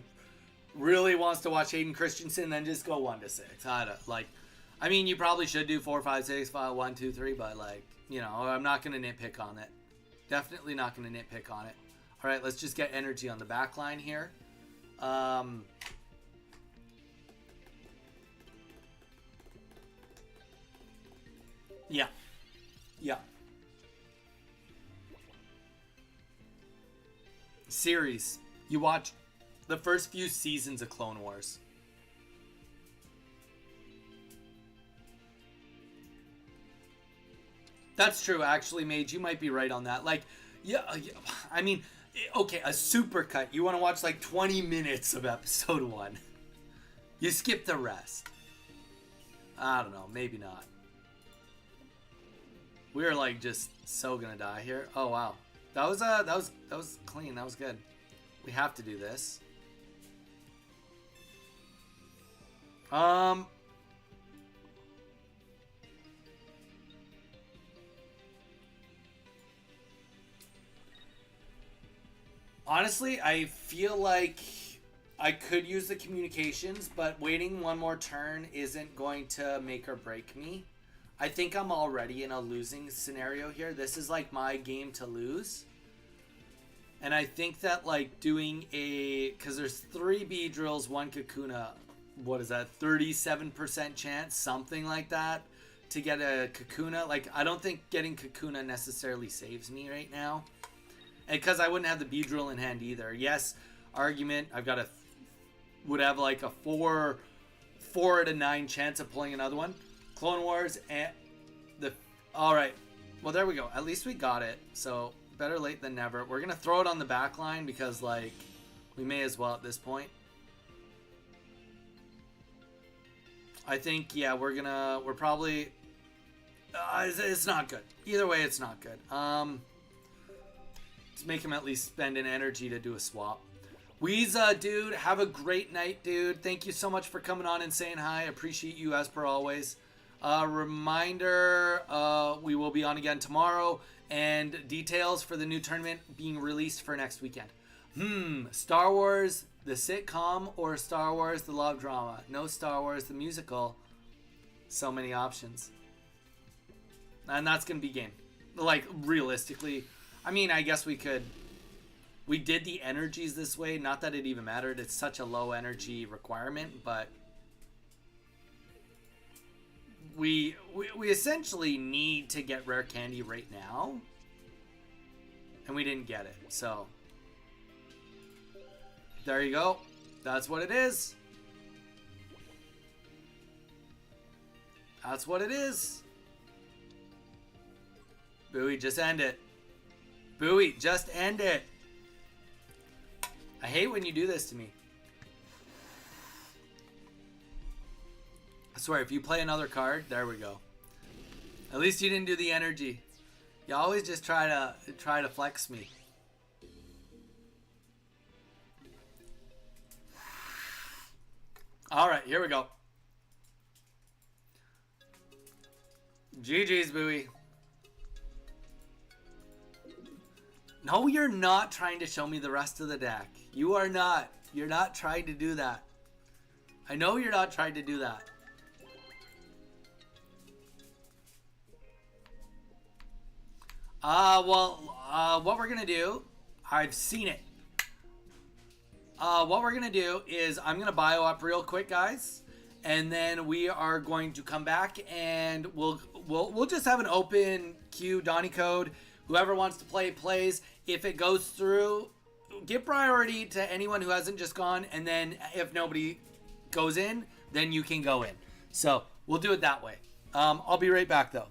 S1: really wants to watch Hayden Christensen, then just go 1 to 6. I mean, you probably should do 4, 5, 6, 5, 1, 2, 3, but, like, you know, I'm not going to nitpick on it. Definitely not going to nitpick on it. All right, let's just get energy on the back line here. Yeah. Yeah. Series. You watch the first few seasons of Clone Wars. That's true, actually, Mage. You might be right on that. Like, yeah, I mean, okay, a supercut. You want to watch like 20 minutes of episode 1. You skip the rest. I don't know, maybe not. We are like just so gonna die here. Oh wow, that was clean. That was good. We have to do this. Honestly, I feel like I could use the communications, but waiting one more turn isn't going to make or break me. I think I'm already in a losing scenario here. This is like my game to lose. And I think that like doing because there's 3 Beedrills, 1 Kakuna, what is that, 37% chance, something like that, to get a Kakuna. Like, I don't think getting Kakuna necessarily saves me right now. And because I wouldn't have the Beedrill in hand either. Yes, argument, I've got would have like a 4 out of 9 chance of pulling another one. Clone Wars and all right. Well, there we go. At least we got it. So better late than never. We're gonna throw it on the back line because like we may as well at this point. I think yeah, we're probably it's not good. Either way, it's not good. Let's make him at least spend an energy to do a swap. Weeza, dude, have a great night, dude. Thank you so much for coming on and saying hi. Appreciate you as per always. Reminder, we will be on again tomorrow, and details for the new tournament being released for next weekend. Star Wars, the sitcom, or Star Wars, the love drama? No Star Wars, the musical. So many options. And that's going to be game. Like, realistically. I mean, I guess we could... We did the energies this way. Not that it even mattered. It's such a low energy requirement, but... We essentially need to get rare candy right now. And we didn't get it, so... There you go. That's what it is. That's what it is. Bowie, just end it. Bowie, just end it. I hate when you do this to me. I swear, if you play another card, there we go. At least you didn't do the energy. You always just try to flex me. All right, here we go. GG's, Bowie. No, you're not trying to show me the rest of the deck. You are not. You're not trying to do that. I know you're not trying to do that. What we're going to do, I've seen it. What we're going to do is I'm going to bio up real quick, guys. And then we are going to come back and we'll just have an open queue Donnie code. Whoever wants to play, plays. If it goes through, give priority to anyone who hasn't just gone. And then if nobody goes in, then you can go in. So we'll do it that way. I'll be right back, though.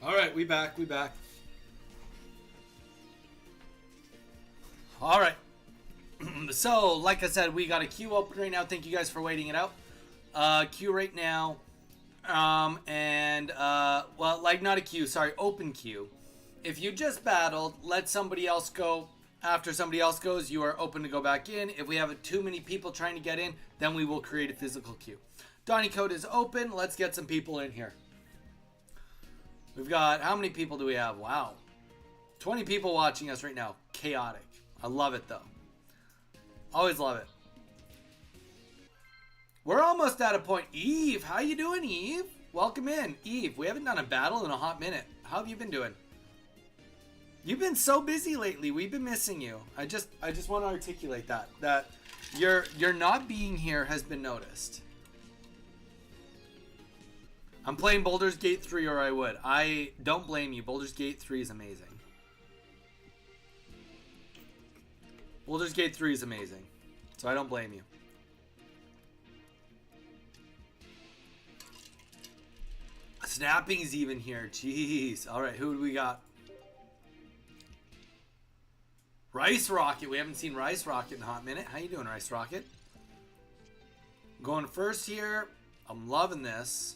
S1: All right, we back. All right. So, like I said, we got a queue open right now. Thank you guys for waiting it out. Queue right now. Well, like not a queue, sorry, open queue. If you just battled, let somebody else go. After somebody else goes, you are open to go back in. If we have too many people trying to get in, then we will create a physical queue. Donnie Code is open. Let's get some people in here. We've got, how many people do we have? Wow. 20 people watching us right now. Chaotic. I love it though. Always love it. We're almost at a point. Eve, how you doing, Eve? Welcome in. Eve, we haven't done a battle in a hot minute. How have you been doing? You've been so busy lately. We've been missing you. I just want to articulate that your not being here has been noticed. I'm playing Baldur's Gate 3 or I would. I don't blame you. Baldur's Gate 3 is amazing. Baldur's Gate 3 is amazing. So I don't blame you. Snapping's even here. Jeez. All right, who do we got? Rice Rocket. We haven't seen Rice Rocket in a hot minute. How you doing, Rice Rocket? Going first here. I'm loving this.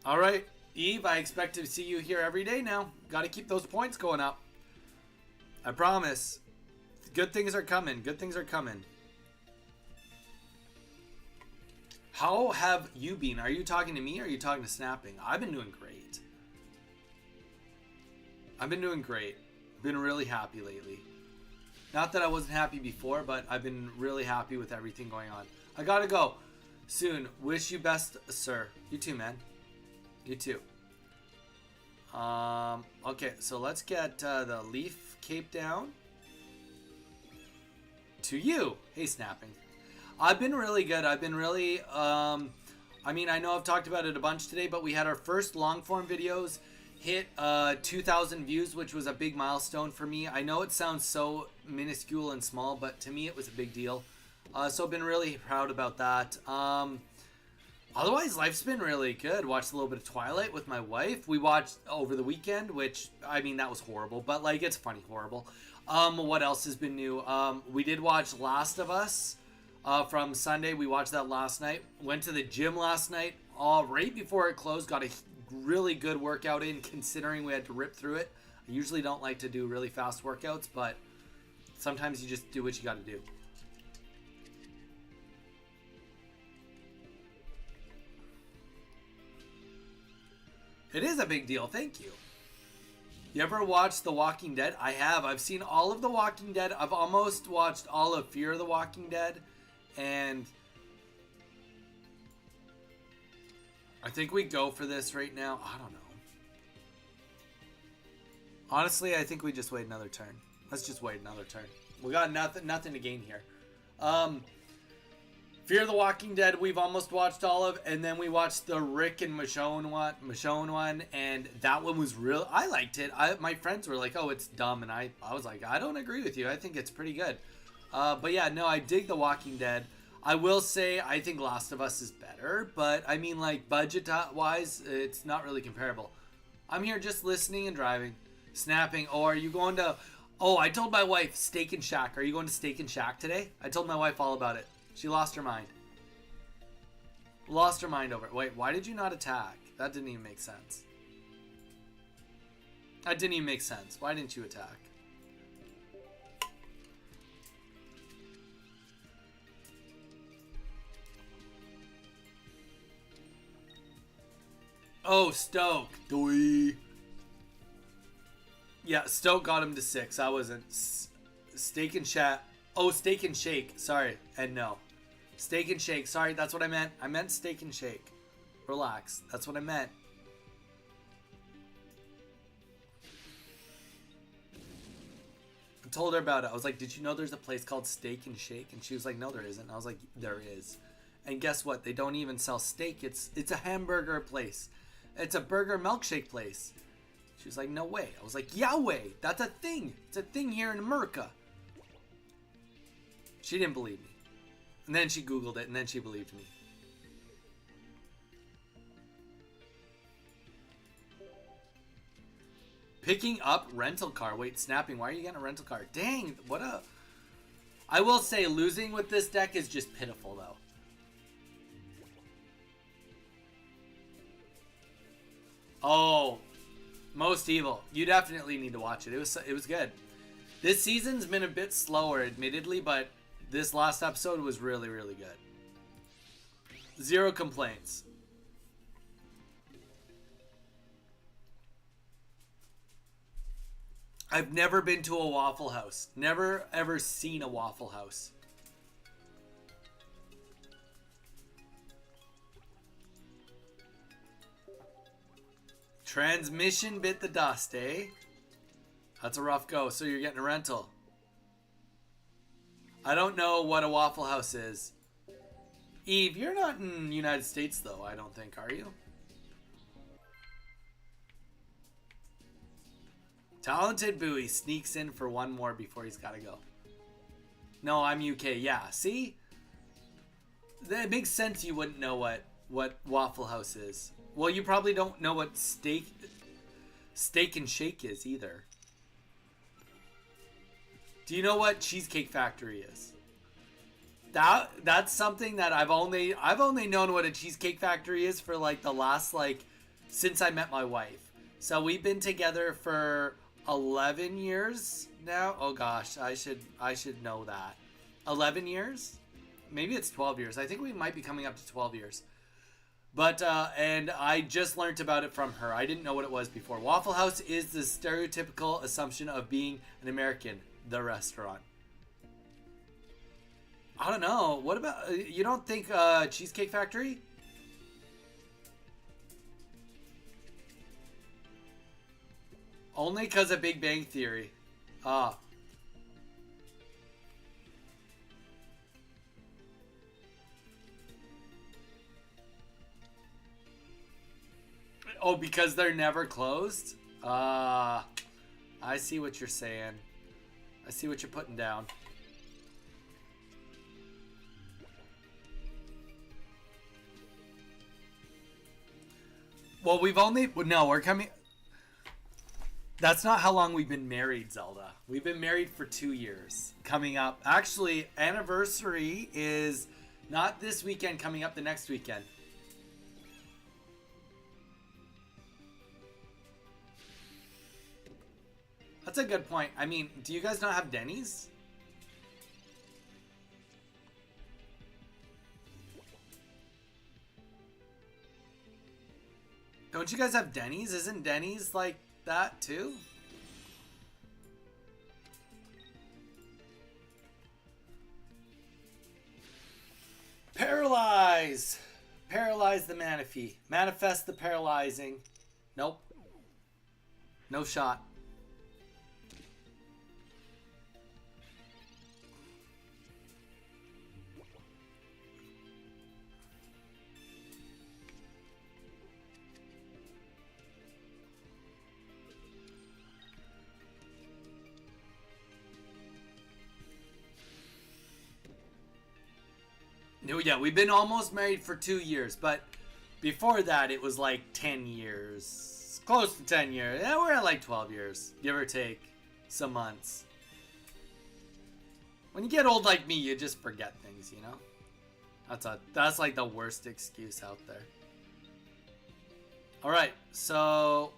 S1: All right, Eve, I expect to see you here every day now. Got to keep those points going up. I promise. Good things are coming. Good things are coming. How have you been? Are you talking to me or are you talking to Snapping? I've been doing great. I've been doing great. Been really happy lately. Not that I wasn't happy before, but I've been really happy with everything going on. I gotta go soon. Wish you best, sir. You too, man. You too. Okay, so let's get the leaf cape down to you. Hey, Snapping. I've been really good. I've been really, I mean, I know I've talked about it a bunch today, but we had our first long form videos hit 2,000 views, which was a big milestone for me. I know it sounds so minuscule and small, but to me it was a big deal. So I've been really proud about that. Otherwise, life's been really good. Watched a little bit of Twilight with my wife. We watched over the weekend, which, I mean, that was horrible, but, like, it's funny horrible. What else has been new? We did watch Last of Us from Sunday. We watched that last night. Went to the gym last night, right before it closed. Got a really good workout in, considering we had to rip through it. I usually don't like to do really fast workouts, but sometimes you just do what you got to do. It is a big deal. Thank you. You ever watched The Walking Dead? I have. I've seen all of The Walking Dead. I've almost watched all of Fear the Walking Dead. And I think we go for this right now. I don't know. Honestly, I think we just wait another turn. Let's just wait another turn. We got nothing to gain here. Fear the Walking Dead, we've almost watched all of, and then we watched the Rick and Michonne one, and that one was real. I liked it. My friends were like, "Oh, it's dumb," and I was like, "I don't agree with you. I think it's pretty good." But yeah, no, I dig The Walking Dead. I will say I think Last of Us is better, but I mean, like, budget-wise, it's not really comparable. I'm here just listening and driving, Snapping. Oh, are you going to? Oh, I told my wife Steak and Shack. Are you going to Steak and Shack today? I told my wife all about it. She lost her mind. Lost her mind over it. Wait, why did you not attack? That didn't even make sense. That didn't even make sense. Why didn't you attack? Oh, Stoke. Doi. Yeah, Stoke got him to 6. I wasn't. Steak and Shack. Oh, Steak and Shake. Sorry. And no. Steak and Shake. Sorry, that's what I meant. I meant Steak and Shake. Relax. That's what I meant. I told her about it. I was like, did you know there's a place called Steak and Shake? And she was like, no, there isn't. And I was like, there is. And guess what? They don't even sell steak. It's a hamburger place. It's a burger milkshake place. She was like, no way. I was like, Yahweh. That's a thing. It's a thing here in America. She didn't believe me. And then she Googled it, and then she believed me. Picking up rental car. Wait, snapping. Why are you getting a rental car? Dang, what a... I will say, losing with this deck is just pitiful, though. Oh, Most Evil. You definitely need to watch it. It was good. This season's been a bit slower, admittedly, but this last episode was really, really good. Zero complaints. I've never been to a Waffle House. Never, ever seen a Waffle House. Transmission bit the dust, eh? That's a rough go. So you're getting a rental. I don't know what a Waffle House is. Eve, you're not in the United States, though, I don't think, are you? Talented Bowie sneaks in for one more before he's got to go. No, I'm UK. Yeah, see? That makes sense you wouldn't know what Waffle House is. Well, you probably don't know what Steak and Shake is either. Do you know what Cheesecake Factory is? That's something that I've only known what a Cheesecake Factory is for like the last since I met my wife. So we've been together for 11 years now. Oh gosh, I should know that. 11 years? Maybe it's 12 years. I think we might be coming up to 12 years. But, and I just learned about it from her. I didn't know what it was before. Waffle House is the stereotypical assumption of being an American. The restaurant. I don't know. What about, you don't think Cheesecake Factory? Only because of Big Bang Theory. Ah. Oh, because they're never closed? I see what you're saying. I see what you're putting down. Well, we're coming... That's not how long we've been married, Zelda. We've been married for 2 years. Coming up... Actually, anniversary is not this weekend, coming up the next weekend. That's a good point. I mean, do you guys not have Denny's? Don't you guys have Denny's? Isn't Denny's like that too? Paralyze! Paralyze the Manaphy. Manifest the paralyzing. Nope. No shot. No, yeah, we've been almost married for 2 years, but before that it was like 10 years. Close to 10 years. Yeah, we're at like 12 years, give or take some months. When you get old like me, you just forget things, you know? That's like the worst excuse out there. All right, so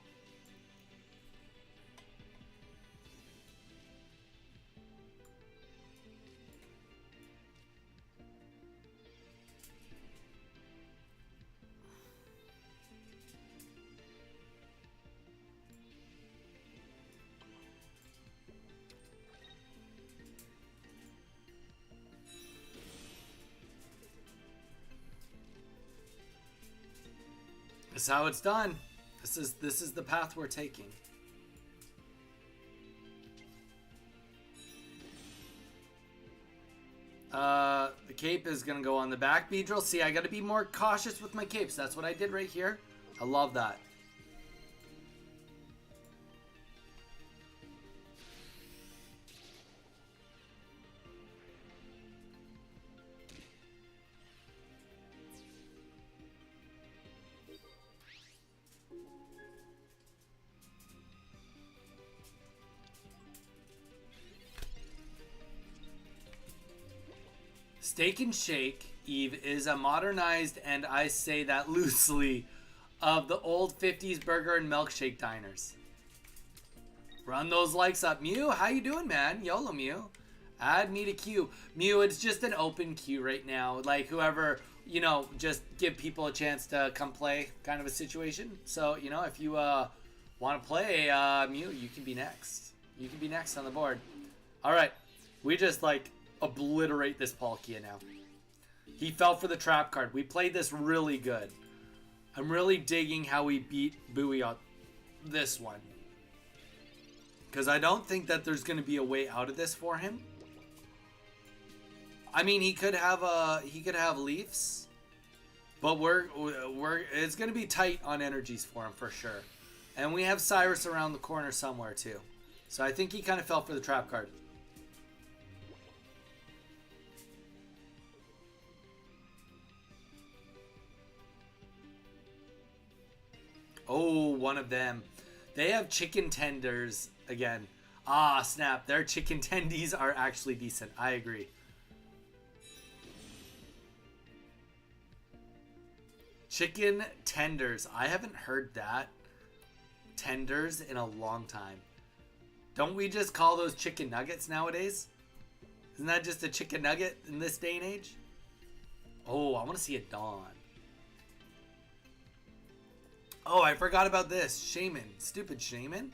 S1: this is how it's done. This is the path we're taking. The cape is gonna go on the back, Beedrill. See, I gotta be more cautious with my capes. That's what I did right here. I love that. Steak and Shake, Eve, is a modernized, and I say that loosely, of the old 50s burger and milkshake diners. Run those likes up. Mew, how you doing, man? YOLO, Mew. Add me to queue. Mew, it's just an open queue right now. Like, whoever, you know, just give people a chance to come play kind of a situation. So, you know, if you want to play, Mew, you can be next. You can be next on the board. All right. We just, like, obliterate this Palkia now. He fell for the trap card. We played this really good. I'm really digging how we beat Bowie on this one. Because I don't think that there's going to be a way out of this for him. I mean, he could have Leafs, but it's going to be tight on energies for him for sure. And we have Cyrus around the corner somewhere too. So I think he kind of fell for the trap card. Oh, one of them. They have chicken tenders again. Ah, snap. Their chicken tendies are actually decent. I agree. Chicken tenders. I haven't heard that. Tenders in a long time. Don't we just call those chicken nuggets nowadays? Isn't that just a chicken nugget in this day and age? Oh, I want to see a Dawn. Oh, I forgot about this. Shaman. Stupid Shaman.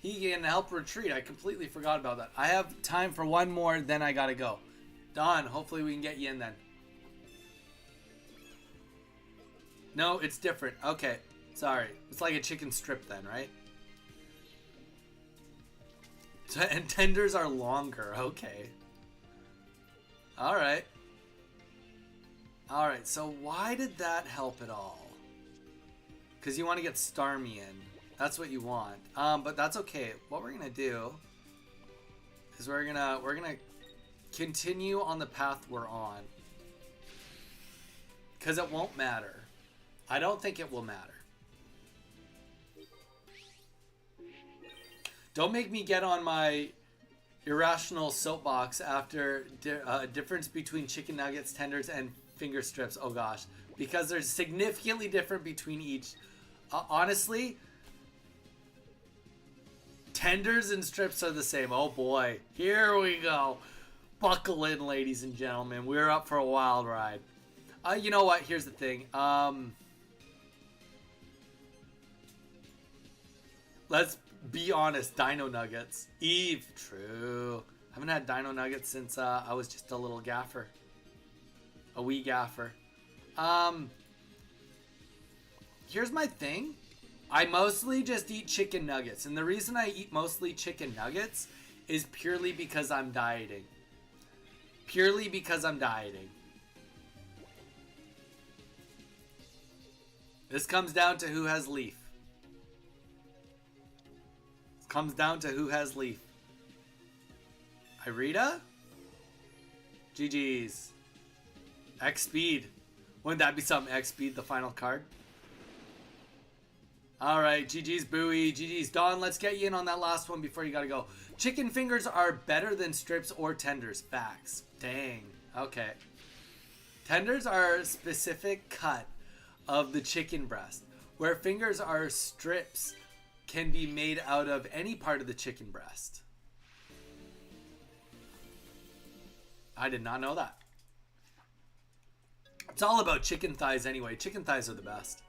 S1: He can help retreat. I completely forgot about that. I have time for one more, then I gotta go. Dawn, hopefully we can get you in then. No, it's different. Okay. Sorry. It's like a chicken strip then, right? And tenders are longer. Okay. Alright. Alright, so why did that help at all? Because you want to get Starmie in. That's what you want. But that's okay. What we're gonna do is we're gonna continue on the path we're on. Because it won't matter. I don't think it will matter. Don't make me get on my irrational soapbox after difference between chicken nuggets, tenders, and finger strips. Oh gosh. Because they're significantly different between each. Honestly, tenders and strips are the same. Oh boy. Here we go. Buckle in, ladies and gentlemen. We're up for a wild ride. You know what? Here's the thing. Let's be honest. Dino Nuggets. Eve. True. I haven't had Dino Nuggets since I was just a little gaffer. A wee gaffer. Here's my thing. I mostly just eat chicken nuggets. And the reason I eat mostly chicken nuggets is purely because I'm dieting. Purely because I'm dieting. This comes down to who has Leaf. This comes down to who has Leaf. Irita? GG's. X-Speed. Wouldn't that be something? X-Speed, the final card. Alright, GG's Bowie. GG's Dawn. Let's get you in on that last one before you gotta go. Chicken fingers are better than strips or tenders. Facts. Dang. Okay. Tenders are a specific cut of the chicken breast, where fingers are strips can be made out of any part of the chicken breast. I did not know that. It's all about chicken thighs anyway. Chicken thighs are the best.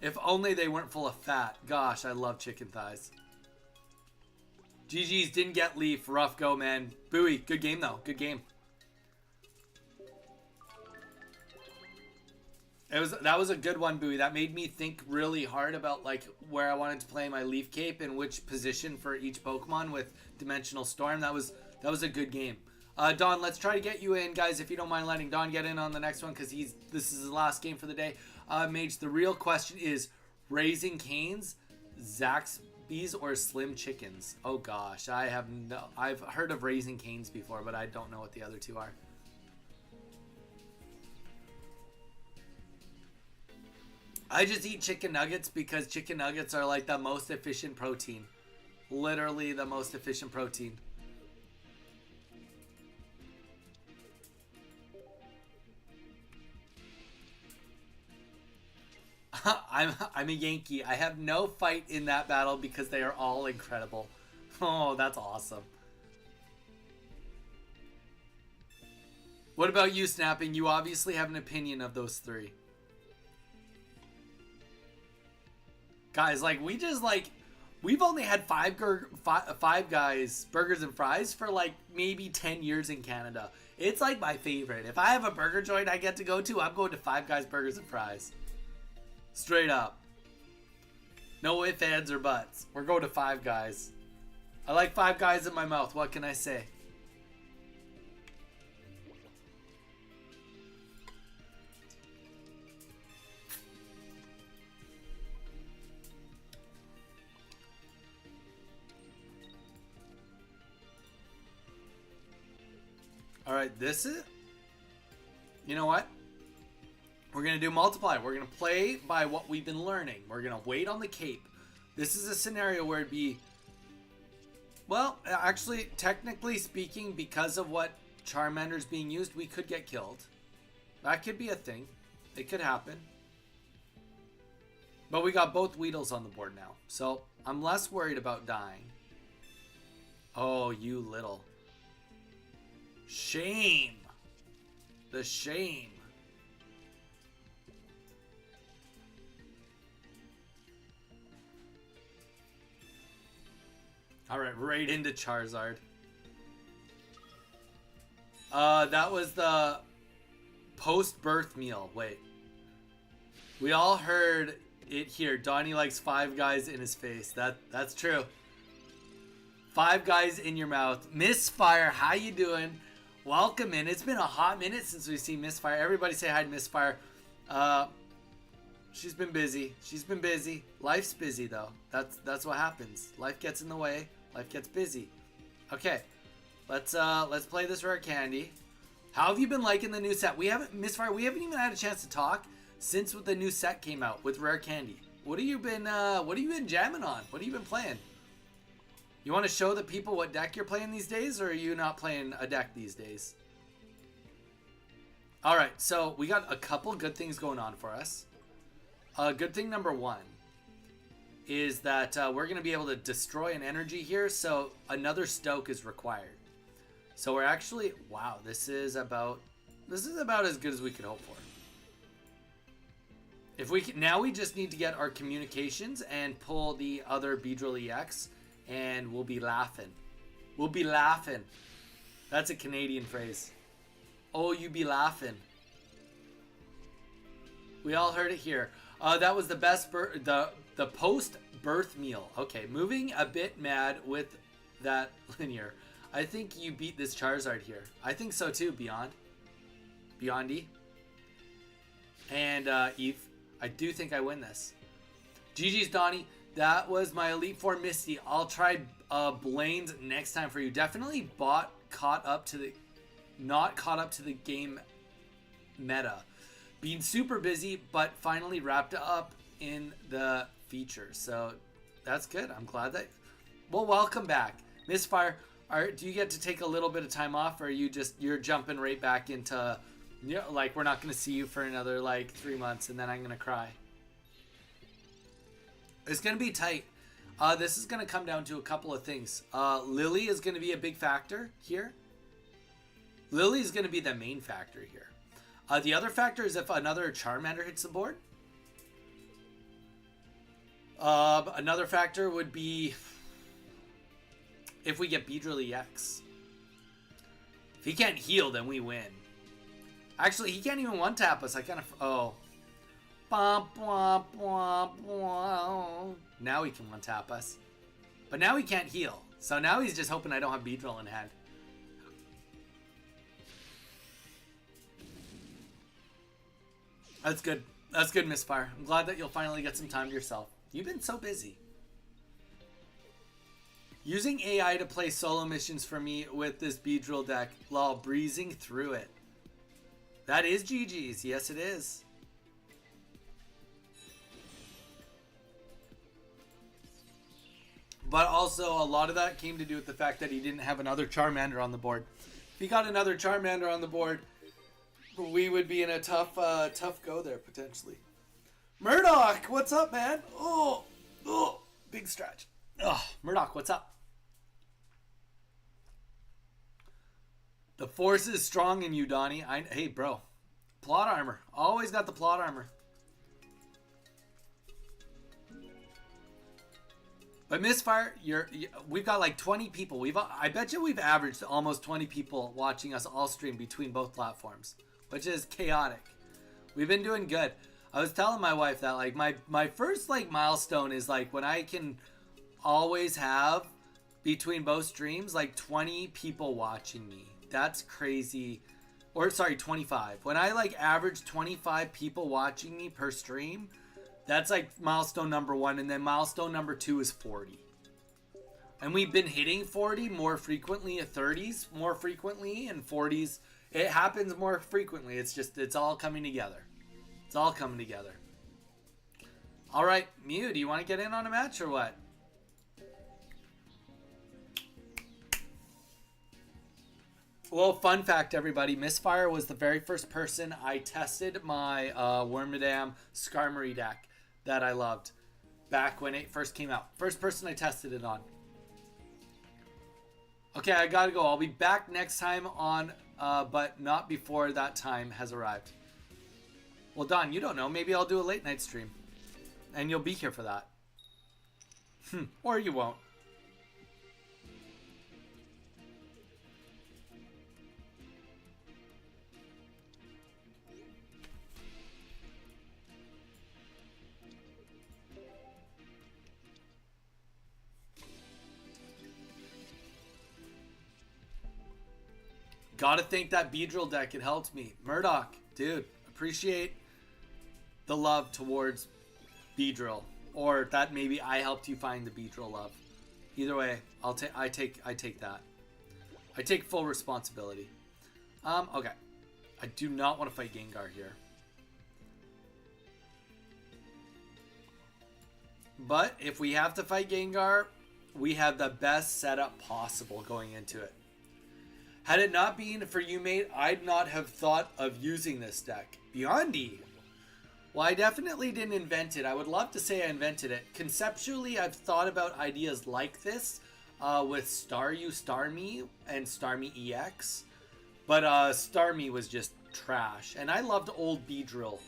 S1: If only they weren't full of fat. Gosh, I love chicken thighs. GG's didn't get Leaf. Rough go, man. Bowie, good game though. Good game. That was a good one, Bowie. That made me think really hard about like where I wanted to play my Leaf Cape and which position for each Pokemon with Dimensional Storm. That was a good game. Don, let's try to get you in, guys, if you don't mind letting Don get in on the next one, because this is his last game for the day. Mage, the real question is Raising Canes, Zaxby's, or Slim Chickens? Oh gosh, I've heard of Raising Canes before, but I don't know what the other two are. I just eat chicken nuggets because chicken nuggets are like the most efficient protein. Literally the most efficient protein. I'm a Yankee. I have no fight in that battle because they are all incredible. Oh, that's awesome. What about you, Snapping? You obviously have an opinion of those three. Guys, like, we've only had five Guys burgers and fries for like maybe 10 years in Canada. It's like my favorite. If I have a burger joint I get to go to, I'm going to Five Guys burgers and fries. Straight up. No ifs, ands, or buts. We're going to Five Guys. I like Five Guys in my mouth. What can I say? Alright, this is... You know what? We're going to do multiply. We're going to play by what we've been learning. We're going to wait on the cape. This is a scenario where it'd be... Well, actually, technically speaking, because of what Charmander's being used, we could get killed. That could be a thing. It could happen. But we got both Weedles on the board now. So, I'm less worried about dying. Oh, you little... Shame. The shame. Alright, right into Charizard. That was the post-birth meal. Wait. We all heard it here. Donnie likes Five Guys in his face. That's true. Five Guys in your mouth. Misfire, how you doing? Welcome in. It's been a hot minute since we've seen Misfire. Everybody say hi to Misfire. She's been busy. She's been busy. Life's busy though. That's what happens. Life gets in the way. Life gets busy. Okay. Let's play this rare candy. How have you been liking the new set? Misfire, we haven't even had a chance to talk since the new set came out with rare candy. What have you been jamming on? What have you been playing? You want to show the people what deck you're playing these days, or are you not playing a deck these days? Alright, so we got a couple good things going on for us. Good thing number one is that we're going to be able to destroy an energy here, so another Stoke is required. So we're actually... Wow, this is about as good as we could hope for. If we can, now we just need to get our communications and pull the other Beedrill EX, and we'll be laughing. We'll be laughing. That's a Canadian phrase. Oh, you be laughing. We all heard it here. That was the best the post-birth meal. Okay, moving a bit mad with that linear. I think you beat this Charizard here. I think so too, Beyondy. And Eve. I do think I win this. GG's, Donnie. That was my Elite Four Misty. I'll try Blaine's next time for you. Definitely not caught up to the game meta. Being super busy, but finally wrapped up in the features. So that's good. I'm glad that... Well, welcome back. Misfire, do you get to take a little bit of time off, or are you're jumping right back into... You know, like, we're not going to see you for another, 3 months, and then I'm going to cry. It's going to be tight. This is going to come down to a couple of things. Lily is going to be a big factor here. Lily is going to be the main factor here. The other factor is if another Charmander hits the board. Another factor would be if we get Beedrill EX. If he can't heal, then we win. Actually, he can't even one-tap us. I kind of... Oh. Now he can one-tap us. But now he can't heal. So now he's just hoping I don't have Beedrill in hand. That's good. That's good, Misfire. I'm glad that you'll finally get some time to yourself. You've been so busy. Using AI to play solo missions for me with this Beedrill deck. Lol, breezing through it. That is GG's. Yes, it is. But also, a lot of that came to do with the fact that he didn't have another Charmander on the board. If he got another Charmander on the board, we would be in a tough go there, potentially. Murdoch, what's up, man? Oh, big stretch. Oh, Murdoch, what's up? The force is strong in you, Donnie. Hey, bro. Plot armor. Always got the plot armor. But Misfire, we've got like 20 people. I bet you we've averaged almost 20 people watching us all stream between both platforms, which is chaotic. We've been doing good. I was telling my wife that like my first like milestone is like when I can always have between both streams like 20 people watching me. That's crazy. Or sorry, 25. When I like average 25 people watching me per stream, that's like milestone number 1, and then milestone number 2 is 40. And we've been hitting 40 more frequently, 30s more frequently, and 40s. It happens more frequently. It's all coming together. It's all coming together. All right, Mew, do you want to get in on a match or what? Well, fun fact, everybody. Misfire was the very first person I tested my Wormadam Skarmory deck that I loved back when it first came out. First person I tested it on. Okay, I gotta go. I'll be back next time on, but not before that time has arrived. Well, Don, you don't know. Maybe I'll do a late night stream. And you'll be here for that. Or you won't. Gotta thank that Beedrill deck. It helped me. Murdoch, dude, appreciate the love towards Beedrill. Or that maybe I helped you find the Beedrill love. Either way, I take that. I take full responsibility. Okay. I do not want to fight Gengar here. But if we have to fight Gengar, we have the best setup possible going into it. Had it not been for you, mate, I'd not have thought of using this deck. Beyondy. Well, I definitely didn't invent it. I would love to say I invented it. Conceptually, I've thought about ideas like this with Staryu, Starmie, and Starmie EX. But Starmie was just trash. And I loved old Beedrill.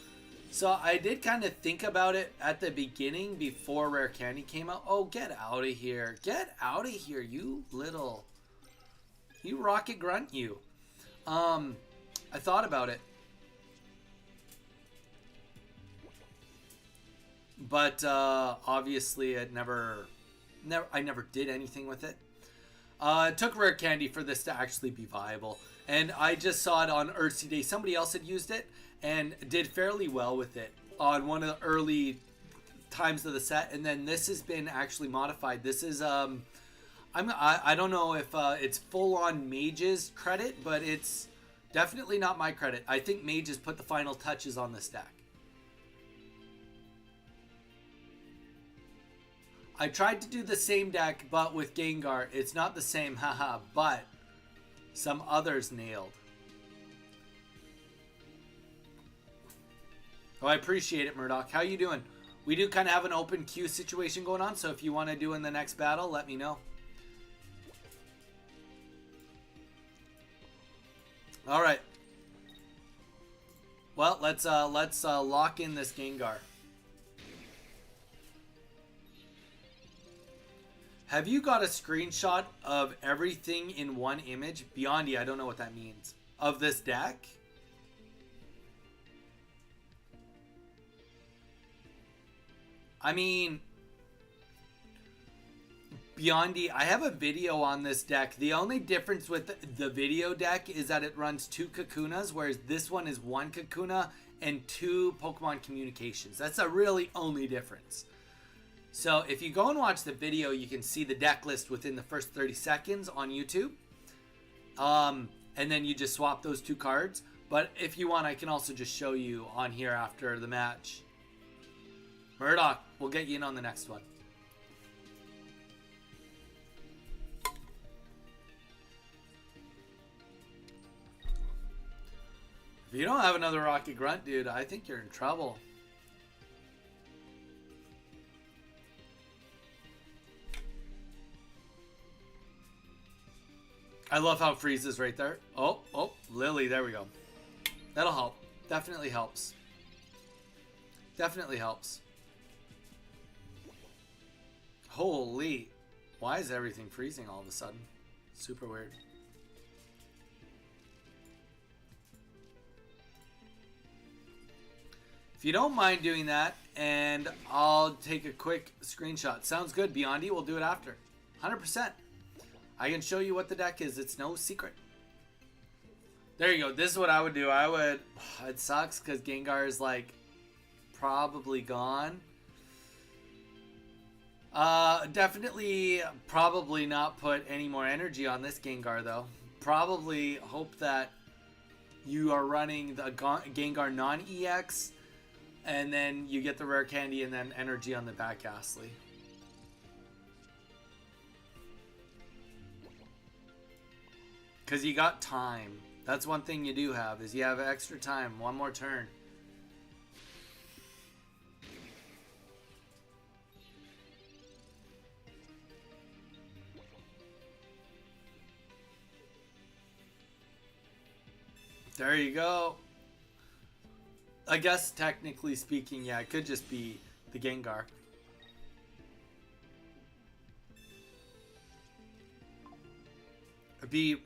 S1: So I did kind of think about it at the beginning before Rare Candy came out. Oh, get out of here. Get out of here, you little... You rocket grunt, you. I thought about it. But obviously I never did anything with it. It took Rare Candy for this to actually be viable. And I just saw it on Earthsea Day. Somebody else had used it and did fairly well with it on one of the early times of the set. And then this has been actually modified. This is... I don't know if it's full-on Mage's credit, but it's definitely not my credit. I think Mage has put the final touches on this deck. I tried to do the same deck, but with Gengar. It's not the same, haha, but some others nailed. Oh, I appreciate it, Murdoch. How you doing? We do kind of have an open queue situation going on, so if you want to do in the next battle, let me know. All right. Well, let's lock in this Gengar. Have you got a screenshot of everything in one image? Beyondy, I don't know what that means. Of this deck? I mean... Beyondy, I have a video on this deck. The only difference with the video deck is that it runs 2 Kakunas, whereas this one is 1 Kakuna and 2 Pokemon Communications. That's the really only difference. So if you go and watch the video, you can see the deck list within the first 30 seconds on YouTube. And then you just swap those 2 cards. But if you want, I can also just show you on here after the match. Murdoch, we'll get you in on the next one. If you don't have another Rocket Grunt, dude, I think you're in trouble. I love how it freezes right there. Oh, Lily, there we go. That'll help. Definitely helps. Definitely helps. Holy. Why is everything freezing all of a sudden? Super weird. If you don't mind doing that, and I'll take a quick screenshot. Sounds good, Beyondy. We'll do it after. 100%. I can show you what the deck is. It's no secret. There you go. This is what I would do. I would... It sucks because Gengar is, like, probably gone. Definitely probably not put any more energy on this Gengar, though. Probably hope that you are running the Gengar non-EX, and then you get the rare candy and then energy on the back Ghastly. Because you got time. That's one thing you do have, is you have extra time. One more turn. There you go. I guess technically speaking, yeah, it could just be the Gengar. It'd be,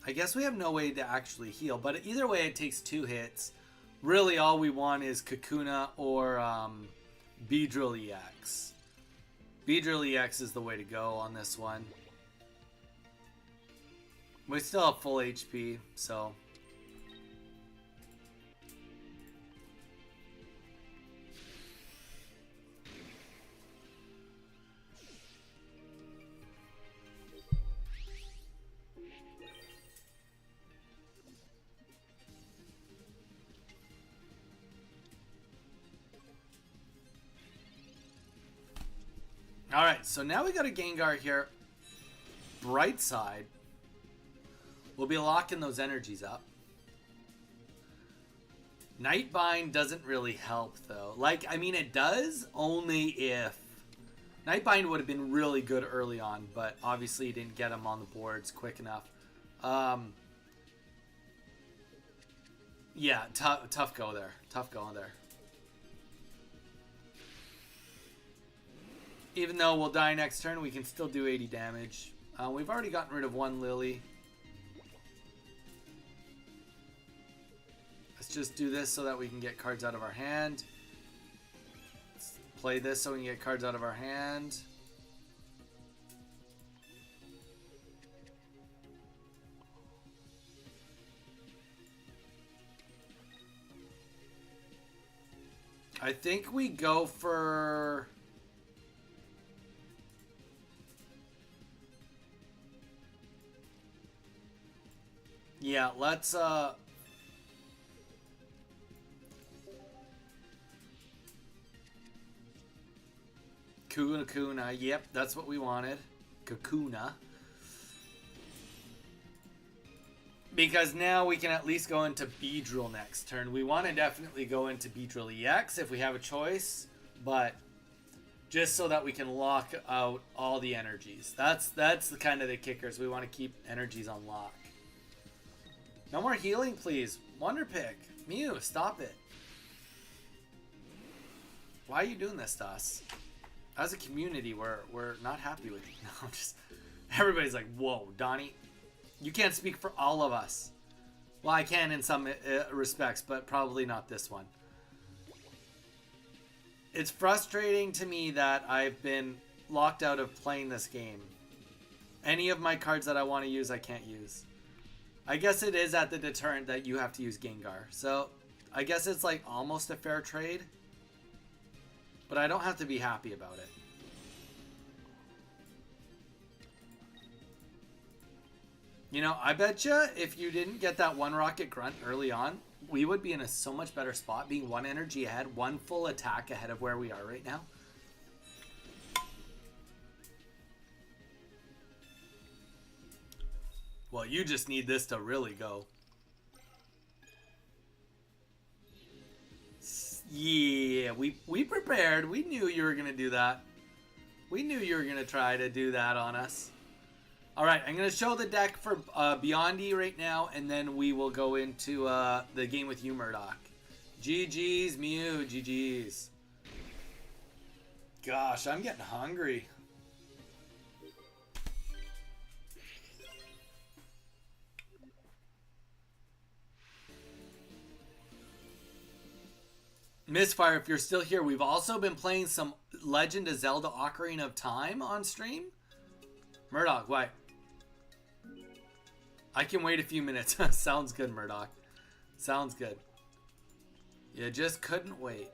S1: I guess we have no way to actually heal, but either way it takes 2 hits. Really all we want is Kakuna or Beedrill EX. Beedrill EX is the way to go on this one. We still have full HP, so... Alright, so now we got a Gengar here. Bright side. We'll be locking those energies up. Nightbind doesn't really help, though. Like, I mean, it does, only if... Nightbind would have been really good early on, but obviously you didn't get him on the boards quick enough. Yeah, tough go there. Tough go there. Even though we'll die next turn, we can still do 80 damage. We've already gotten rid of one Lily. Let's just do this so that we can get cards out of our hand. Let's play this so we can get cards out of our hand. I think we go for... Yeah, let's Kakuna, yep, that's what we wanted. Kakuna. Because now we can at least go into Beedrill next turn. We want to definitely go into Beedrill EX if we have a choice, but just so that we can lock out all the energies. That's the kind of the kickers. We want to keep energies on lock. No more healing, please. Wonder Pick. Mew, stop it. Why are you doing this to us? As a community, we're not happy with you. No, just... Everybody's like, whoa, Donnie. You can't speak for all of us. Well, I can in some respects, but probably not this one. It's frustrating to me that I've been locked out of playing this game. Any of my cards that I want to use, I can't use. I guess it is at the deterrent that you have to use Gengar. So, I guess it's like almost a fair trade. But I don't have to be happy about it. You know, I bet you if you didn't get that one Rocket Grunt early on, we would be in a so much better spot, being one energy ahead, one full attack ahead of where we are right now. Well, you just need this to really go. Yeah, we prepared. We knew you were going to do that. We knew you were going to try to do that on us. All right, I'm going to show the deck for Beyondy right now, and then we will go into the game with you, Murdoch. GG's, Mew. GG's. Gosh, I'm getting hungry. Misfire, if you're still here, we've also been playing some Legend of Zelda Ocarina of Time on stream. Murdoch, why? I can wait a few minutes. Sounds good, Murdoch. Sounds good. You just couldn't wait.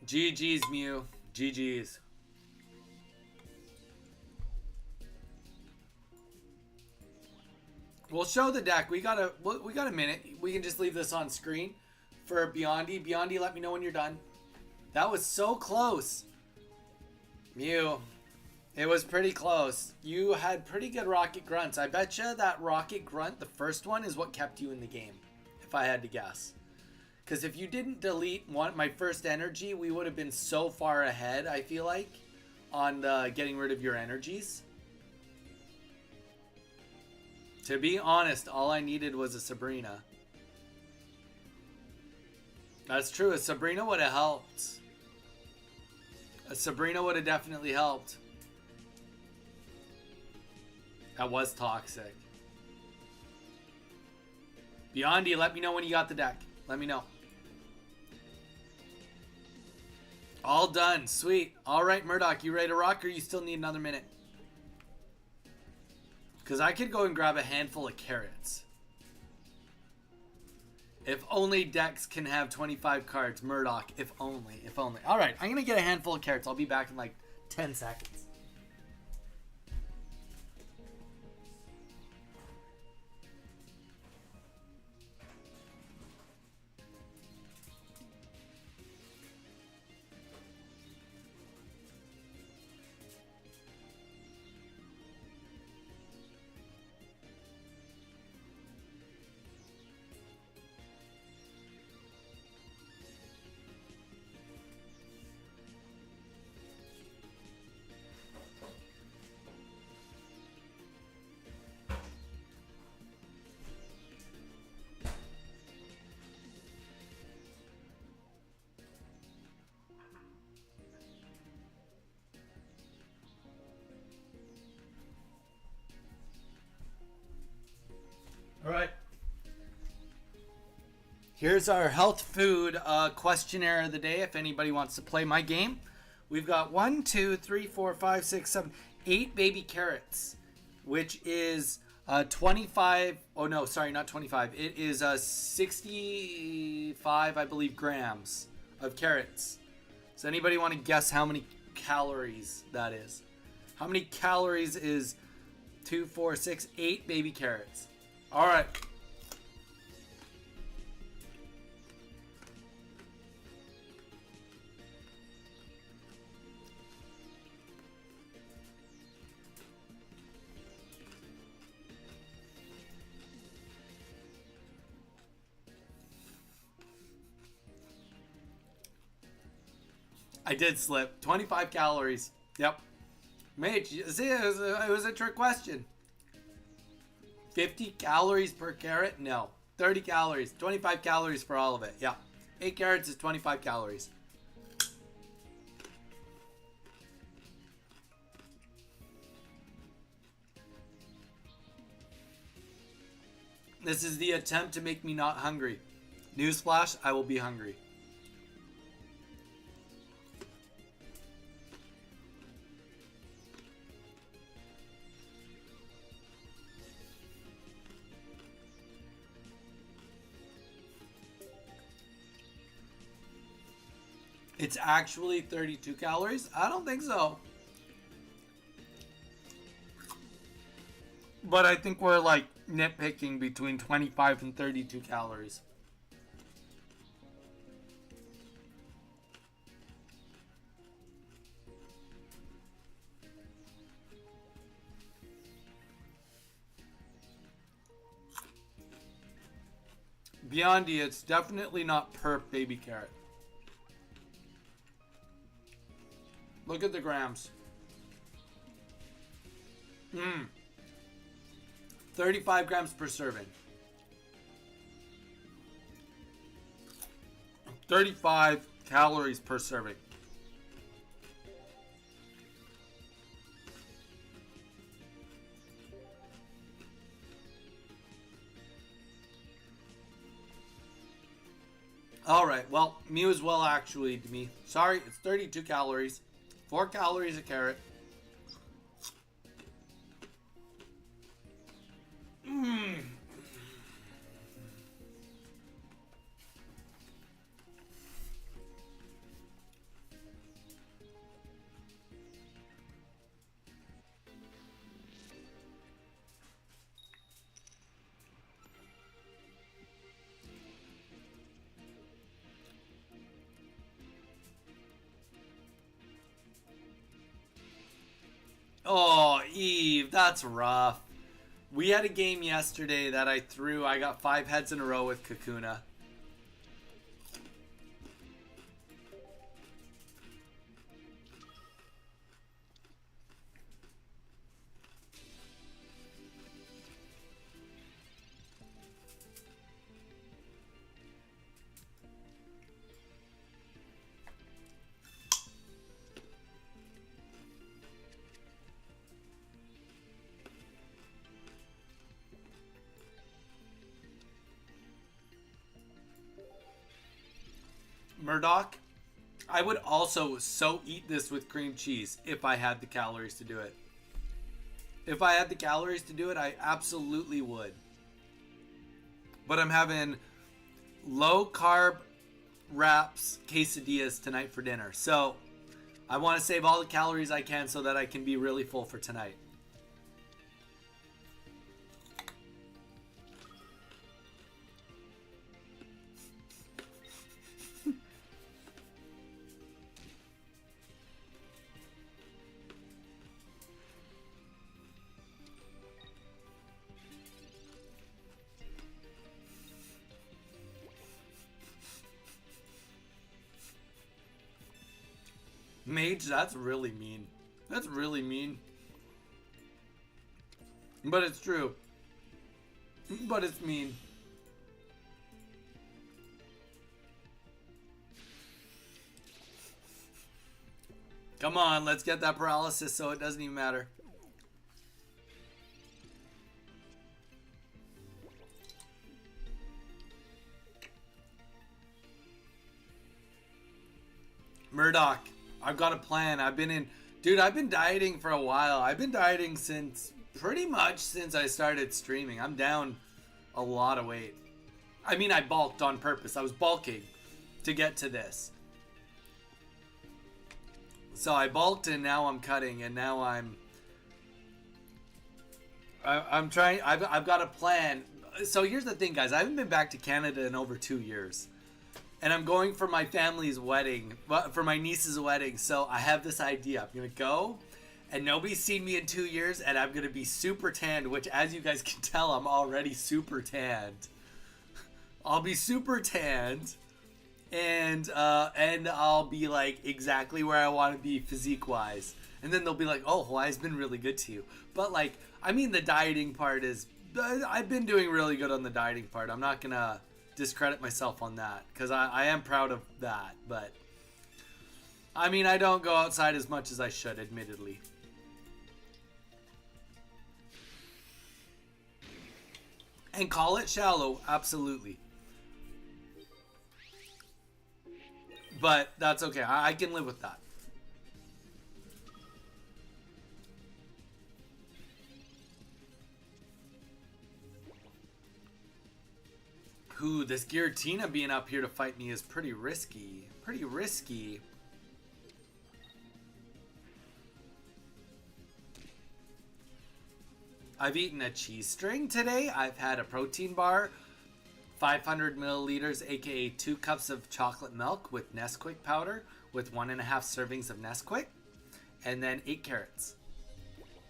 S1: GG's, Mew. GG's. We'll show the deck. We got a minute. We can just leave this on screen for Beyondy. Beyondy, let me know when you're done. That was so close. Mew. It was pretty close. You had pretty good rocket grunts. I bet you that rocket grunt, the first one, is what kept you in the game, if I had to guess. Because if you didn't delete my first energy, we would have been so far ahead, I feel like, on getting rid of your energies. To be honest, all I needed was a Sabrina. That's true. A Sabrina would have helped. A Sabrina would have definitely helped. That was toxic. Beyondy, let me know when you got the deck. Let me know. All done. Sweet. All right, Murdoch, you ready to rock, or you still need another minute? Because I could go and grab a handful of carrots. If only decks can have 25 cards. Murdoch, if only. If only. All right, I'm going to get a handful of carrots. I'll be back in like 10 seconds. All right. Here's our health food questionnaire of the day. If anybody wants to play my game, we've got 1, 2, 3, 4, 5, 6, 7, 8 baby carrots, which is 25. Oh no, sorry, not 25. It is 65, I believe, grams of carrots. Does anybody want to guess how many calories that is? How many calories is 2, 4, 6, 8 baby carrots? All right. I did slip. 25 calories. Yep. Mate, see, it was a trick question. 50 calories per carrot? No. 30 calories. 25 calories for all of it. Yeah. 8 carrots is 25 calories. This is the attempt to make me not hungry. Newsflash, I will be hungry. It's actually 32 calories? I don't think so. But I think we're like nitpicking between 25 and 32 calories. Beyondy, it's definitely not per baby carrot. Look at the grams. 35 grams per serving. 35 calories per serving. All right, well, me as well, actually, to me. Sorry, it's 32 calories. 4 calories a carrot. Oh, Eve, that's rough. We had a game yesterday that I threw. I got 5 heads in a row with Kakuna. Murdoch, I would also so eat this with cream cheese if I had the calories to do it. If I had the calories to do it, I absolutely would. But I'm having low carb wraps quesadillas tonight for dinner. So I want to save all the calories I can so that I can be really full for tonight. Mage, that's really mean. That's really mean. But it's true. But it's mean. Come on, let's get that paralysis so it doesn't even matter. Murdoch, I've got a plan. I've been dieting for a while. I've been dieting pretty much since I started streaming. I'm down a lot of weight. I mean, I bulked on purpose. I was bulking to get to this. So I bulked and now I'm cutting and now I'm trying. I've got a plan. So here's the thing, guys. I haven't been back to Canada in over 2 years. And I'm going for my family's wedding, for my niece's wedding. So I have this idea. I'm going to go, and nobody's seen me in 2 years, and I'm going to be super tanned, which, as you guys can tell, I'm already super tanned. I'll be super tanned, and I'll be, like, exactly where I want to be physique-wise. And then they'll be like, oh, Hawaii's been really good to you. But, like, I mean, the dieting part is... I've been doing really good on the dieting part. I'm not going to discredit myself on that because I am proud of that, but I mean, I don't go outside as much as I should, admittedly. And call it shallow, absolutely, but that's okay. I can live with that. Ooh, this Giratina being up here to fight me is pretty risky. Pretty risky. I've eaten a cheese string today. I've had a protein bar, 500 milliliters, aka 2 cups of chocolate milk with Nesquik powder, with 1.5 servings of Nesquik, and then 8 carrots.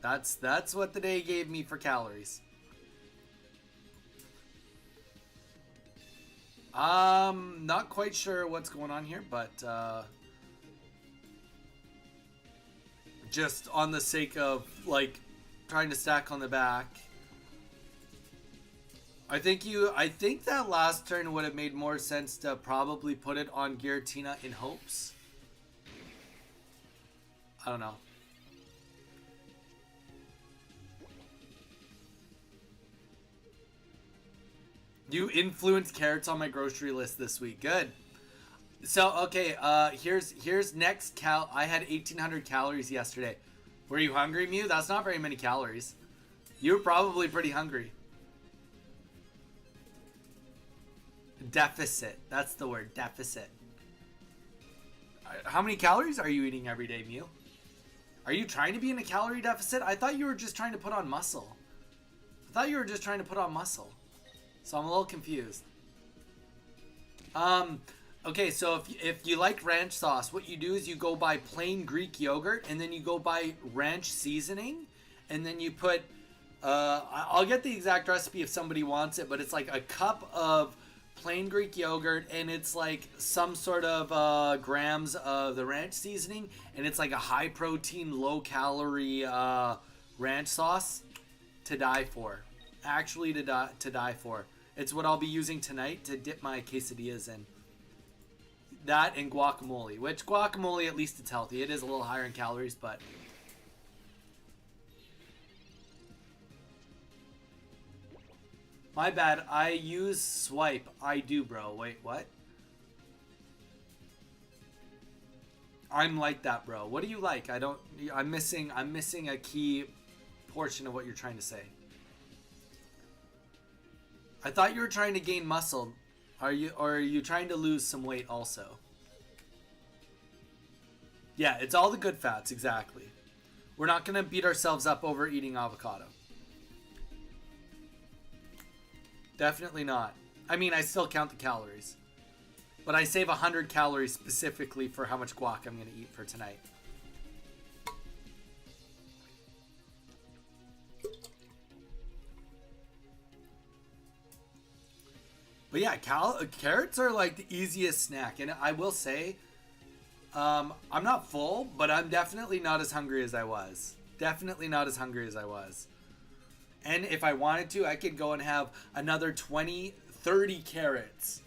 S1: That's what the day gave me for calories. Not quite sure what's going on here, but just on the sake of like trying to stack on the back. I think that last turn would have made more sense to probably put it on Giratina in hopes. I don't know. You influenced carrots on my grocery list this week. Good. So, okay, here's next cal. I had 1,800 calories yesterday. Were you hungry, Mew? That's not very many calories. You were probably pretty hungry. Deficit. That's the word. Deficit. How many calories are you eating every day, Mew? Are you trying to be in a calorie deficit? I thought you were just trying to put on muscle. So I'm a little confused. Okay, so if you like ranch sauce, what you do is you go buy plain Greek yogurt, and then you go buy ranch seasoning, and then you put, I'll get the exact recipe if somebody wants it, but it's like a cup of plain Greek yogurt, and it's like some sort of grams of the ranch seasoning, and it's like a high protein, low calorie ranch sauce to die for. Actually to die for. It's what I'll be using tonight to dip my quesadillas in. That and guacamole, which guacamole, at least it's healthy. It is a little higher in calories, but... My bad, I use swipe. I do, bro. Wait, what? I'm like that, bro. What do you like? I'm missing a key portion of what you're trying to say. I thought you were trying to gain muscle. Or are you trying to lose some weight also? Yeah, it's all the good fats, exactly. We're not going to beat ourselves up over eating avocado. Definitely not. I mean, I still count the calories. But I save 100 calories specifically for how much guac I'm going to eat for tonight. But yeah, carrots are like the easiest snack. And I will say, I'm not full, but I'm definitely not as hungry as I was. And if I wanted to, I could go and have another 20, 30 carrots.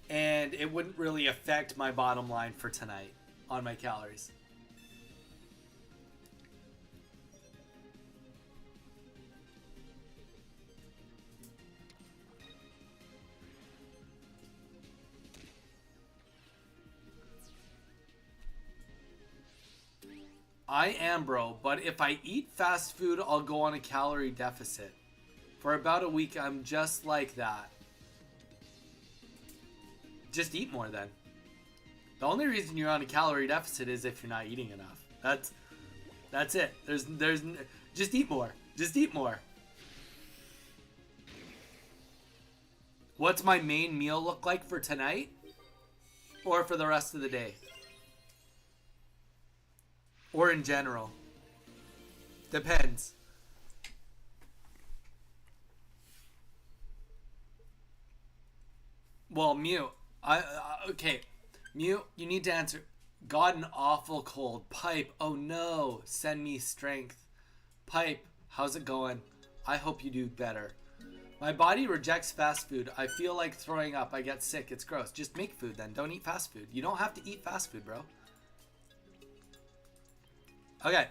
S1: And it wouldn't really affect my bottom line for tonight on my calories. I am, bro, but if I eat fast food, I'll go on a calorie deficit. For about a week, I'm just like that. Just eat more then. The only reason you're on a calorie deficit is if you're not eating enough. That's it. There's just eat more. Just eat more. What's my main meal look like for tonight? Or for the rest of the day? Or in general? Depends. Well, Mew, okay. Mew, you need to answer. Got an awful cold. Pipe, oh no. Send me strength. Pipe, how's it going? I hope you do better. My body rejects fast food. I feel like throwing up. I get sick. It's gross. Just make food then. Don't eat fast food. You don't have to eat fast food, bro. Okay.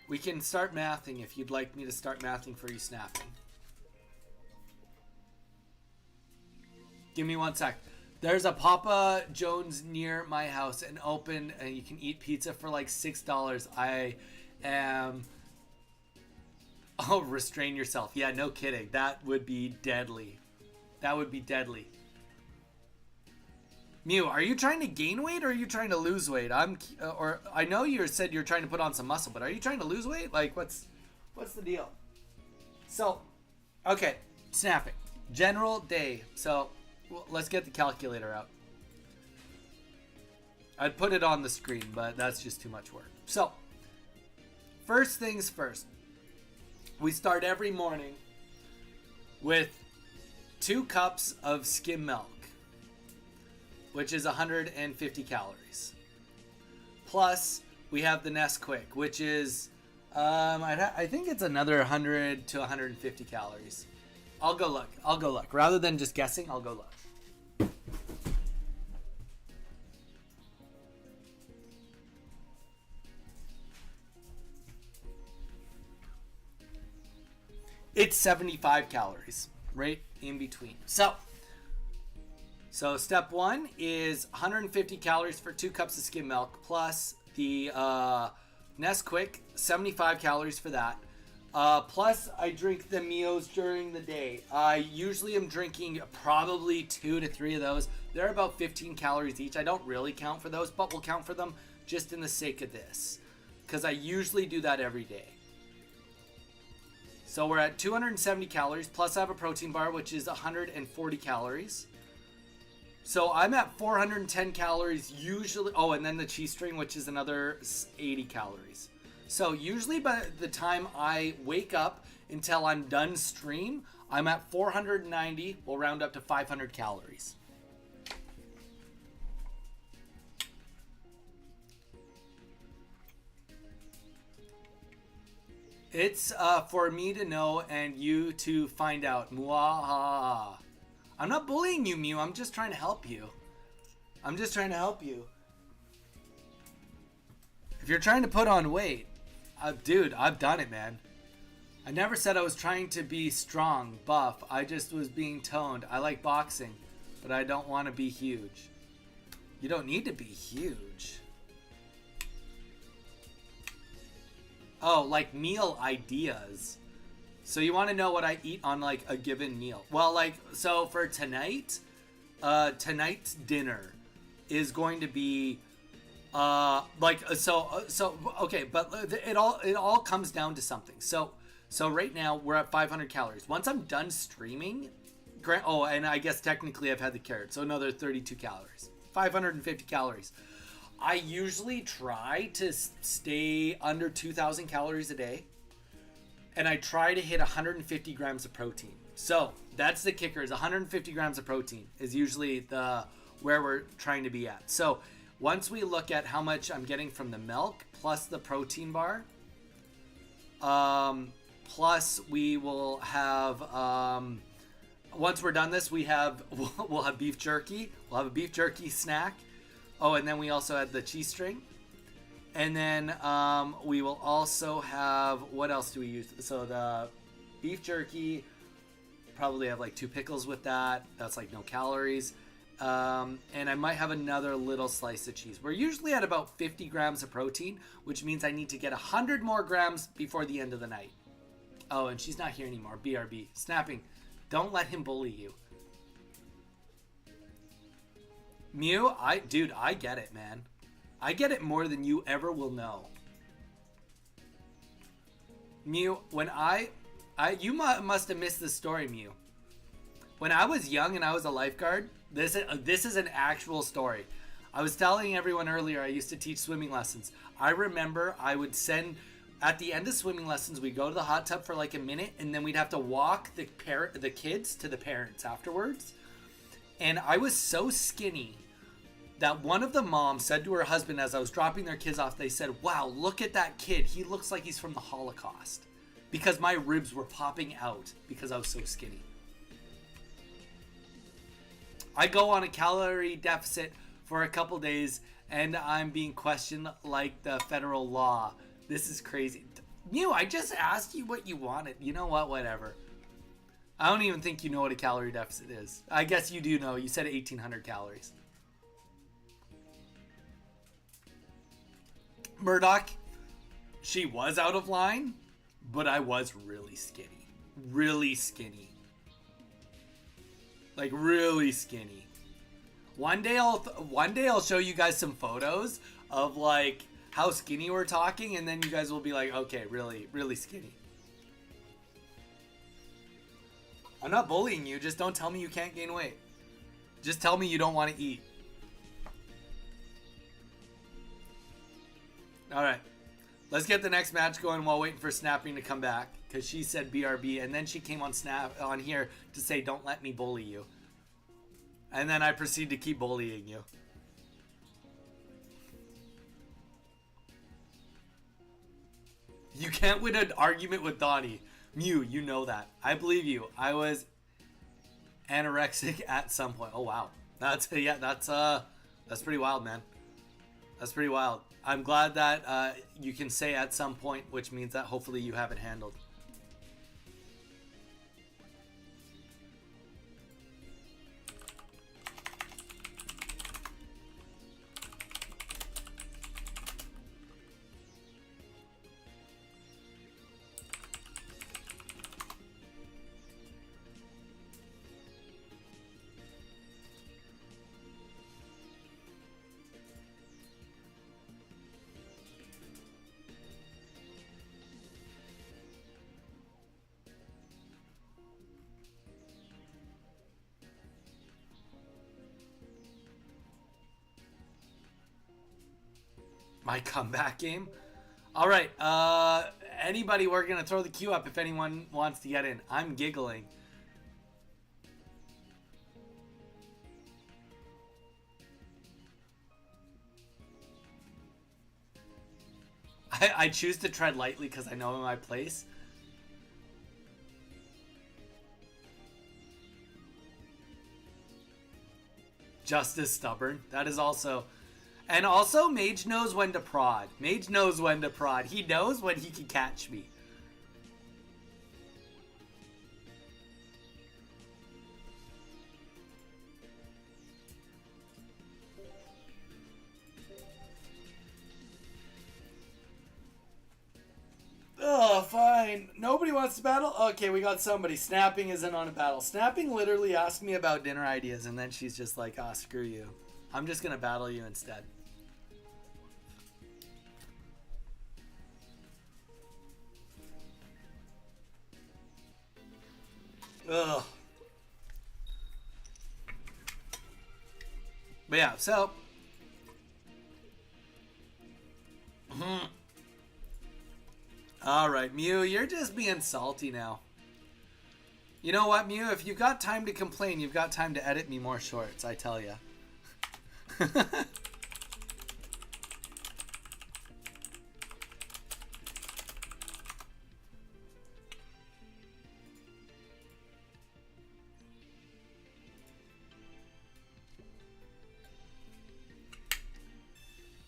S1: We can start mathing if you'd like me to start mathing for you snapping. Give me 1 sec. There's a Papa John's near my house and open, and you can eat pizza for like $6. I am... Oh, restrain yourself. Yeah, no kidding. That would be deadly. That would be deadly. Mew, are you trying to gain weight or are you trying to lose weight? I know you said you're trying to put on some muscle, but are you trying to lose weight? Like, what's the deal? So, okay, snapping. General day. So, let's get the calculator out. I'd put it on the screen, but that's just too much work. So, first things first. We start every morning with 2 cups of skim milk, which is 150 calories. Plus, we have the Nesquik, which is, I think it's another 100 to 150 calories. I'll go look. Rather than just guessing, I'll go look. It's 75 calories, right in between. So step one is 150 calories for 2 cups of skim milk, plus the Nesquik, 75 calories for that. Plus, I drink the Mios during the day. I usually am drinking probably 2 to 3 of those. They're about 15 calories each. I don't really count for those, but we'll count for them just in the sake of this, because I usually do that every day. So we're at 270 calories, plus I have a protein bar, which is 140 calories. So I'm at 410 calories usually. Oh, and then the cheese string, which is another 80 calories. So usually by the time I wake up until I'm done stream, I'm at 490. We'll round up to 500 calories. It's for me to know and you to find out. Mwahaha. I'm not bullying you, Mew. I'm just trying to help you. If you're trying to put on weight, dude, I've done it, man. I never said I was trying to be strong, buff. I just was being toned. I like boxing, but I don't want to be huge. You don't need to be huge. Oh, like meal ideas. So you want to know what I eat on like a given meal. Well, like, so for tonight, tonight's dinner is going to be okay, but it all comes down to something. So right now we're at 500 calories. Once I'm done streaming, and I guess technically I've had the carrot, so another 32 calories. 550 calories. I usually try to stay under 2,000 calories a day, and I try to hit 150 grams of protein. So that's the kicker, is 150 grams of protein is usually where we're trying to be at. So once we look at how much I'm getting from the milk plus the protein bar, plus we will have, once we're done this, we'll have beef jerky. We'll have a beef jerky snack. Oh, and then we also had the cheese string. And then we will also have, what else do we use? So the beef jerky, probably have like 2 pickles with that. That's like no calories. And I might have another little slice of cheese. We're usually at about 50 grams of protein, which means I need to get 100 more grams before the end of the night. Oh, and she's not here anymore. BRB. Snapping. Don't let him bully you. Mew, I get it, man. I get it more than you ever will know. Mew, when you must have missed this story, Mew. When I was young and I was a lifeguard, this is an actual story. I was telling everyone earlier, I used to teach swimming lessons. I remember I would send, at the end of swimming lessons, we'd go to the hot tub for like a minute, and then we'd have to walk the kids to the parents afterwards. And I was so skinny that one of the moms said to her husband as I was dropping their kids off, they said, "Wow, look at that kid. He looks like he's from the Holocaust." Because my ribs were popping out because I was so skinny. I go on a calorie deficit for a couple days and I'm being questioned like the federal law. This is crazy. Mew, I just asked you what you wanted. You know what? Whatever. I don't even think you know what a calorie deficit is. I guess you do know. You said 1,800 calories. Murdoch, she was out of line, but I was really skinny. Really skinny. Like really skinny. One day I'll show you guys some photos of like how skinny we're talking, and then you guys will be like, okay, really, really skinny. I'm not bullying you, just don't tell me you can't gain weight. Just tell me you don't want to eat. Alright. Let's get the next match going while waiting for Snapping to come back. Because she said BRB, and then she came on here to say, "Don't let me bully you." And then I proceed to keep bullying you. You can't win an argument with Donnie. Mew, you know that. I believe you. I was anorexic at some point. Oh wow. That's pretty wild, man. That's pretty wild. I'm glad that you can say at some point, which means that hopefully you have it handled. My comeback game? Alright, anybody, we're going to throw the queue up if anyone wants to get in. I'm giggling. I choose to tread lightly because I know my place. Just as stubborn. That is also... And also, Mage knows when to prod. Mage knows when to prod. He knows when he can catch me. Oh, fine. Nobody wants to battle? Okay, we got somebody. Snapping isn't on a battle. Snapping literally asked me about dinner ideas, and then she's just like, ah, screw you. I'm just going to battle you instead. Ugh. But yeah, so... Alright, Mew, you're just being salty now. You know what, Mew? If you've got time to complain, you've got time to edit me more shorts, I tell ya.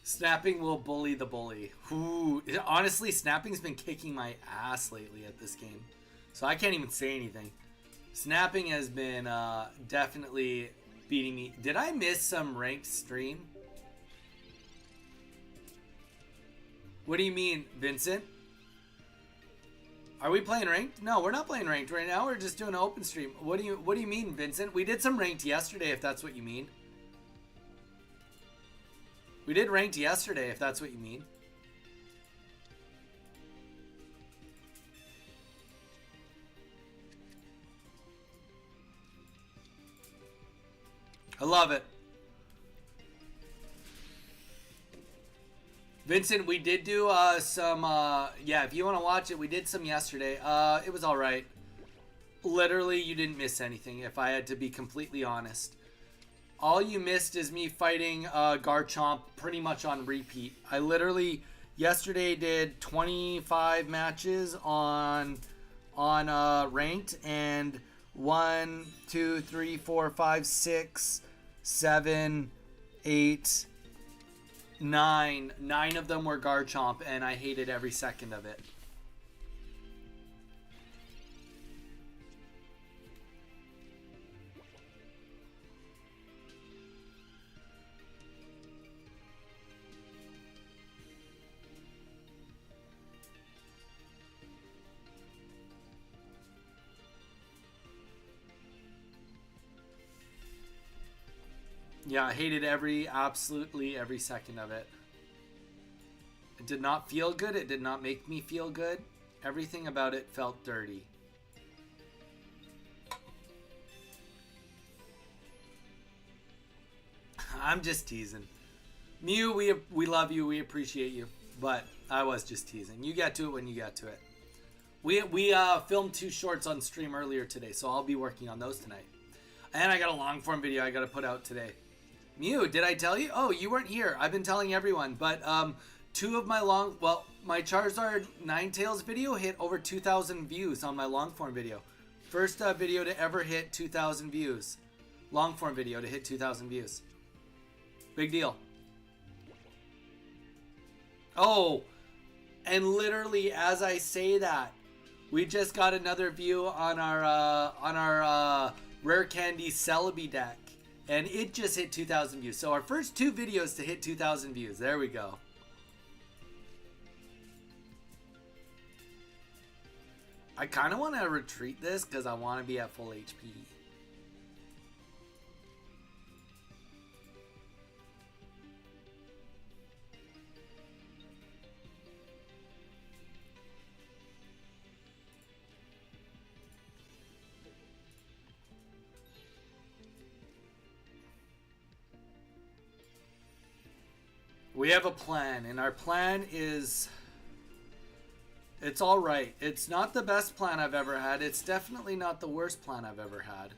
S1: Snapping will bully the bully. Ooh, honestly, Snapping's been kicking my ass lately at this game. So I can't even say anything. Snapping has been definitely beating me. Did I miss some ranked stream? What do you mean, Vincent? Are we playing ranked? No, we're not playing ranked right now. We're just doing an open stream. What do you mean, Vincent? We did some ranked yesterday, if that's what you mean. We did ranked yesterday, if that's what you mean. I love it. Vincent, we did do some, yeah, if you want to watch it, we did some yesterday. It was alright. Literally, you didn't miss anything, if I had to be completely honest. All you missed is me fighting Garchomp pretty much on repeat. I literally, yesterday, did 25 matches on ranked, and 1, 2, 3, 4, 5, 6, 7, 8, 9. 9 of them were Garchomp, and I hated every second of it. Yeah, I hated absolutely every second of it. It did not feel good. It did not make me feel good. Everything about it felt dirty. I'm just teasing. Mew, we love you. We appreciate you. But I was just teasing. You get to it when you get to it. We filmed 2 shorts on stream earlier today, so I'll be working on those tonight. And I got a long form video I got to put out today. Mew, did I tell you? Oh, you weren't here. I've been telling everyone. But two of my my Charizard Ninetales video hit over 2,000 views on my long form video. First video to ever hit 2,000 views. Long form video to hit 2,000 views. Big deal. Oh, and literally as I say that, we just got another view on our Rare Candy Celebi deck, and it just hit 2,000 views. So our first two videos to hit 2,000 views. There we go. I kind of want to retreat this because I want to be at full HP. We have a plan, and our plan is... It's all right. It's not the best plan I've ever had. It's definitely not the worst plan I've ever had.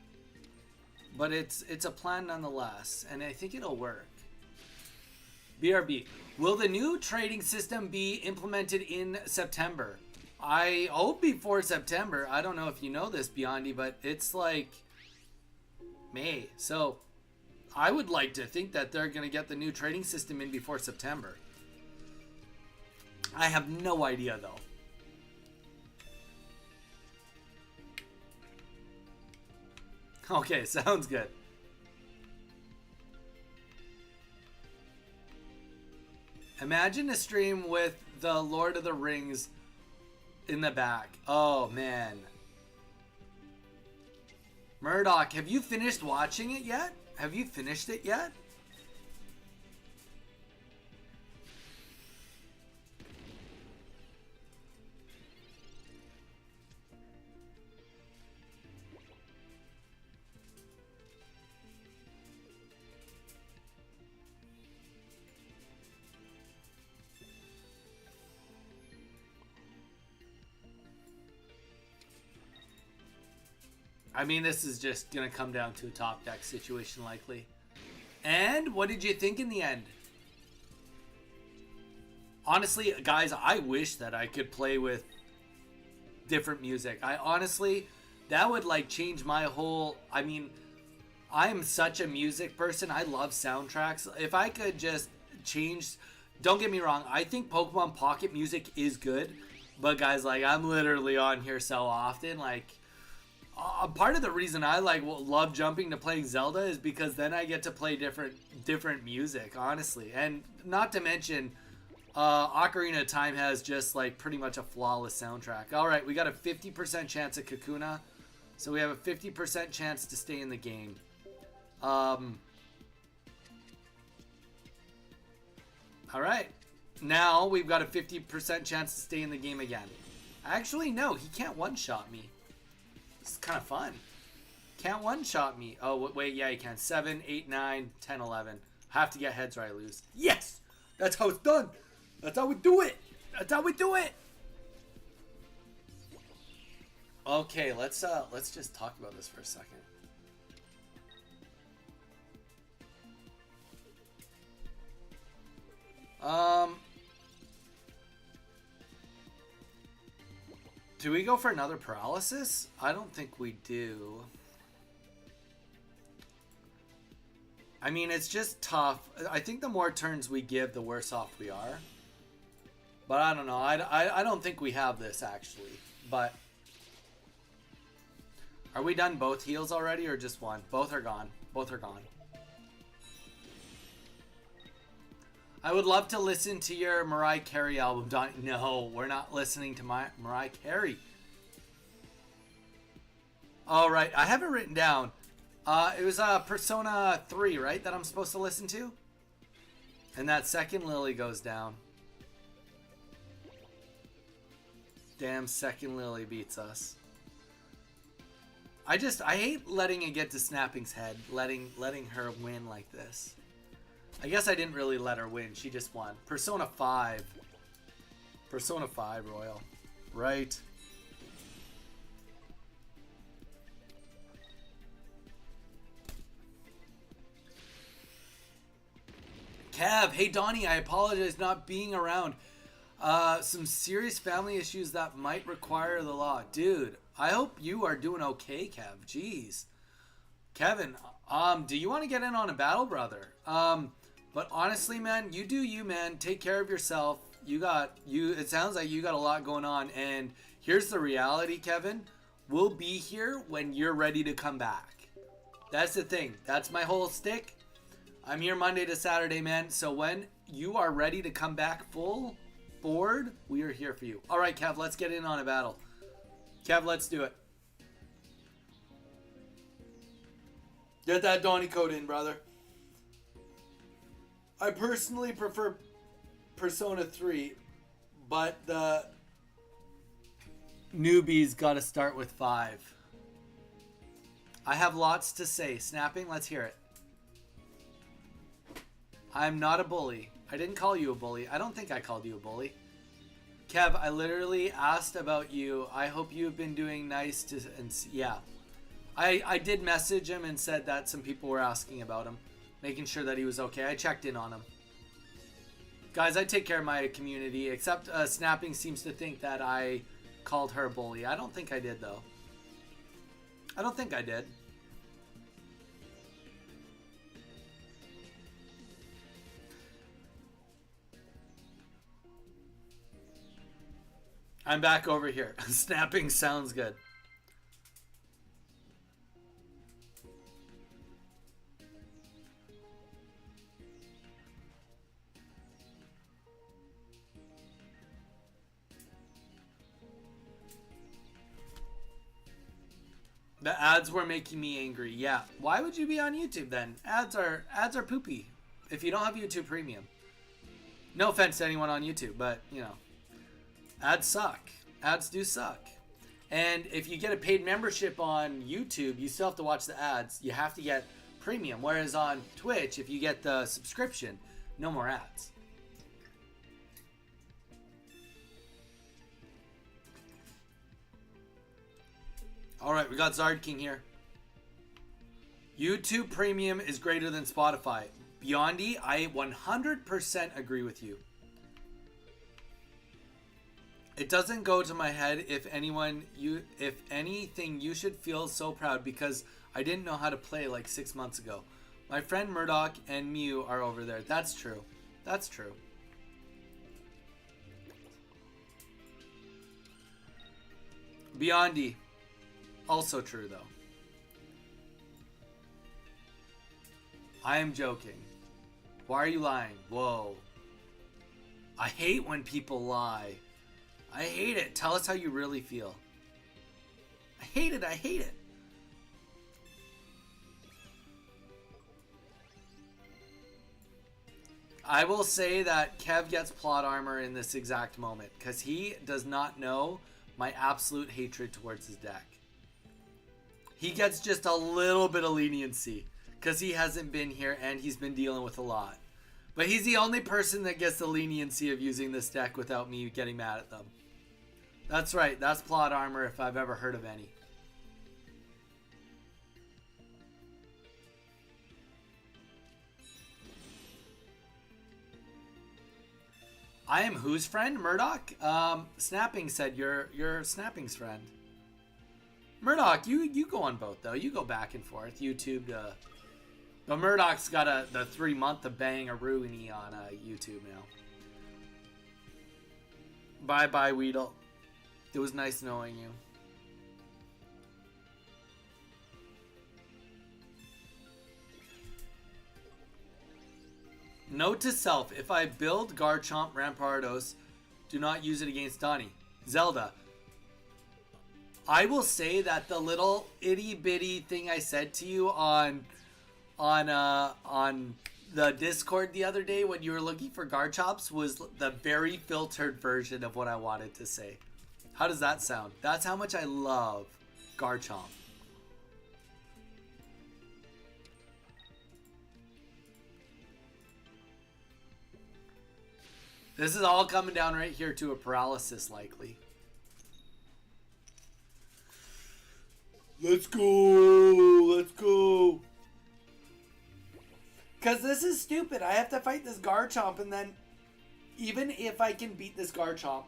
S1: But it's a plan nonetheless, and I think it'll work. BRB. Will the new trading system be implemented in September? I hope before September. I don't know if you know this, Beyondy, but it's like May. So I would like to think that they're going to get the new trading system in before September. I have no idea, though. Okay, sounds good. Imagine a stream with the Lord of the Rings in the back. Oh, man. Murdoch, have you finished watching it yet? Have you finished it yet? I mean, this is just going to come down to a top deck situation, likely. And what did you think in the end? Honestly, guys, I wish that I could play with different music. I honestly, that would like change my whole... I mean, I'm such a music person. I love soundtracks. If I could just change... Don't get me wrong. I think Pokemon Pocket music is good. But guys, like, I'm literally on here so often, like... part of the reason I love jumping to playing Zelda is because then I get to play different music, honestly. And not to mention, Ocarina of Time has just like pretty much a flawless soundtrack. All right, we got a 50% chance at Kakuna, so we have a 50% chance to stay in the game. All right, now we've got a 50% chance to stay in the game again. Actually, no, he can't one-shot me. It's kind of fun. Can't one-shot me. Oh, wait, yeah, you can. 7, 8, 9, 10, 11. Have to get heads or I lose. Yes! That's how it's done. That's how we do it. That's how we do it. Okay, let's just talk about this for a second. Do we go for another paralysis? I don't think we do. I mean, it's just tough. I think the more turns we give, the worse off we are. But I don't know. I don't think we have this, actually. But are we done both heals already or just one? Both are gone. Both are gone. I would love to listen to your Mariah Carey album, Don. No, we're not listening to Mariah Carey. All right, I have it written down. It was Persona 3, right, that I'm supposed to listen to? And that second Lily goes down. Damn, second Lily beats us. I hate letting it get to Snapping's head, letting her win like this. I guess I didn't really let her win. She just won. Persona 5. Persona 5, Royal. Right. Kev, hey Donnie, I apologize not being around. Some serious family issues that might require the law. Dude, I hope you are doing okay, Kev. Jeez. Kevin, do you want to get in on a battle, brother? But honestly, man, you do you, man. Take care of yourself. It sounds like you got a lot going on. And here's the reality, Kevin. We'll be here when you're ready to come back. That's the thing. That's my whole stick. I'm here Monday to Saturday, man. So when you are ready to come back full board, we are here for you. All right, Kev, let's get in on a battle. Kev, let's do it. Get that Donnie code in, brother. I personally prefer Persona 3, but the newbies got to start with 5. I have lots to say. Snapping, let's hear it. I'm not a bully. I didn't call you a bully. I don't think I called you a bully. Kev, I literally asked about you. I hope you've been doing nice to... And yeah. I did message him and said that some people were asking about him. Making sure that he was okay. I checked in on him. Guys, I take care of my community. Except Snapping seems to think that I called her a bully. I don't think I did, though. I don't think I did. I'm back over here. Snapping sounds good. The ads were making me angry. Yeah. Why would you be on YouTube then? Ads are poopy. If you don't have YouTube Premium. No offense to anyone on YouTube, but you know. Ads suck. Ads do suck. And if you get a paid membership on YouTube, you still have to watch the ads. You have to get premium. Whereas on Twitch, if you get the subscription, no more ads. Alright, we got Zard King here. YouTube Premium is greater than Spotify. Beyondy, I 100% agree with you. It doesn't go to my head if anything, you should feel so proud because I didn't know how to play like 6 months ago. My friend Murdoch and Mew are over there. That's true. That's true. Beyondy. Also true though. I am joking. Why are you lying? Whoa. I hate when people lie. I hate it. Tell us how you really feel. I hate it. I hate it. I will say that Kev gets plot armor in this exact moment because he does not know my absolute hatred towards his deck. He gets just a little bit of leniency because he hasn't been here and he's been dealing with a lot. But he's the only person that gets the leniency of using this deck without me getting mad at them. That's right. That's plot armor if I've ever heard of any. I am whose friend? Murdoch? Snapping said you're Snapping's friend. Murdoch, you go on both though. You go back and forth. YouTube to... But Murdoch's got the 3 month of bang-a-rooney on YouTube now. Bye-bye, Weedle. It was nice knowing you. Note to self, if I build Garchomp Rampardos, do not use it against Donnie. Zelda. I will say that the little itty-bitty thing I said to you on the Discord the other day when you were looking for Garchomps was the very filtered version of what I wanted to say. How does that sound? That's how much I love Garchomp. This is all coming down right here to a paralysis, likely. Let's go. Let's go. Because this is stupid. I have to fight this Garchomp, and then even if I can beat this Garchomp,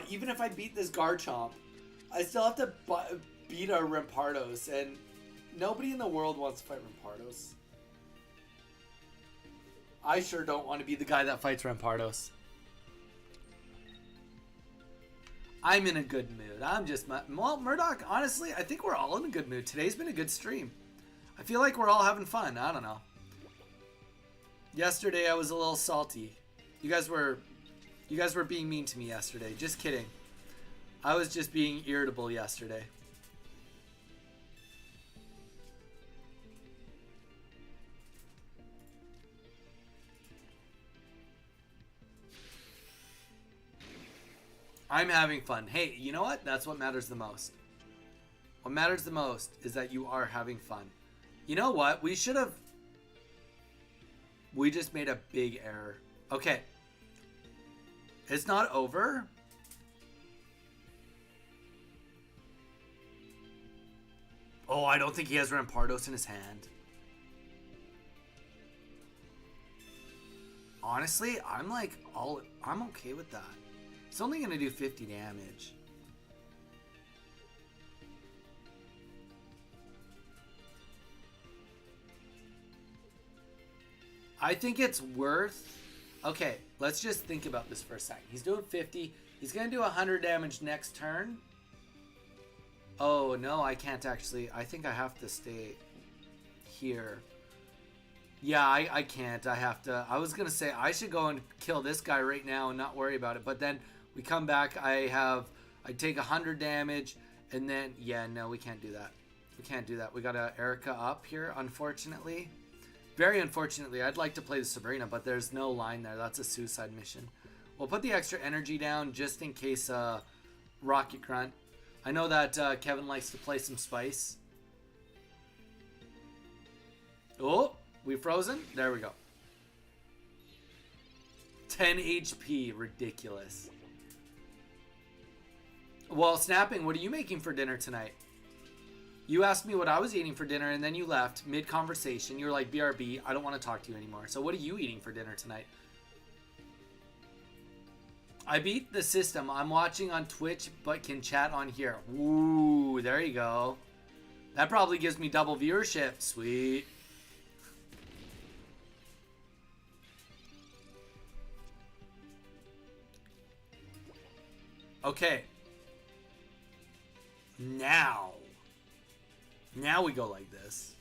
S1: even if I beat this Garchomp, I still have to beat a Rampardos, and nobody in the world wants to fight Rampardos. I sure don't want to be the guy that fights Rampardos. I'm in a good mood. Well, Murdoch, honestly, I think we're all in a good mood. Today's been a good stream. I feel like we're all having fun. I don't know. Yesterday, I was a little salty. You guys were being mean to me yesterday. Just kidding. I was just being irritable yesterday. I'm having fun. Hey, you know what? That's what matters the most. What matters the most is that you are having fun. You know what? We just made a big error. Okay. It's not over. Oh, I don't think he has Rampardos in his hand. Honestly, I'm okay with that. It's only going to do 50 damage. I think it's worth... Okay, let's just think about this for a second. He's doing 50. He's going to do 100 damage next turn. Oh, no, I can't actually. I think I have to stay here. Yeah, I can't. I have to. I was going to say I should go and kill this guy right now and not worry about it. But then we come back. I take 100 damage. And then, yeah, no, we can't do that. We can't do that. We got Erica up here, unfortunately. Very unfortunately. I'd like to play the Sabrina, but there's no line there. That's a suicide mission. We'll put the extra energy down just in case Rocket Grunt. I know that Kevin likes to play some Spice. Oh, we frozen? There we go. 10 HP. Ridiculous. Well, Snapping, what are you making for dinner tonight? You asked me what I was eating for dinner, and then you left mid-conversation. You were like, BRB, I don't want to talk to you anymore. So what are you eating for dinner tonight? I beat the system. I'm watching on Twitch, but can chat on here. Ooh, there you go. That probably gives me double viewership. Sweet. Okay. Now we go like this.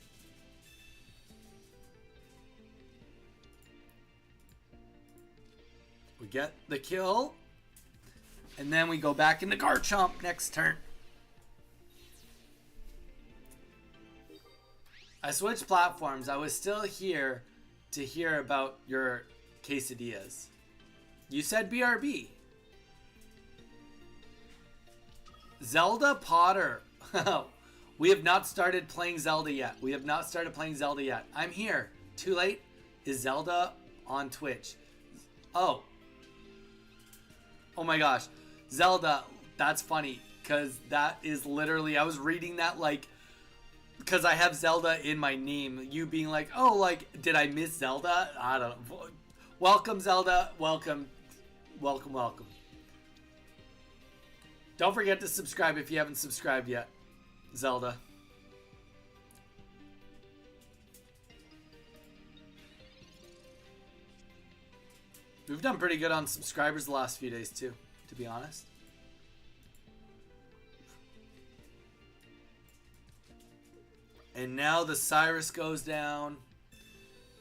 S1: We get the kill. And then we go back into Garchomp next turn. I switched platforms. I was still here to hear about your quesadillas. You said BRB. Zelda Potter. We have not started playing Zelda yet. I'm here. Too late? Is Zelda on Twitch? Oh my gosh. Zelda, that's funny. Because that is literally, I was reading that like, because I have Zelda in my name. You being like, oh, like, did I miss Zelda? I don't know. Welcome, Zelda. Welcome. Don't forget to subscribe if you haven't subscribed yet. Zelda. We've done pretty good on subscribers the last few days too, to be honest. And now the Cyrus goes down.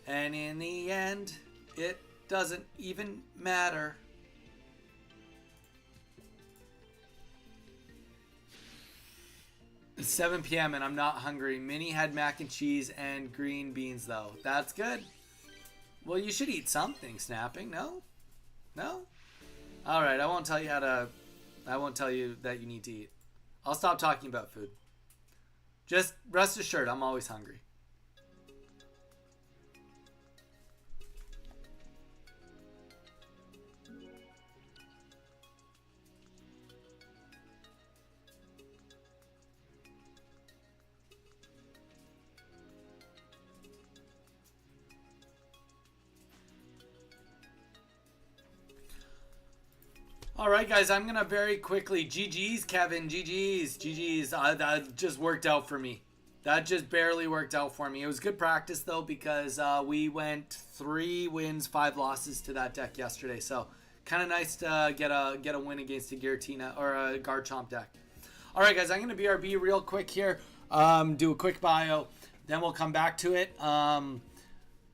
S1: And in the end, it doesn't even matter. It's 7 p.m. and I'm not hungry. Minnie had mac and cheese and green beans though. That's good. Well, you should eat something, Snapping. No? Alright, I won't tell you that you need to eat. I'll stop talking about food. Just rest assured, I'm always hungry. All right, guys, I'm going to very quickly. GG's, Kevin. GG's. GG's. That just worked out for me. That just barely worked out for me. It was good practice, though, because we went 3 wins, 5 losses to that deck yesterday. So kind of nice to get a win against a Giratina or a Garchomp deck. All right, guys, I'm going to BRB real quick here. Do a quick bio. Then we'll come back to it.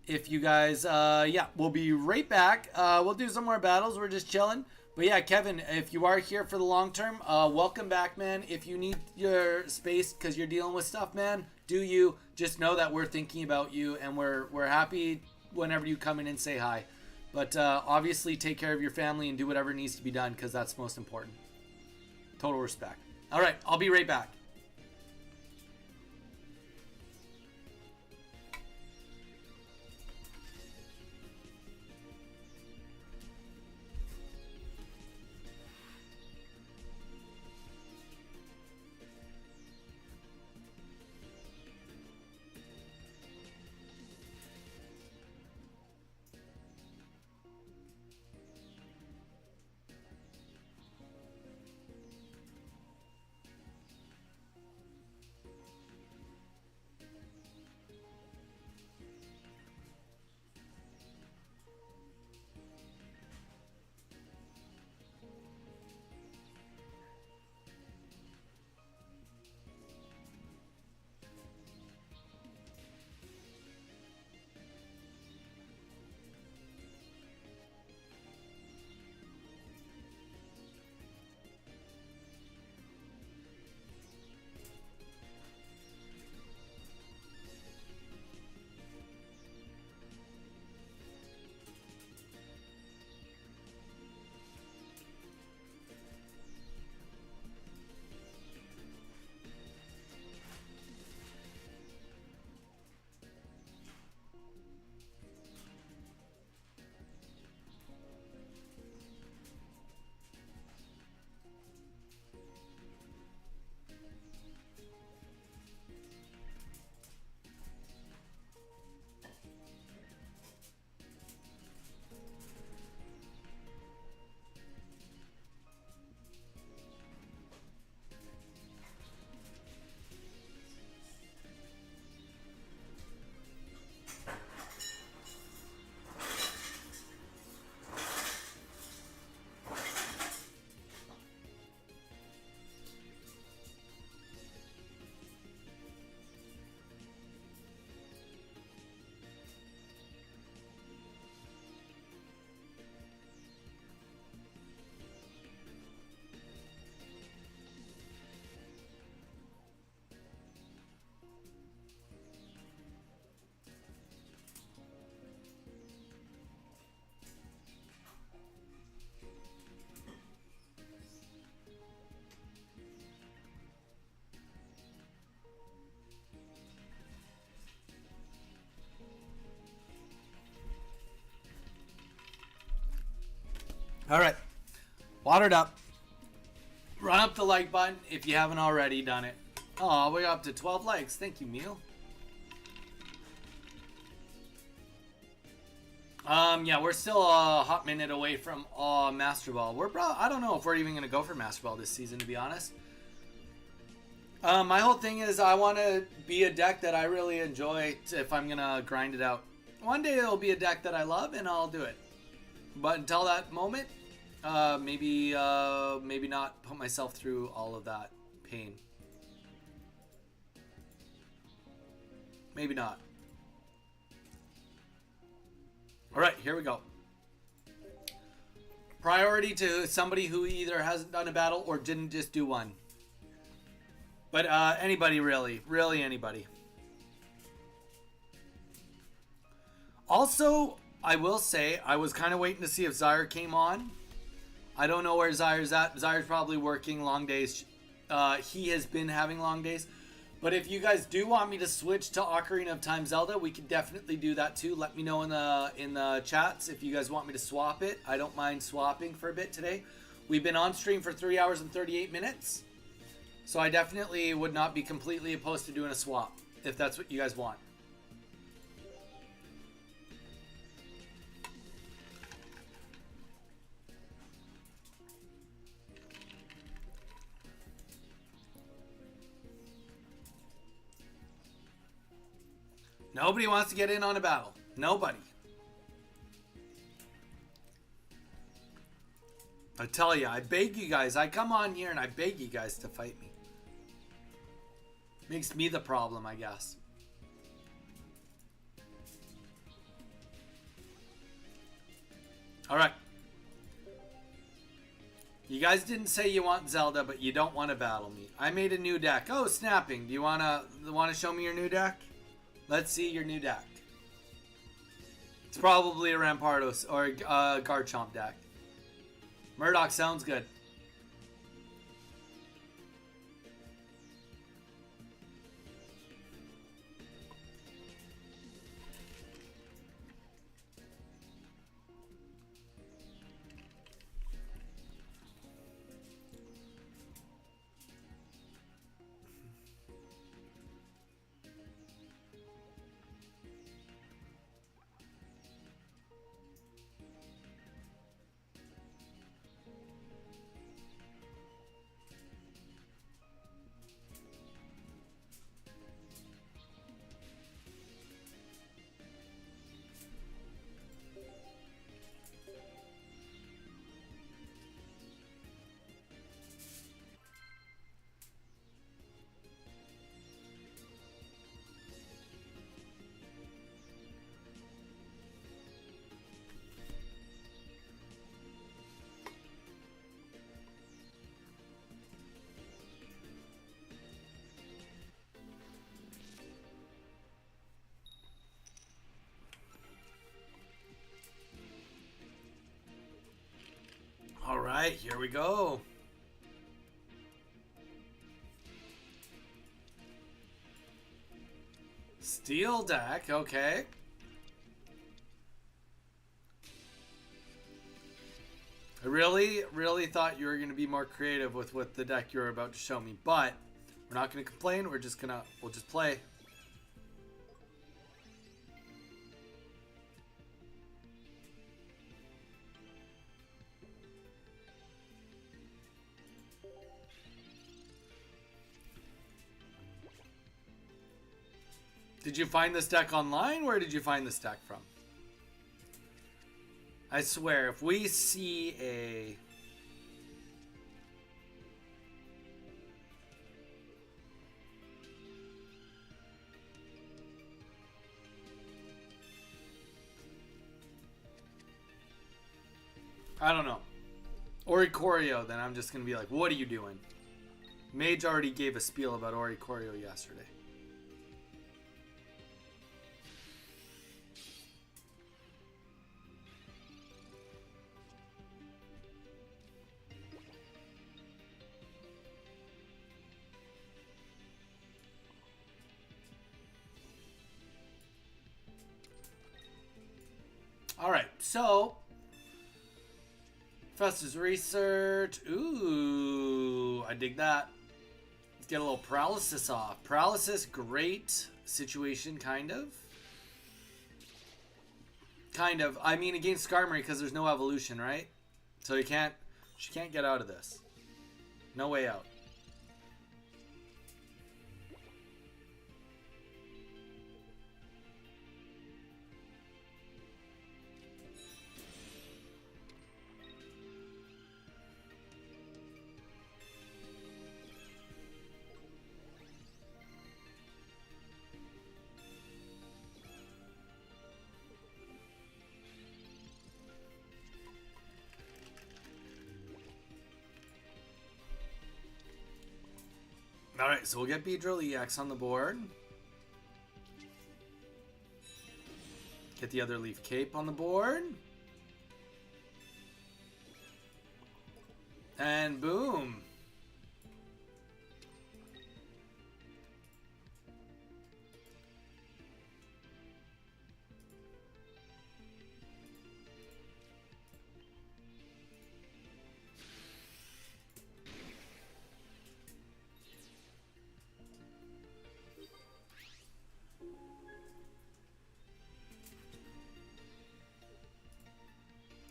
S1: If you guys, yeah, we'll be right back. We'll do some more battles. We're just chilling. But yeah, Kevin, if you are here for the long term, welcome back, man. If you need your space because you're dealing with stuff, man, do you. Just know that we're thinking about you, and we're happy whenever you come in and say hi. But obviously, take care of your family and do whatever needs to be done because that's most important. Total respect. All right, I'll be right back. All right, watered up. Run up the like button if you haven't already done it. Oh, we're up to 12 likes. Thank you, Neil. Yeah, we're still a hot minute away from Master Ball. I don't know if we're even gonna go for Master Ball this season, to be honest. My whole thing is I want to be a deck that I really enjoy if I'm gonna grind it out. One day it'll be a deck that I love and I'll do it. But until that moment, maybe not put myself through all of that pain. Maybe not. All right, here we go. Priority to somebody who either hasn't done a battle or didn't just do one. But anybody really anybody. Also, I will say, I was kind of waiting to see if Zyre came on. I don't know where Zyre's at. Zyre's probably working long days. He has been having long days. But if you guys do want me to switch to Ocarina of Time Zelda, we can definitely do that too. Let me know in the chats if you guys want me to swap it. I don't mind swapping for a bit today. We've been on stream for 3 hours and 38 minutes. So I definitely would not be completely opposed to doing a swap if that's what you guys want. Nobody wants to get in on a battle. Nobody. I tell you, I beg you guys. I come on here and I beg you guys to fight me. Makes me the problem, I guess. Alright. You guys didn't say you want Zelda, but you don't want to battle me. I made a new deck. Oh, snapping. Do you wanna show me your new deck? Let's see your new deck. It's probably a Rampardos or a Garchomp deck. Murdoch sounds good. All right, here we go. Steel deck, okay. I really thought you were going to be more creative with what the deck you're about to show me, but we're not going to complain. We'll just play. Did you find this deck online? Where did you find this deck from? I swear, if we see a... I don't know. Oricorio, then I'm just going to be like, what are you doing? Mage already gave a spiel about Oricorio yesterday. Alright, so Professor's Research. Ooh, I dig that. Let's get a little Paralysis off. Paralysis, great situation, kind of. Kind of. I mean, against Skarmory because there's no evolution, right? So she can't get out of this. No way out. Alright, so we'll get Beedrill EX on the board. Get the other Leaf Cape on the board. And boom.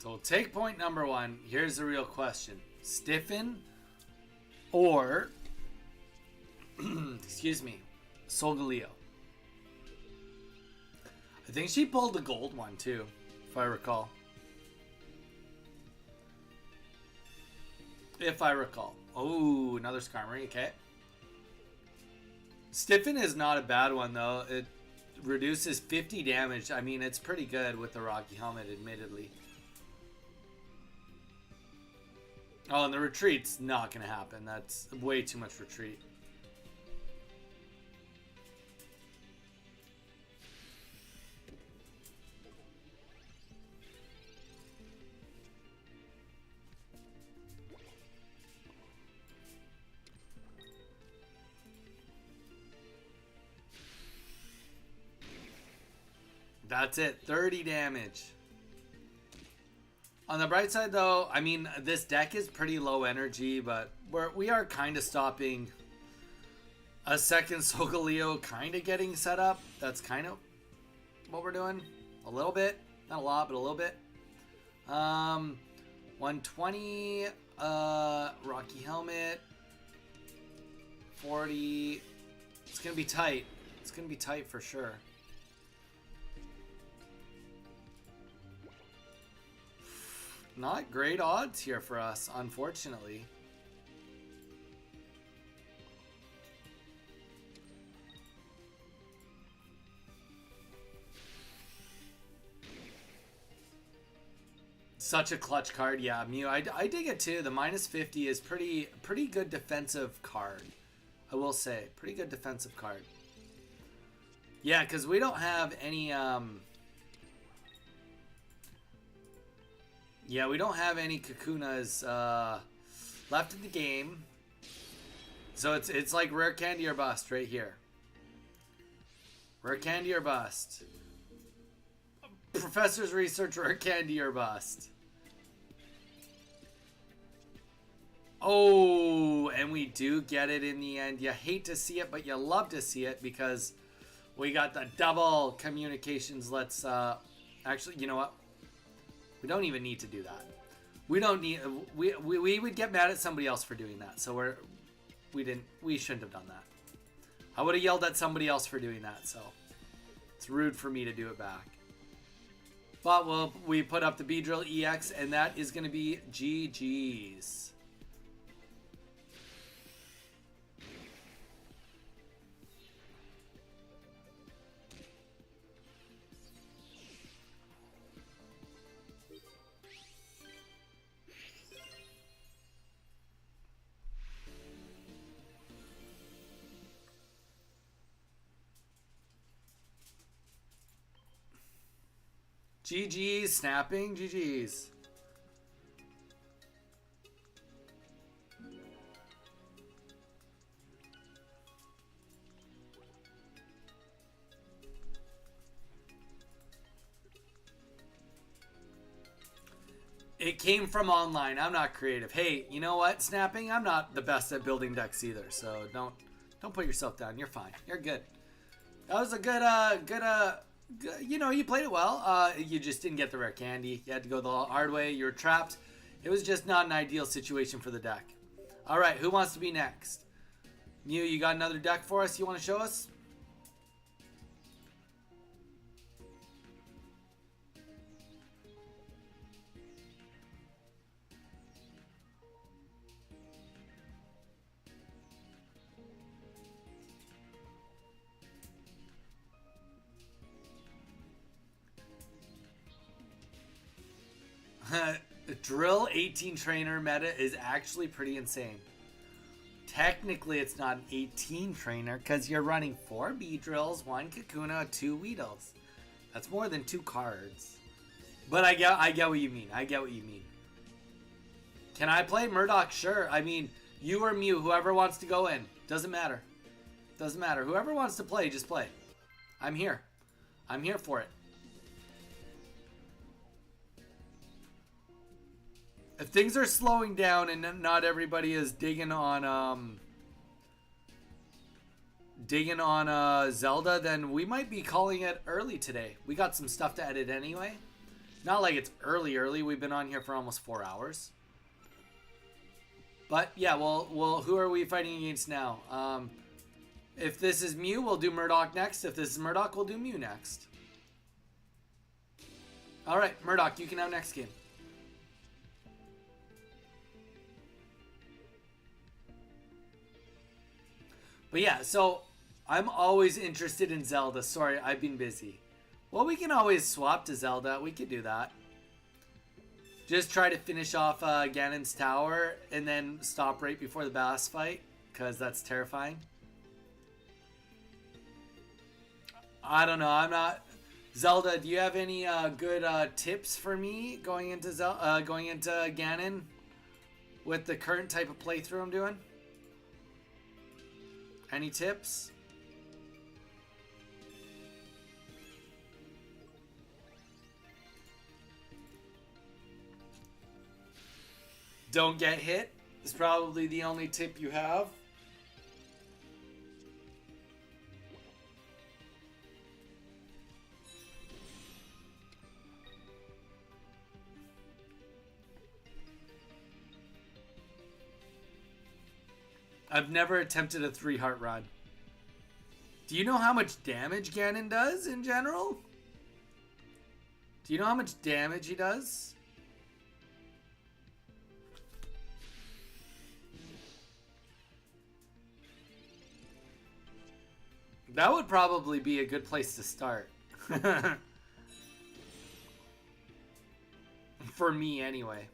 S1: So we'll take point number one. Here's the real question. Stiffen or, excuse me, Solgaleo. I think she pulled the gold one too, if I recall. If I recall. Oh, another Skarmory, okay. Stiffen is not a bad one though. It reduces 50 damage. I mean, it's pretty good with the Rocky Helmet, admittedly. Oh, and the retreat's not going to happen. That's way too much retreat. That's it. 30 damage. On the bright side, though, I mean, this deck is pretty low energy, but we are kind of stopping a second Solgaleo kind of getting set up. That's kind of what we're doing. A little bit. Not a lot, but a little bit. 120, Rocky Helmet. 40. It's going to be tight. It's going to be tight for sure. Not great odds here for us, unfortunately. Such a clutch card, yeah, Mew. I dig it too. The -50 is pretty good defensive card. I will say, pretty good defensive card. Yeah, because we don't have any. Yeah, we don't have any Kakunas left in the game. So it's like rare candy or bust right here. Rare candy or bust. Professor's research, rare candy or bust. Oh, and we do get it in the end. You hate to see it, but you love to see it because we got the double communications. Let's actually, you know what? We don't even need to do that. We don't need. We would get mad at somebody else for doing that. So we shouldn't have done that. I would have yelled at somebody else for doing that. So it's rude for me to do it back. But we put up the Beedrill EX, and that is going to be GG's. GG's, snapping, GG's. It came from online. I'm not creative. Hey, you know what? Snapping, I'm not the best at building decks either. So don't put yourself down. You're fine. You're good. That was a good, you know, you played it well. You just didn't get the rare candy. You had to go the hard way. You were trapped. It was just not an ideal situation for the deck. All right, who wants to be next? Mew, you got another deck for us you want to show us? Drill 18 trainer meta is actually pretty insane. Technically, it's not an 18 trainer because you're running 4 Beedrills, 1 Kakuna, 2 Weedles. That's more than 2 cards. But I get what you mean. I get what you mean. Can I play Murdoch? Sure. I mean, you or Mew, whoever wants to go in. Doesn't matter. Doesn't matter. Whoever wants to play, just play. I'm here. I'm here for it. If things are slowing down and not everybody is digging on Zelda, then we might be calling it early today. We got some stuff to edit anyway. Not like it's early. We've been on here for almost 4 hours. But yeah, well, who are we fighting against now? If this is Mew, we'll do Murdoch next. If this is Murdoch, we'll do Mew next. Alright, Murdoch, you can have next game. But yeah, so I'm always interested in Zelda. Sorry, I've been busy. Well, we can always swap to Zelda. We could do that. Just try to finish off Ganon's tower and then stop right before the boss fight, because that's terrifying. I don't know. I'm not... Zelda, do you have any good tips for me going into Ganon with the current type of playthrough I'm doing? Any tips? Don't get hit is probably the only tip you have. I've never attempted a 3-heart run. Do you know how much damage Ganon does in general? Do you know how much damage he does? That would probably be a good place to start. For me, anyway.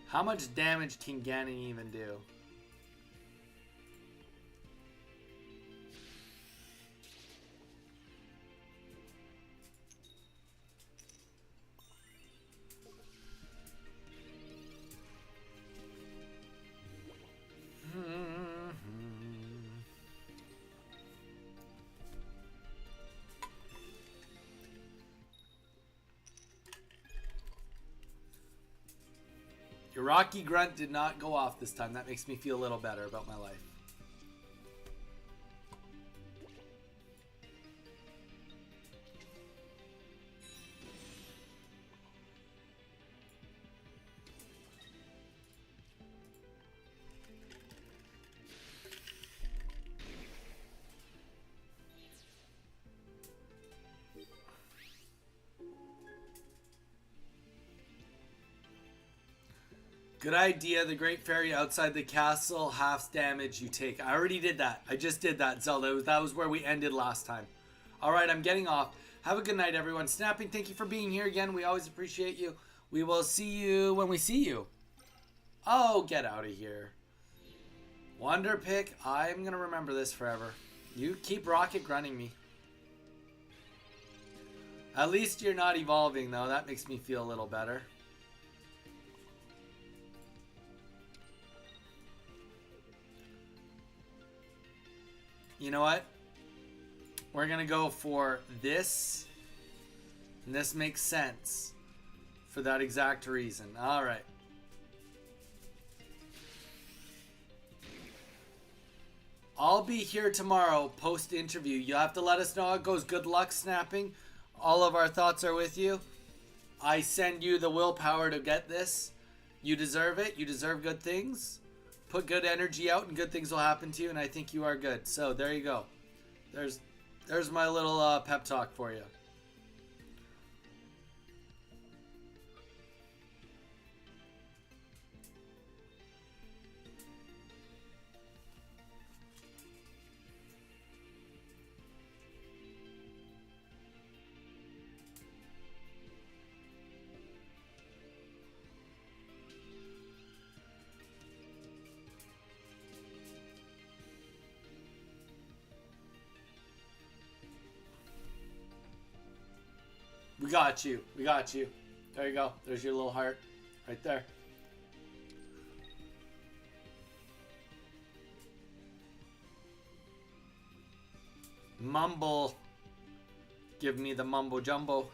S1: How much damage can Ganon even do? Your Rocky Grunt did not go off this time. That makes me feel a little better about my life. Good idea. The Great Fairy outside the castle, half damage you take. I already did that. I just did that, Zelda. That was where we ended last time. All right, I'm getting off. Have a good night, everyone. Snapping, thank you for being here again. We always appreciate you. We will see you when we see you. Oh, get out of here. Wonder Pick. I'm going to remember this forever. You keep rocket grunting me. At least you're not evolving, though. That makes me feel a little better. You know what? We're going to go for this. And this makes sense. For that exact reason. Alright. I'll be here tomorrow post-interview. You'll have to let us know how it goes. Good luck, Snapping. All of our thoughts are with you. I send you the willpower to get this. You deserve it. You deserve good things. Put good energy out and good things will happen to you, and I think you are good. So there you go. There's my little pep talk for you. We got you. We got you. There you go. There's your little heart. Right there. Mumble. Give me the mumbo jumbo.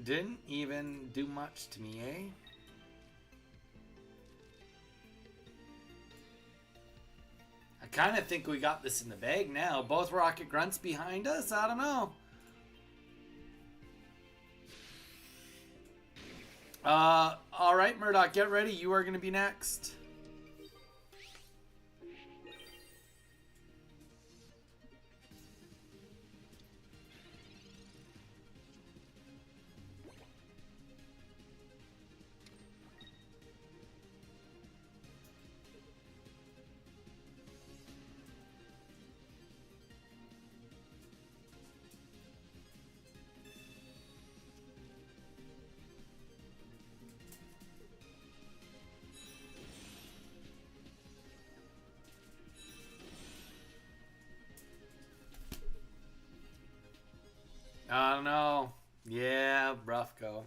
S1: Didn't even do much to me, eh? kind of think we got this in the bag now. Both Rocket Grunts behind us. I don't know. All right, Murdoch, get ready. You are going to be next. I don't know. Yeah, rough go.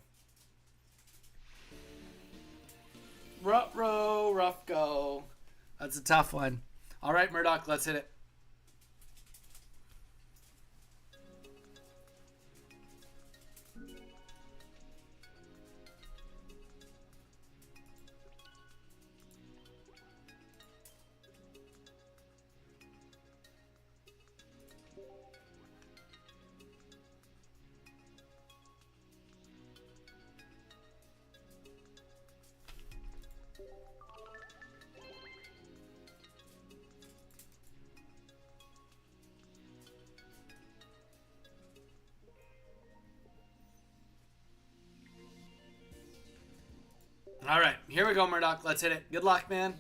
S1: Rough go. That's a tough one. All right, Murdoch, let's hit it. All right, here we go, Murdoch. Let's hit it. Good luck, man.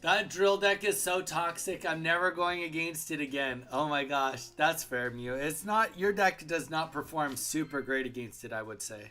S1: That drill deck is so toxic. I'm never going against it again. Oh my gosh, that's fair, Mew. It's not, your deck does not perform super great against it, I would say.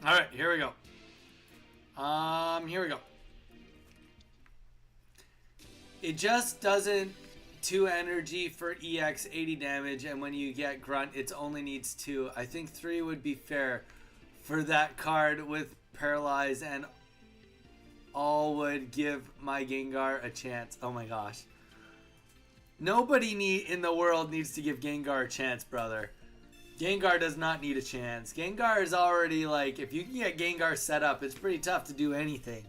S1: All right, here we go. Here we go. It just doesn't 2 energy for EX 80 damage, and when you get Grunt, it only needs 2. I think 3 would be fair for that card with Paralyze, and all would give my Gengar a chance. Oh my gosh. Nobody in the world needs to give Gengar a chance, brother. Gengar does not need a chance. Gengar is already, like, if you can get Gengar set up, it's pretty tough to do anything.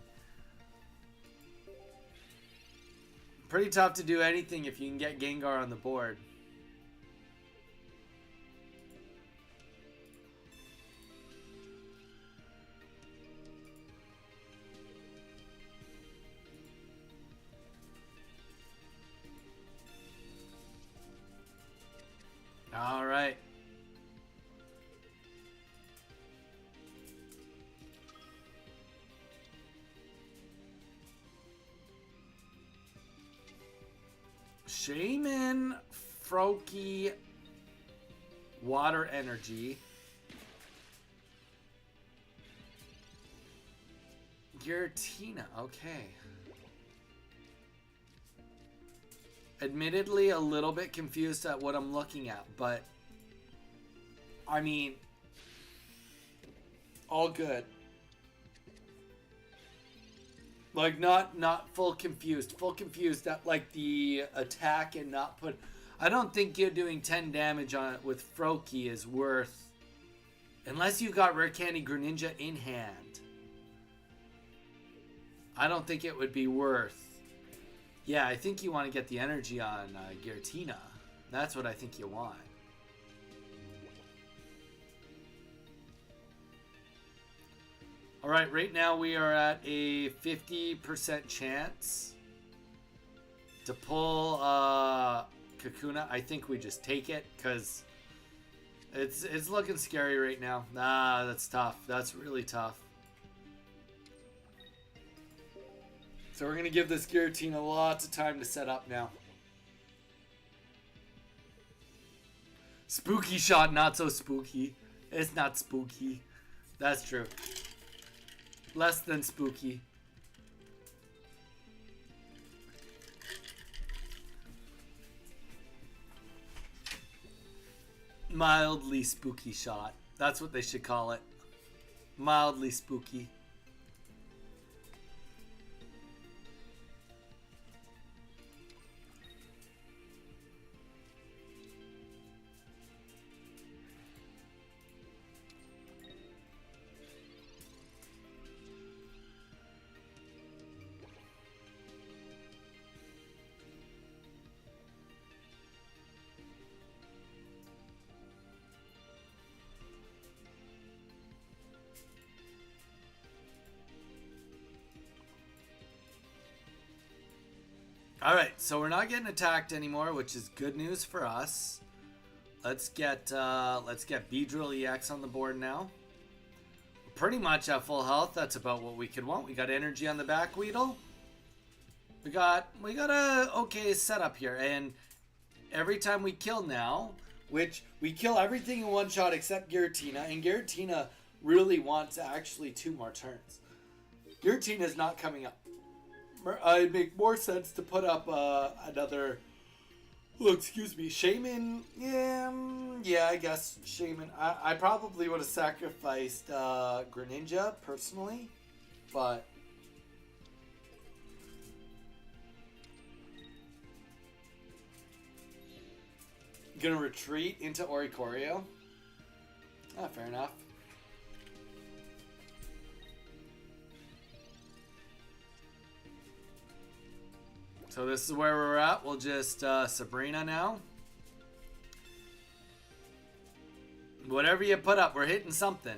S1: Pretty tough to do anything if you can get Gengar on the board. All right. Shaman, Froakie, Water Energy. Giratina, okay. Admittedly, a little bit confused at what I'm looking at, but I mean, all good. Like, not full confused. Full confused at, like, the attack and not put... I don't think you're doing 10 damage on it with Froakie is worth... Unless you got Rare Candy Greninja in hand. I don't think it would be worth... Yeah, I think you want to get the energy on Giratina. That's what I think you want. Alright, right now we are at a 50% chance To pull Kakuna, I think we just take it because it's looking scary right now. Ah, that's tough. That's really tough. So we're gonna give this Giratina lots of time to set up now. Spooky shot, not so spooky. It's not spooky. That's true. Less than spooky. Mildly spooky shot. That's what they should call it. Mildly spooky. Alright, so we're not getting attacked anymore, which is good news for us. Let's get Beedrill EX on the board now. We're pretty much at full health. That's about what we could want. We got energy on the back Weedle. We got a okay setup here, and every time we kill now, which we kill everything in one shot except Giratina, and Giratina really wants actually 2 more turns. Giratina's not coming up. It'd make more sense to put up another. Oh, excuse me, Shaman. Yeah, I guess Shaman. I probably would have sacrificed Greninja personally, but gonna retreat into Oricorio. Ah, fair enough. So this is where we're at. We'll just Sabrina now. Whatever you put up, we're hitting something.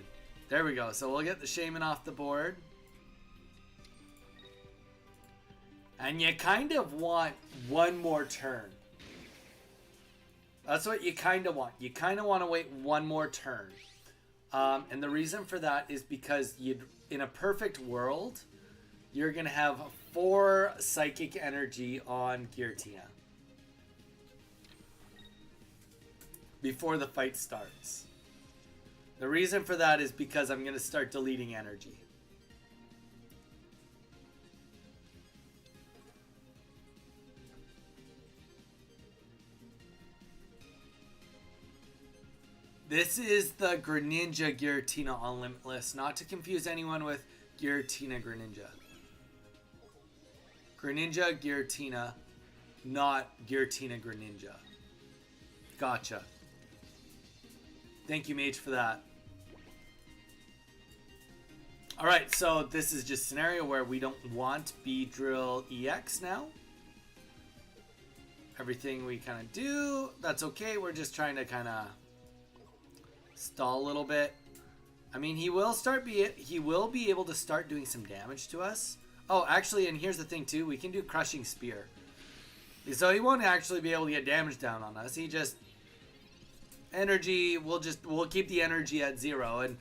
S1: There we go. So we'll get the Shaman off the board. And you kind of want 1 more turn. That's what you kind of want. You kind of want to wait 1 more turn. And the reason for that is because in a perfect world, you're going to have 4 psychic energy on Giratina before the fight starts. The reason for that is because I'm going to start deleting energy. This is the Greninja Giratina on Limitless, not to confuse anyone with Giratina Greninja. Greninja Giratina, not Giratina Greninja. Gotcha. Thank you, Mage, for that. Alright, so this is just a scenario where we don't want Beedrill EX now. Everything we kind of do, that's okay. We're just trying to kind of stall a little bit. I mean, he will be able to start doing some damage to us. Oh, actually, and here's the thing too, we can do Crushing Spear. So he won't actually be able to get damage down on us. He just energy, we'll keep the energy at 0, and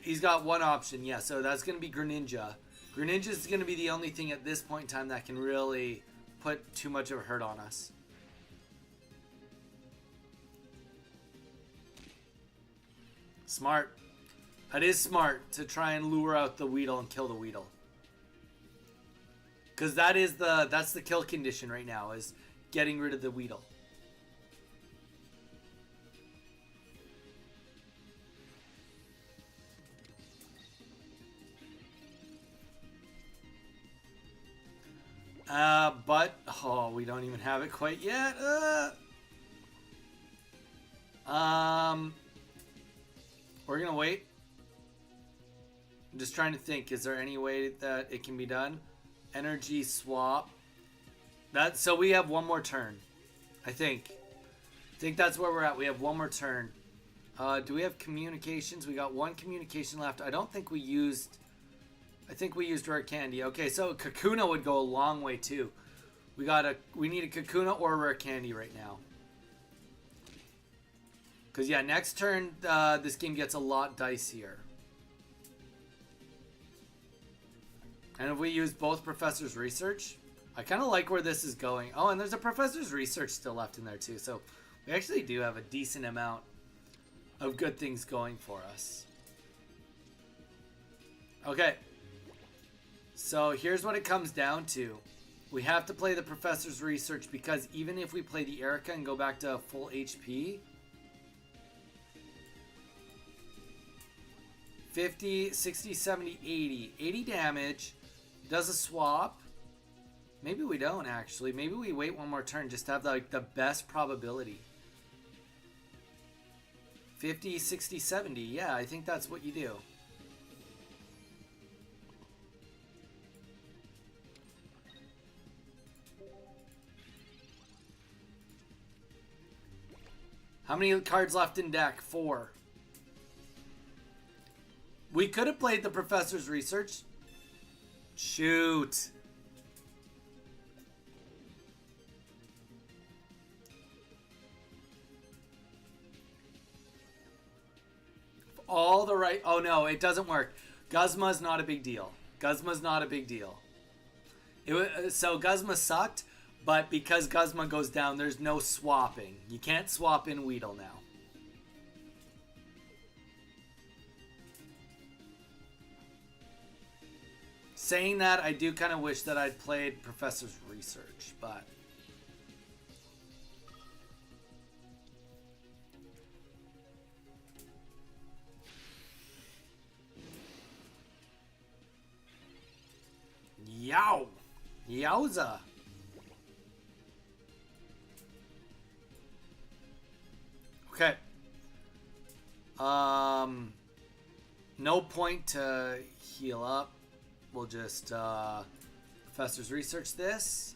S1: he's got one option. Yeah, so that's going to be Greninja. Greninja is going to be the only thing at this point in time that can really put too much of a hurt on us. Smart. It is smart to try and lure out the Weedle and kill the Weedle. Because that's the kill condition right now, is getting rid of the Weedle. But we don't even have it quite yet. We're gonna wait. I'm just trying to think, is there any way that it can be done? Energy swap. So we have 1 more turn, I think. I think that's where we're at. We have 1 more turn. Do we have communications? We got 1 communication left. I don't think we used... I think we used Rare Candy. Okay, so Kakuna would go a long way too. We need a Kakuna or a rare candy right now. Because, yeah, next turn, this game gets a lot dicier. And if we use both Professor's Research, I kind of like where this is going. Oh, and there's a Professor's Research still left in there, too. So, we actually do have a decent amount of good things going for us. Okay. So, here's what it comes down to. We have to play the Professor's Research because even if we play the Erica and go back to full HP... 50, 60, 70, 80. 80 damage. Does a swap. Maybe we don't, actually. Maybe we wait one more turn just to have like the best probability. 50, 60, 70. Yeah, I think that's what you do. How many cards left in deck? 4. We could have played the Professor's Research. Shoot. All the right... Oh, no, it doesn't work. Guzma's not a big deal. Guzma's not a big deal. So Guzma sucked, but because Guzma goes down, there's no swapping. You can't swap in Weedle now. Saying that, I do kind of wish that I'd played Professor's Research, but... Yow! Yowza! Okay. No point to heal up. We'll just Professor's Research this.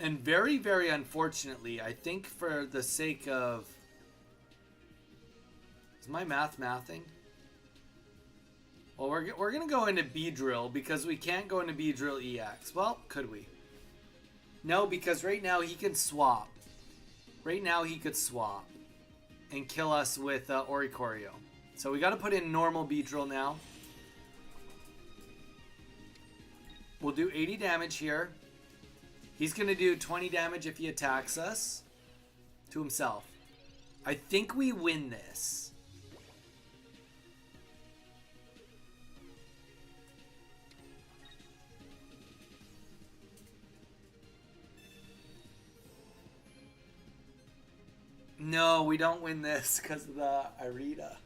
S1: And very, very unfortunately, I think for the sake of... Is my mathing? Well, we're going to go into Beedrill because we can't go into Beedrill EX. Well, could we? No, because right now he can swap. Right now he could swap and kill us with Oricorio. So we got to put in normal Beedrill now. We'll do 80 damage here. He's going to do 20 damage if he attacks us to himself. I think we win this. No, we don't win this because of the Irida.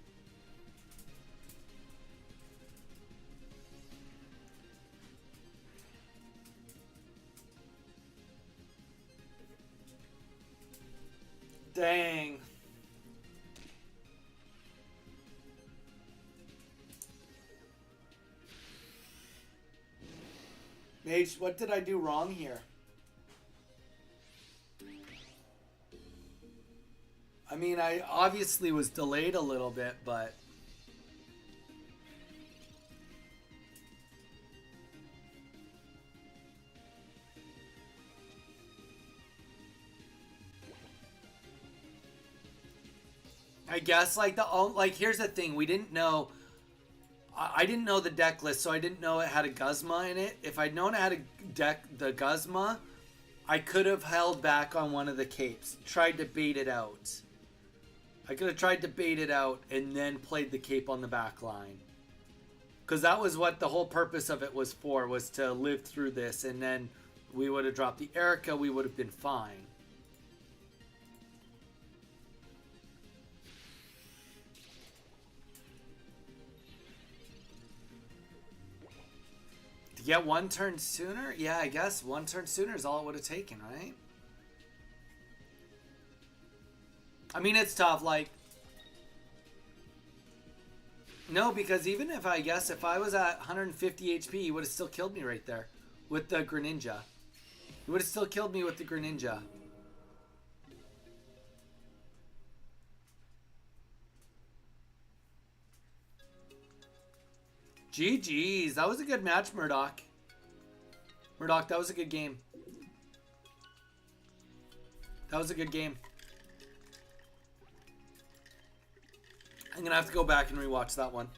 S1: Dang. Mage, what did I do wrong here? I mean, I obviously was delayed a little bit, but... I guess, like, here's the thing. We didn't know... I didn't know the deck list, so I didn't know it had a Guzma in it. If I'd known it had the Guzma, I could have held back on one of the capes. Tried to bait it out. I could have tried to bait it out and then played the cape on the back line. Because that was what the whole purpose of it was for, was to live through this. And then we would have dropped the Erica, we would have been fine. To get one turn sooner? Yeah, I guess one turn sooner is all it would have taken, right? I mean, it's tough, like... No, because even if I guess if I was at 150 HP, he would have still killed me right there with the Greninja. He would have still killed me with the Greninja. GG's. That was a good match, Murdoch. Murdoch, that was a good game. That was a good game. I'm going to have to go back and rewatch that one.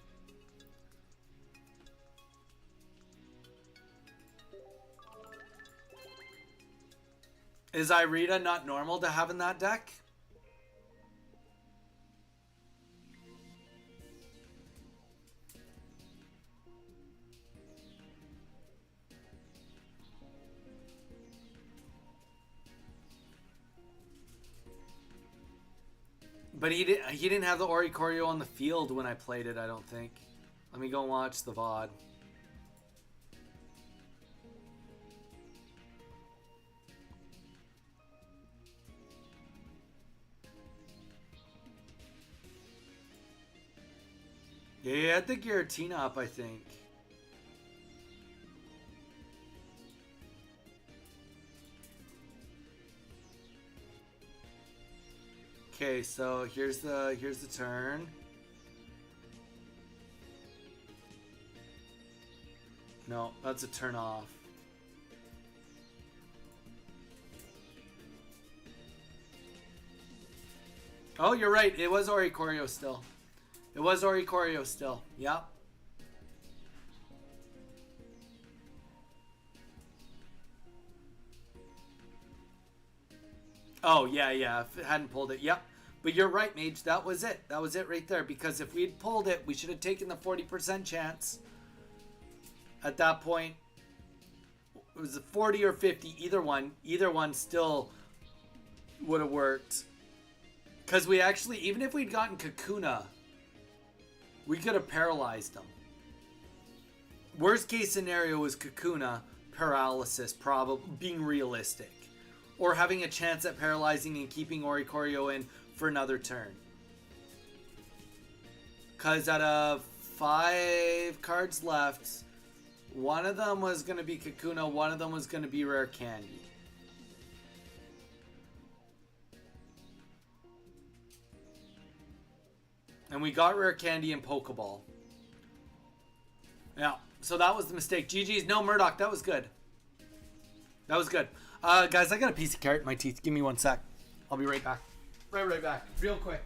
S1: Is Irita not normal to have in that deck? But he didn't have the Oricorio on the field when I played it, I don't think. Let me go watch the VOD. Yeah, he had the Giratina up, I think. Okay, so here's the turn. No, that's a turn off. Oh, you're right. It was Oricorio still. It was Oricorio still. Yep. Oh, yeah. If it hadn't pulled it. Yep. But you're right, Mage. That was it. That was it right there. Because if we had pulled it, we should have taken the 40% chance. At that point, it was a 40 or 50. Either one still would have worked. Because we actually, even if we'd gotten Kakuna, we could have paralyzed them. Worst case scenario was Kakuna, paralysis, probably being realistic. Or having a chance at paralyzing and keeping Oricorio in for another turn. Because out of 5 cards left, one of them was going to be Kakuna, one of them was going to be Rare Candy. And we got Rare Candy and Pokeball. Yeah, so that was the mistake. GG's. No, Murdoch, that was good. That was good. Guys, I got a piece of carrot in my teeth. Give me 1 sec. I'll be right back. Right back. Real quick.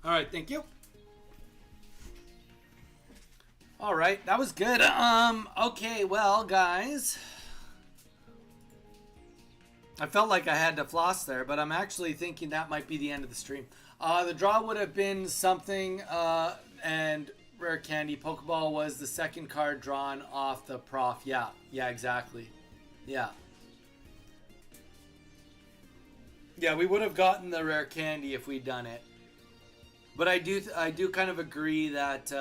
S1: All right, thank you. All right, that was good. Okay, well, guys, I felt like I had to floss there, but I'm actually thinking that might be the end of the stream. The draw would have been something, and Rare Candy. Pokeball was the second card drawn off the prof. Yeah, exactly. Yeah. Yeah, we would have gotten the Rare Candy if we'd done it. But I do kind of agree that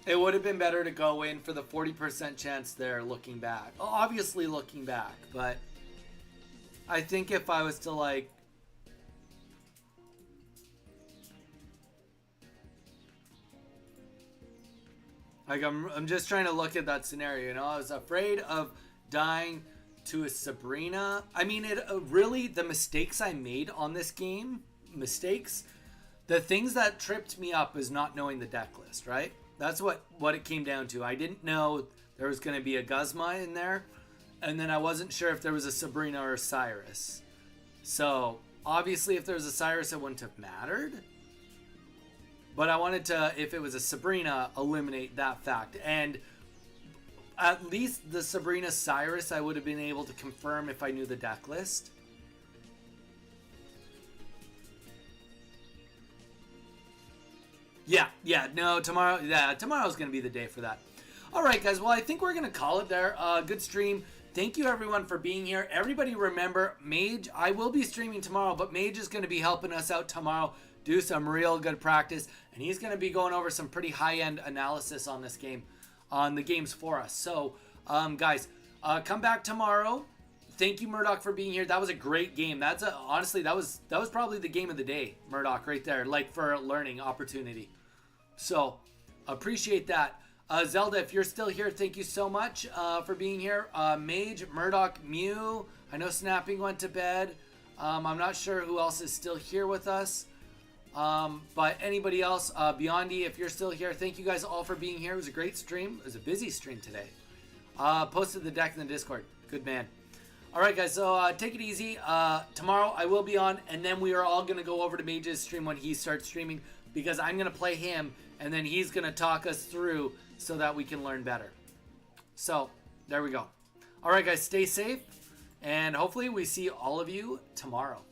S1: it would have been better to go in for the 40% chance there looking back. Obviously looking back, but I think if I was to like I'm just trying to look at that scenario, you know, I was afraid of dying to a Sabrina. I mean, it really, the mistakes I made on this game, the things that tripped me up is not knowing the deck list, right? That's what it came down to. I didn't know there was going to be a Guzma in there, and then I wasn't sure if there was a Sabrina or a Cyrus. So, obviously, if there was a Cyrus, it wouldn't have mattered. But I wanted to, if it was a Sabrina, eliminate that fact. And at least the Sabrina Cyrus I would have been able to confirm if I knew the deck list. Yeah, no, tomorrow's going to be the day for that. All right, guys, well, I think we're going to call it there. Good stream. Thank you, everyone, for being here. Everybody remember, Mage, I will be streaming tomorrow, but Mage is going to be helping us out tomorrow, do some real good practice, and he's going to be going over some pretty high-end analysis on this game, on the games for us. So, guys, come back tomorrow. Thank you, Murdoch, for being here. That was a great game. Honestly, that was probably the game of the day, Murdoch, right there, like for a learning opportunity. So, appreciate that. Zelda, if you're still here, thank you so much for being here. Mage, Murdoch, Mew. I know Snapping went to bed. I'm not sure who else is still here with us. But anybody else, Beyondy, if you're still here, thank you guys all for being here. It was a great stream. It was a busy stream today. Posted the deck in the Discord. Good man. All right, guys, so take it easy. Tomorrow I will be on, and then we are all going to go over to Mage's stream when he starts streaming, because I'm going to play him, and then he's going to talk us through so that we can learn better. So, there we go. All right, guys, stay safe, and hopefully we see all of you tomorrow.